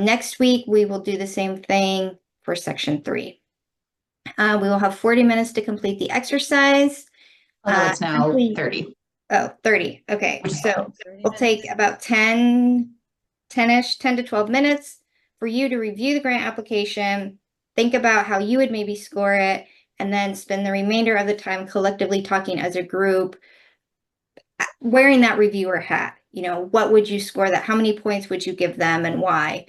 Next week, we will do the same thing for section 3. We will have 40 minutes to complete the exercise. Although it's now 30. Oh, 30. Okay. So we'll take about 10 to 12 minutes for you to review the grant application, think about how you would maybe score it, and then spend the remainder of the time collectively talking as a group, wearing that reviewer hat. What would you score that? How many points would you give them and why?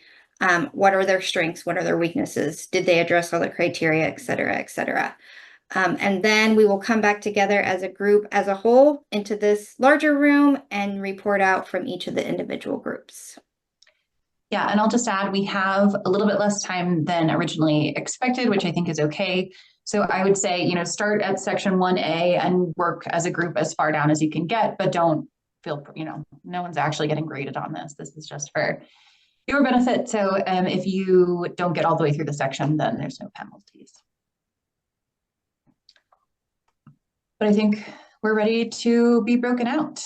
What are their strengths? What are their weaknesses? Did they address all the criteria, et cetera, et cetera? And then we will come back together as a group as a whole into this larger room and report out from each of the individual groups. Yeah, and I'll just add, we have a little bit less time than originally expected, which I think is okay. So I would say, start at section 1A and work as a group as far down as you can get, but don't feel, no one's actually getting graded on this. This is just for your benefit. So if you don't get all the way through the section, then there's no penalties. But I think we're ready to be broken out.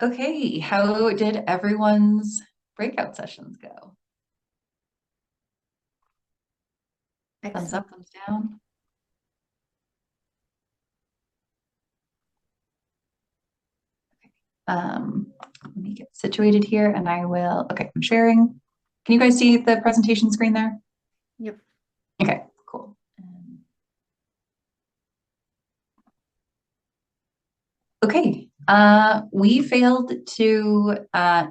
Okay, how did everyone's breakout sessions go? Thumbs up, thumbs down. Let me get situated here and I will, okay, I'm sharing. Can you guys see the presentation screen there? Yep. Okay, cool. Okay, we failed to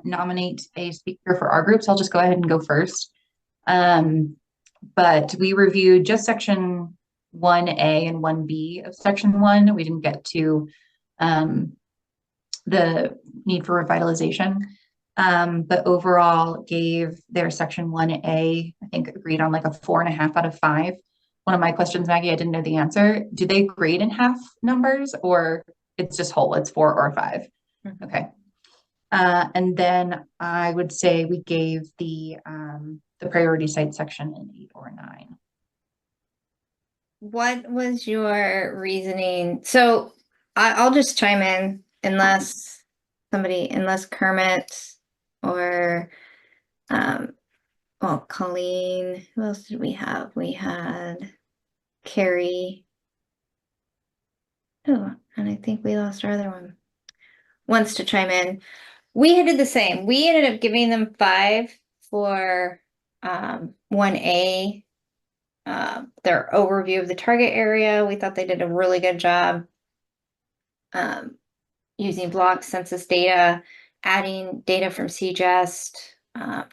nominate a speaker for our group, so I'll just go ahead and go first. But we reviewed just section 1A and 1B of section 1. We didn't get to the need for revitalization, but overall gave their section 1A, I think, agreed on like a 4.5 out of 5. one of my questions, Maggie. I didn't know the answer. Do they grade in half numbers, or it's just whole? It's 4 or 5. Okay. And then I would say we gave the priority site section an 8 or 9. What was your reasoning? So I'll just chime in unless Kermit or well, Colleen, who else did we have? We had Carrie. Oh, and I think we lost our other one. Wants to chime in. We did the same. We ended up giving them 5 for 1A. Their overview of the target area. We thought they did a really good job using block census data, adding data from CGEST,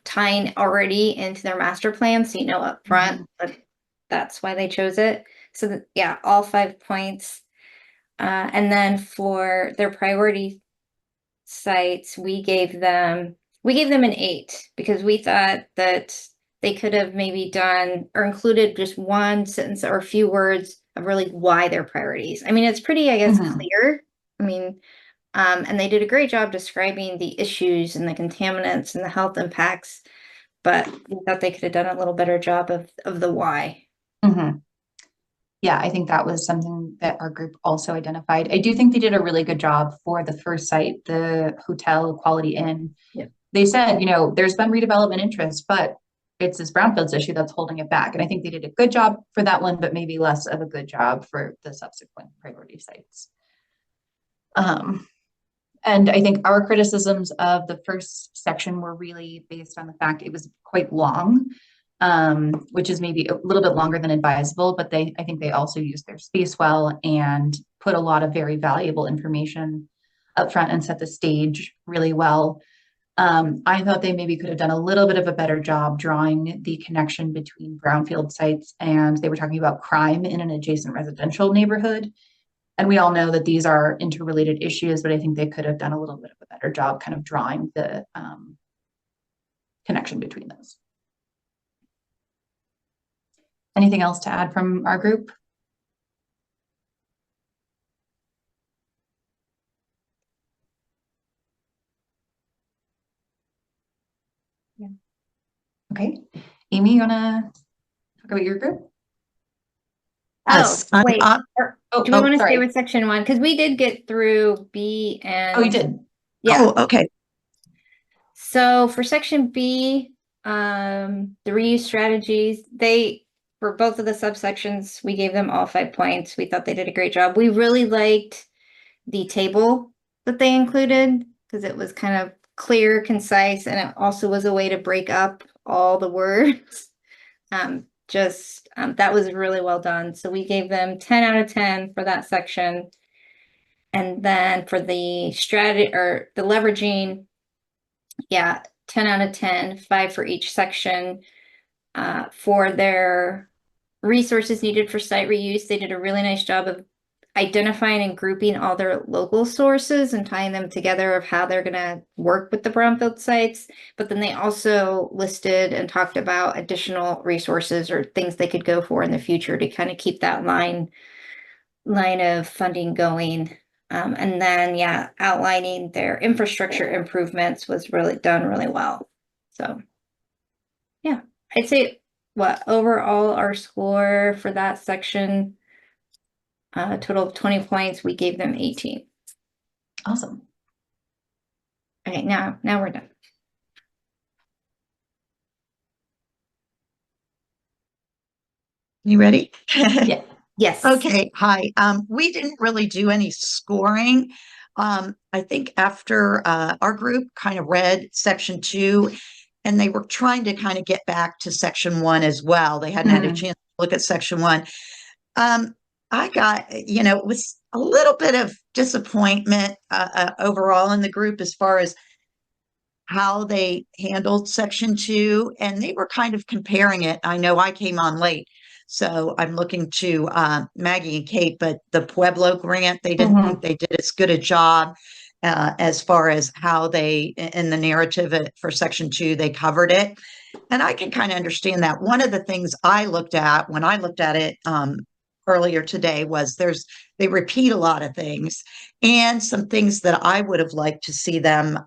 tying already into their master plan, so you know up front that that's why they chose it. So that, yeah, all 5 points. And then for their priority sites, we gave them an 8 because we thought that they could have maybe done or included just one sentence or a few words of really why they're priorities. I mean, it's pretty, I guess, clear. I mean, and they did a great job describing the issues and the contaminants and the health impacts, but we thought they could have done a little better job of the why. Yeah, I think that was something that our group also identified. I do think they did a really good job for the first site, the Hotel Quality Inn. Yeah. They said, there's been redevelopment interest, but it's this brownfields issue that's holding it back. And I think they did a good job for that one, but maybe less of a good job for the subsequent priority sites. And I think our criticisms of the first section were really based on the fact it was quite long, which is maybe a little bit longer than advisable, but I think they also used their space well and put a lot of very valuable information up front and set the stage really well. I thought they maybe could have done a little bit of a better job drawing the connection between brownfield sites, and they were talking about crime in an adjacent residential neighborhood. And we all know that these are interrelated issues, but I think they could have done a little bit of a better job kind of drawing the connection between those. Anything else to add from our group? Yeah. Okay. Amy, you want to talk about your group? Yes. Oh, wait. Do we want to stay with section 1? Because we did get through B and... Oh, you did? Yeah. Oh, okay. So for section B, the reuse strategies, for both of the subsections, we gave them all 5 points. We thought they did a great job. We really liked the table that they included because it was kind of clear, concise, and it also was a way to break up all the words. That was really well done. So we gave them 10 out of 10 for that section. And then for the strategy or the leveraging, yeah, 10 out of 10, 5 for each section. For their resources needed for site reuse, they did a really nice job of identifying and grouping all their local sources and tying them together of how they're going to work with the brownfield sites. But then they also listed and talked about additional resources or things they could go for in the future to kind of keep that line of funding going. And then, yeah, outlining their infrastructure improvements was really done really well. So, yeah, I'd say overall our score for that section, a total of 20 points, we gave them 18. Awesome. Okay, now we're done. You ready? Yeah. Yes. Okay. Hi. We didn't really do any scoring. I think after our group kind of read section 2, and they were trying to kind of get back to section 1 as well. They hadn't had a chance to look at section 1. I got, it was a little bit of disappointment overall in the group as far as how they handled section 2, and they were kind of comparing it. I know I came on late, so I'm looking to Maggie and Kate, but the Pueblo grant, they didn't think they did as good a job as far as how they, in the narrative for section 2, they covered it. And I can kind of understand that. One of the things I looked at when I looked at it earlier today was they repeat a lot of things, and some things that I would have liked to see them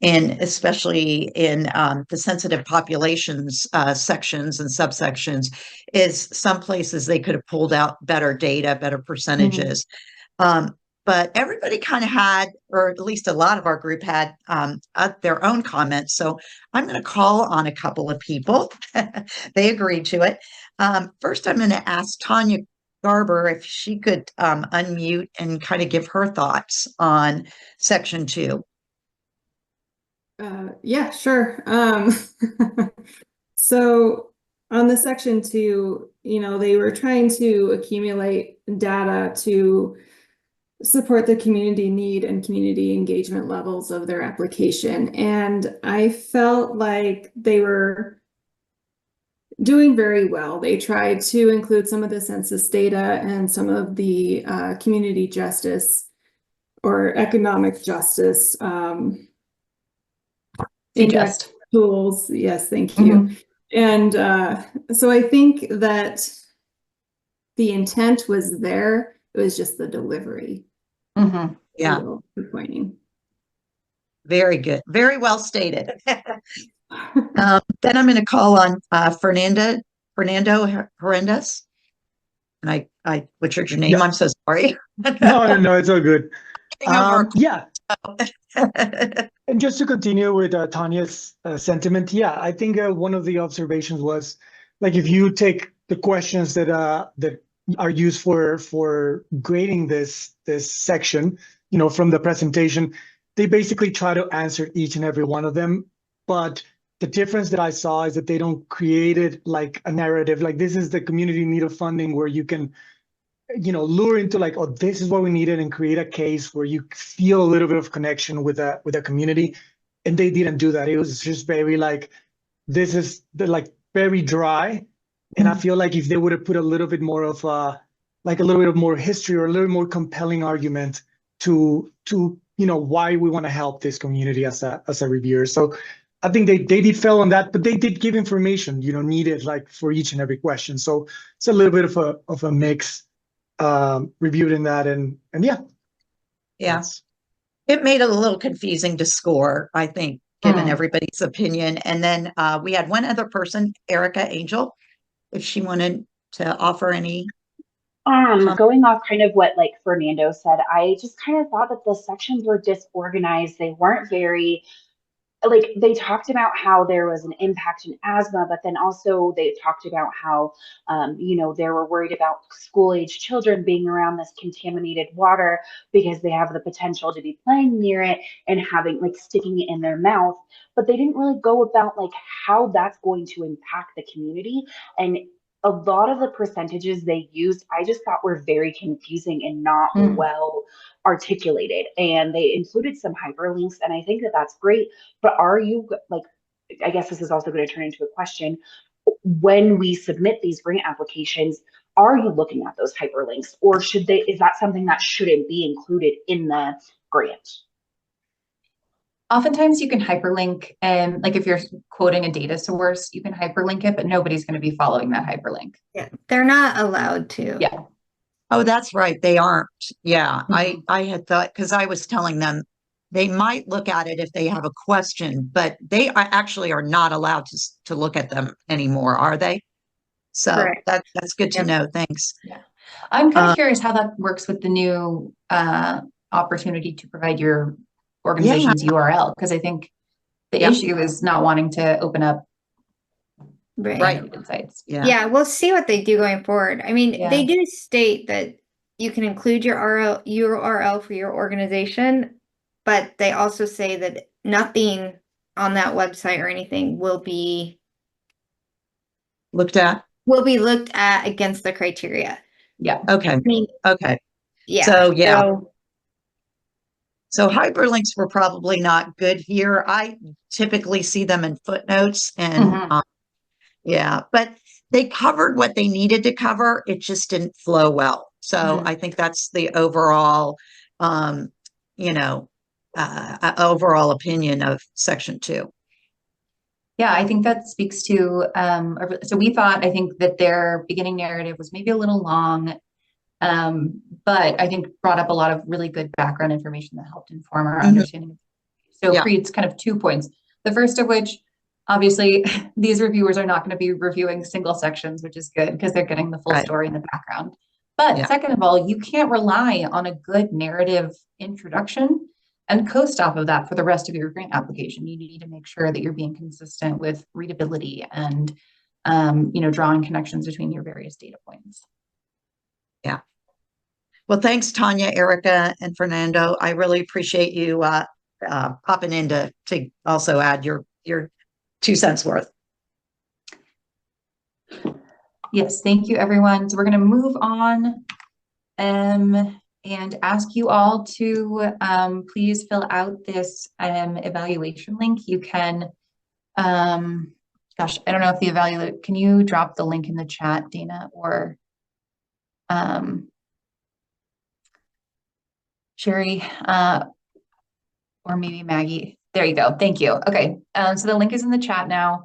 in, especially in the sensitive populations sections and subsections, is some places they could have pulled out better data, better percentages. But everybody kind of had, or at least a lot of our group had their own comments. So I'm going to call on a couple of people. They agreed to it. First, I'm going to ask Tanya Garber if she could unmute and kind of give her thoughts on section 2. Yeah, sure. So on the section 2, they were trying to accumulate data to support the community need and community engagement levels of their application. And I felt like they were doing very well. They tried to include some of the census data and some of the community justice or economic justice Just tools. Yes, thank you. And so I think that the intent was there. It was just the delivery. Yeah. Disappointing. Very good. Very well stated. Then I'm going to call on Fernando Horrendous. And I butchered your name. Yeah. I'm so sorry. No, it's all good. Over- Yeah, and just to continue with Tanya's sentiment, yeah, I think one of the observations was, like, if you take the questions that are used for grading this section, from the presentation, they basically try to answer each and every one of them. But the difference that I saw is that they don't create it like a narrative, like this is the community need of funding, where you can, lure into like, oh, this is what we needed, and create a case where you feel a little bit of connection with a community. And they didn't do that. It was just very like, this is very dry. And I feel like if they would have put a little bit more of a little bit of more history, or a little more compelling argument to why we want to help this community as a reviewer. So I think they did fail on that, but they did give information needed like for each and every question. So it's a little bit of a mix reviewed in that, and Yeah. It made it a little confusing to score, I think, given everybody's opinion. And then we had one other person, Erica Angel, if she wanted to offer any. Going off kind of what like Fernando said, I just kind of thought that the sections were disorganized. They weren't very, like, they talked about how there was an impact in asthma, but then also they talked about how, they were worried about school age children being around this contaminated water because they have the potential to be playing near it and having like sticking it in their mouth. But they didn't really go about like how that's going to impact the community. And a lot of the percentages they used, I just thought were very confusing and not well articulated. And they included some hyperlinks, and I think that that's great. But are you, like, I guess this is also going to turn into a question. When we submit these grant applications, are you looking at those hyperlinks, or is that something that shouldn't be included in the grant? Oftentimes you can hyperlink, and like if you're quoting a data source, you can hyperlink it, but nobody's going to be following that hyperlink. Yeah, they're not allowed to. Yeah. Oh, that's right. They aren't. Yeah. I had thought, because I was telling them they might look at it if they have a question, but they actually are not allowed to look at them anymore, are they? So that's good to know. Thanks. Yeah. I'm kind of curious how that works with the new opportunity to provide your organization's URL, because I think the issue is not wanting to open up Right. sites. Yeah, we'll see what they do going forward. I mean, they do state that you can include your URL for your organization, but they also say that nothing on that website or anything will be looked at against the criteria. Yeah. Okay. I mean, okay. Yeah. So hyperlinks were probably not good here. I typically see them in footnotes, and but they covered what they needed to cover. It just didn't flow well. So I think that's the overall, overall opinion of section 2. Yeah, I think that speaks to, so we thought, I think that their beginning narrative was maybe a little long, but I think brought up a lot of really good background information that helped inform our understanding. So it creates kind of 2 points. The first of which, obviously, these reviewers are not going to be reviewing single sections, which is good because they're getting the full story in the background. But second of all, you can't rely on a good narrative introduction and coast off of that for the rest of your grant application. You need to make sure that you're being consistent with readability and, drawing connections between your various data points. Yeah. Well, thanks, Tanya, Erica, and Fernando. I really appreciate you popping in to also add your 2 cents worth. Yes, thank you, everyone. So we're going to move on and ask you all to please fill out this evaluation link. You can, gosh, I don't know if the evaluate, can you drop the link in the chat, Dana, or Sherry, or maybe Maggie. There you go. Thank you. Okay. So the link is in the chat now.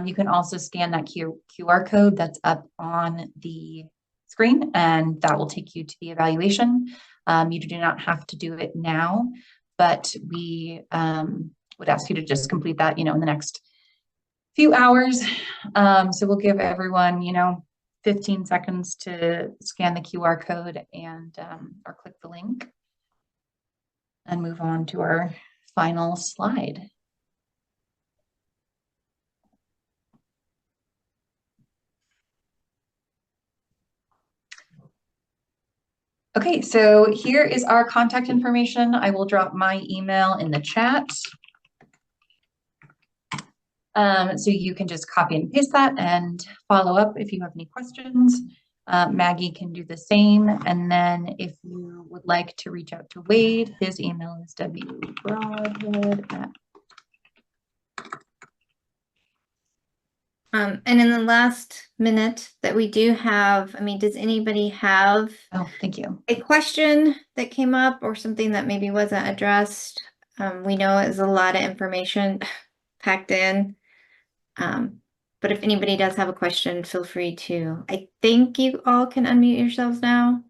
You can also scan that QR code that's up on the screen, and that will take you to the evaluation. You do not have to do it now, but we would ask you to just complete that, in the next few hours. So we'll give everyone, 15 seconds to scan the QR code and or click the link and move on to our final slide. Okay, so here is our contact information. I will drop my email in the chat. So you can just copy and paste that and follow up if you have any questions. Maggie can do the same. And then if you would like to reach out to Wade, his email is wbroadhead@. And in the last minute that we do have, does anybody have thank you. a question that came up or something that maybe wasn't addressed? We know it's a lot of information packed in. But if anybody does have a question, feel free to. I think you all can unmute yourselves now.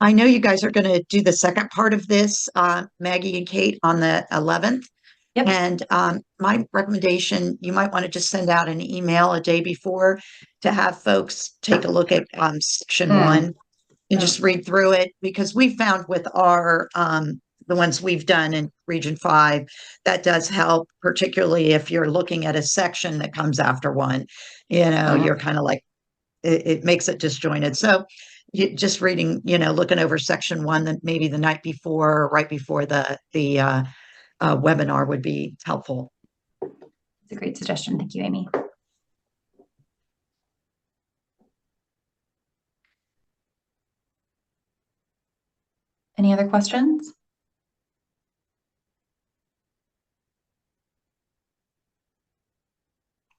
I know you guys are going to do the second part of this, Maggie and Kate, on the 11th. Yep. And my recommendation, you might want to just send out an email a day before to have folks take a look at section 1 and just read through it, because we found with our the ones we've done in Region 5, that does help, particularly if you're looking at a section that comes after one. You're kind of like, it makes it disjointed. So just reading, looking over section 1, then maybe the night before or right before the webinar would be helpful. It's a great suggestion. Thank you, Amy. Any other questions?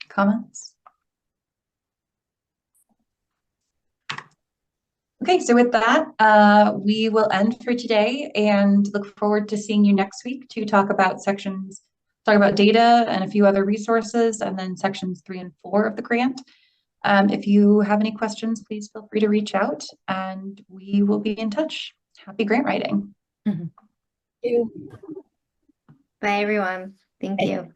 Comments? Okay, so with that, we will end for today and look forward to seeing you next week to talk about data and a few other resources, and then sections 3 and 4 of the grant. If you have any questions, please feel free to reach out and we will be in touch. Happy grant writing. Bye, everyone. Thank you.